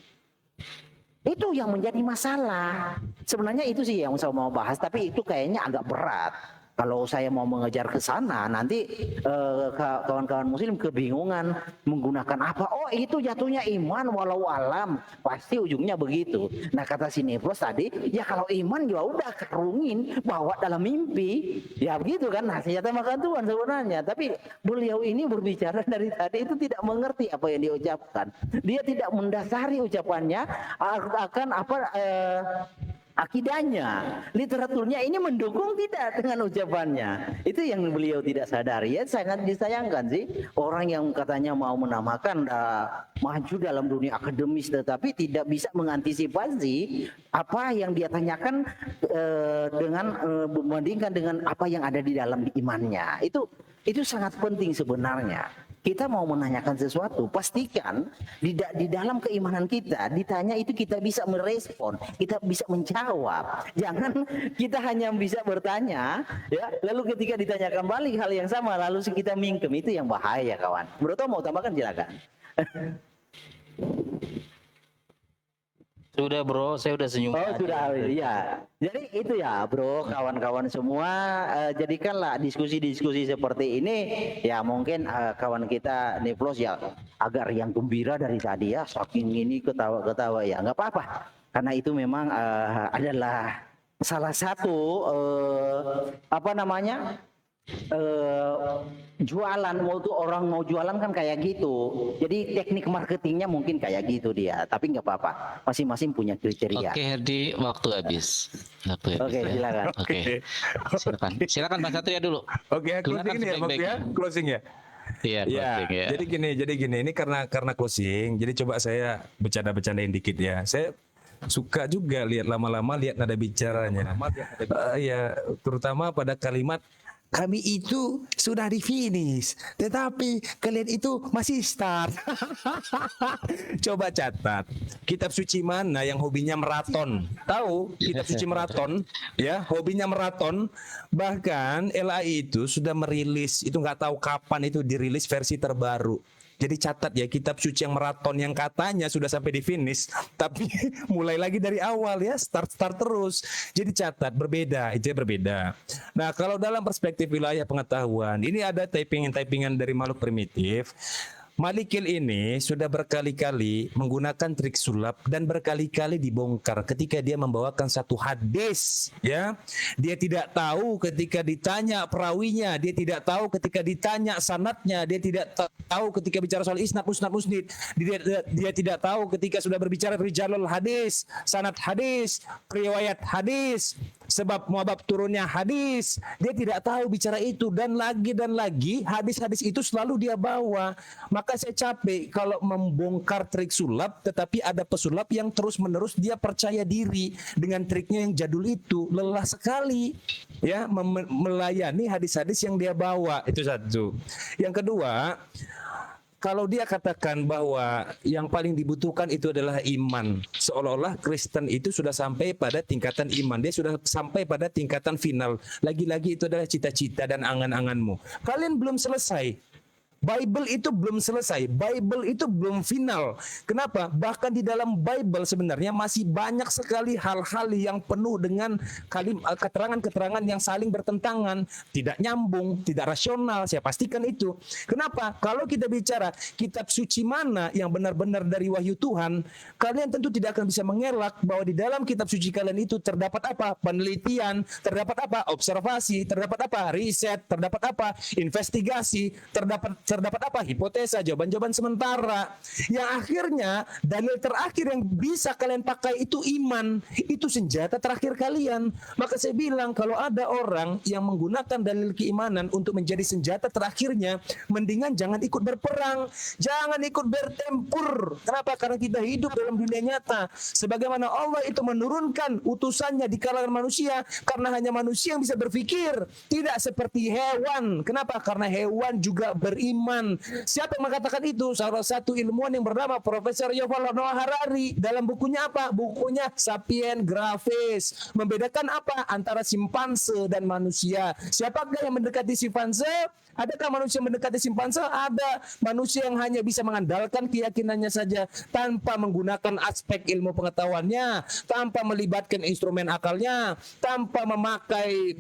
Itu yang menjadi masalah. Sebenarnya itu sih yang saya mau bahas, tapi itu kayaknya agak berat. Kalau saya mau mengejar ke sana, nanti kawan-kawan muslim kebingungan menggunakan apa. Oh, itu jatuhnya iman walau alam. Pasti ujungnya begitu. Nah, kata si Nefros tadi, ya kalau iman ya udah karungin, bawa dalam mimpi. Ya begitu kan, nah, senjata makan Tuhan sebenarnya. Tapi beliau ini berbicara dari tadi itu tidak mengerti apa yang diucapkan. Dia tidak mendasari ucapannya akan apa akidahnya, literaturnya ini mendukung tidak dengan ucapannya. Itu yang beliau tidak sadari. Ya sangat disayangkan sih orang yang katanya mau menamakan maju dalam dunia akademis tetapi tidak bisa mengantisipasi apa yang dia tanyakan dengan membandingkan dengan apa yang ada di dalam imannya. Itu sangat penting sebenarnya. Kita mau menanyakan sesuatu, pastikan di dalam keimanan kita ditanya itu kita bisa merespon, kita bisa menjawab. Jangan kita hanya bisa bertanya, ya, lalu ketika ditanyakan balik hal yang sama, lalu kita mingkem, itu yang bahaya, kawan. Bro Tom mau tambahkan silakan. Sudah bro, saya udah senyum. Oh sudah, ya. Jadi itu ya bro, kawan-kawan semua, jadikanlah diskusi-diskusi seperti ini. Ya mungkin kawan kita Niplos ya agar yang gembira dari tadi ya, saking ini ketawa-ketawa ya, nggak apa-apa. Karena itu memang adalah salah satu apa namanya jualan, orang mau jualan kan kayak gitu. Jadi teknik marketingnya mungkin kayak gitu dia. Tapi nggak apa-apa, masing-masing punya kriteria. Oke Herdi, waktu habis. Oke, silakan. Oke. Silakan Mas Satria dulu. Oke, closing ini ya, Bang, ya, closing ya. Iya, closing ya. Jadi gini, ini karena closing, jadi coba saya bercanda-bercandain dikit ya. Saya suka juga lihat lama-lama lihat nada bicaranya. Ya, terutama pada kalimat kami itu sudah di finish, tetapi kalian itu masih start. Coba catat, kitab suci mana yang hobinya maraton? Tahu kitab suci maraton? Ya, hobinya maraton. Bahkan LAI itu sudah merilis, itu nggak tahu kapan itu dirilis versi terbaru. Jadi catat ya, kitab suci yang maraton yang katanya sudah sampai di finish, tapi mulai lagi dari awal ya, start terus. Jadi catat, berbeda, itu berbeda. Nah, kalau dalam perspektif wilayah pengetahuan, ini ada typingan dari makhluk primitif. Malikil ini sudah berkali-kali menggunakan trik sulap dan berkali-kali dibongkar ketika dia membawakan satu hadis, ya. Dia tidak tahu ketika ditanya perawinya, dia tidak tahu ketika ditanya sanadnya, dia tidak tahu ketika bicara soal isnad musnad, dia tidak tahu ketika sudah berbicara rijalul hadis, sanad hadis, riwayat hadis, sebab muabab turunnya hadis. Dia tidak tahu bicara itu, dan lagi hadis-hadis itu selalu dia bawa. Maka saya capek kalau membongkar trik sulap, tetapi ada pesulap yang terus-menerus dia percaya diri dengan triknya yang jadul itu. Lelah sekali ya melayani hadis-hadis yang dia bawa. Itu satu. Yang kedua, kalau dia katakan bahwa yang paling dibutuhkan itu adalah iman, seolah-olah Kristen itu sudah sampai pada tingkatan iman, dia sudah sampai pada tingkatan final. Lagi-lagi itu adalah cita-cita dan angan-anganmu. Kalian belum selesai. Bible itu belum selesai, Bible itu belum final. Kenapa? Bahkan di dalam Bible sebenarnya masih banyak sekali hal-hal yang penuh dengan keterangan-keterangan yang saling bertentangan, tidak nyambung, tidak rasional. Saya pastikan itu. Kenapa? Kalau kita bicara kitab suci mana yang benar-benar dari wahyu Tuhan, kalian tentu tidak akan bisa mengelak bahwa di dalam kitab suci kalian itu terdapat apa? Penelitian, terdapat apa? Observasi, terdapat apa? Riset, terdapat apa? Investigasi, terdapat apa? Hipotesa, jawaban-jawaban sementara. Yang akhirnya dalil terakhir yang bisa kalian pakai itu iman. Itu senjata terakhir kalian. Maka saya bilang kalau ada orang yang menggunakan dalil keimanan untuk menjadi senjata terakhirnya, mendingan jangan ikut berperang, jangan ikut bertempur. Kenapa? Karena kita hidup dalam dunia nyata. Sebagaimana Allah itu menurunkan utusannya di kalangan manusia, karena hanya manusia yang bisa berpikir, tidak seperti hewan. Kenapa? Karena hewan juga beriman. Siapa yang mengatakan itu? Salah satu ilmuwan yang bernama Profesor Yuval Noah Harari. Dalam bukunya apa? Bukunya Sapiens Gravis. Membedakan apa? Antara simpanse dan manusia. Siapakah yang mendekati simpanse? Adakah manusia mendekati simpanse? Ada. Manusia yang hanya bisa mengandalkan keyakinannya saja tanpa menggunakan aspek ilmu pengetahuannya, tanpa melibatkan instrumen akalnya, tanpa memakai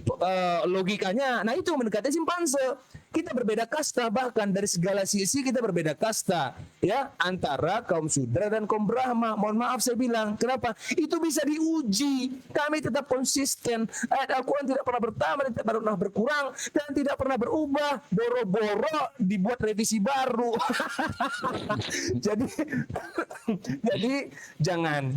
logikanya. Nah, itu mendekati simpanse. Kita berbeda kasta, bahkan dari segala sisi kita berbeda kasta, ya, antara kaum Sudra dan kaum Brahma. Mohon maaf saya bilang, kenapa? Itu bisa diuji. Kami tetap konsisten. Ayat Al-Quran tidak pernah bertambah, tidak pernah berkurang, dan tidak pernah berubah. Boro-boro dibuat revisi baru. jadi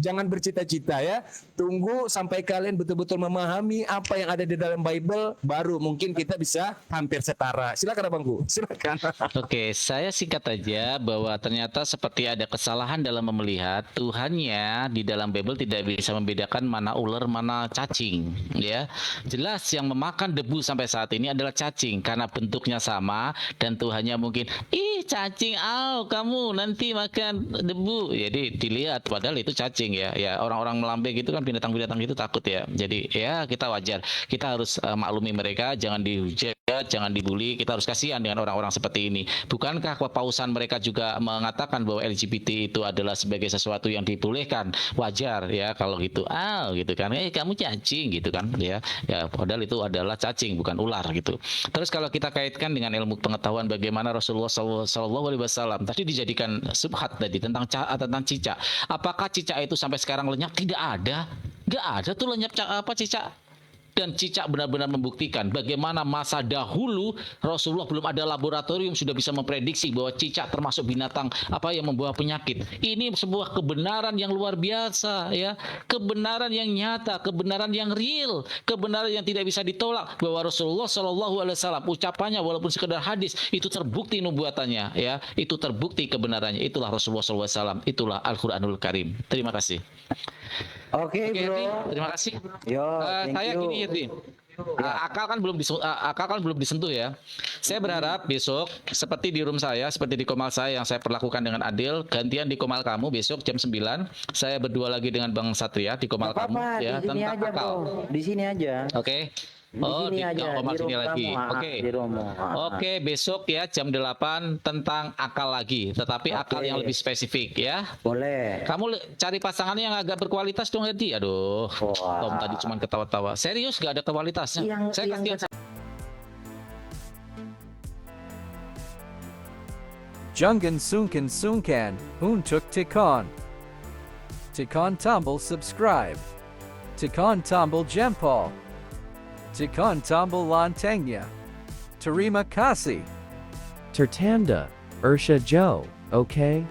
jangan bercita-cita ya. Tunggu sampai kalian betul-betul memahami apa yang ada di dalam Bible, baru mungkin kita bisa hampir setara. Silakan Abangku, silakan. Oke, saya singkat aja bahwa ternyata seperti ada kesalahan dalam melihat Tuhannya di dalam Bible tidak bisa membedakan mana ular mana cacing, ya. Jelas yang memakan debu sampai saat ini adalah cacing karena bentuknya sama, dan Tuhannya mungkin cacing, kamu nanti makan debu. Jadi dilihat padahal itu cacing ya. Ya, orang-orang melambe gitu kan, binatang-binatang itu takut ya. Jadi ya kita wajar. Kita harus maklumi mereka, jangan dihujat ya, jangan dibully. Kita harus kasihan dengan orang-orang seperti ini. Bukankah kepausan mereka juga mengatakan bahwa LGBT itu adalah sebagai sesuatu yang dibolehkan, wajar ya kalau gitu. Gitu kan. Kamu cacing gitu kan ya. Ya padahal itu adalah cacing bukan ular gitu. Terus kalau kita kaitkan dengan ilmu pengetahuan bagaimana Rasulullah SAW tadi dijadikan subhat tadi tentang cicak. Apakah cicak itu sampai sekarang lenyap? Tidak ada. Nggak ada tuh lenyap cicak. Dan cicak benar-benar membuktikan bagaimana masa dahulu Rasulullah belum ada laboratorium sudah bisa memprediksi bahwa cicak termasuk binatang yang membawa penyakit. Ini sebuah kebenaran yang luar biasa ya, kebenaran yang nyata, kebenaran yang real, kebenaran yang tidak bisa ditolak bahwa Rasulullah SAW ucapannya walaupun sekedar hadis itu terbukti nubuatannya ya, itu terbukti kebenarannya. Itulah Rasulullah SAW, itulah Al-Qur'anul Karim. Terima kasih. Oke, bro. Irdi, terima kasih. Yo, Saya gini Irdi, akal kan belum disentuh ya. Saya berharap besok seperti di room saya, seperti di komal saya yang saya perlakukan dengan adil, gantian di komal kamu besok jam 9 saya berdua lagi dengan Bang Satria di komal kamu ya di sini tentang aja, akal. bro. Di sini aja. Oke. Di Oh, sini di aja, komal di sini room lagi. kamu, Oke. di room. Oke, besok ya jam 8 tentang akal lagi, tetapi akal yang lebih spesifik ya. Boleh. Kamu cari pasangannya yang agak berkualitas dong, Edi. Aduh, Tom tadi cuma ketawa-tawa. Serius gak ada kualitasnya. Saya kasih Jungan Sunkan Untuk Tikon. Tikon Tumble subscribe. Tikon Tumble Jempol. Tikon Tumble Lantengnya. Terima kasih. Tertanda, Ursha Joe, okay?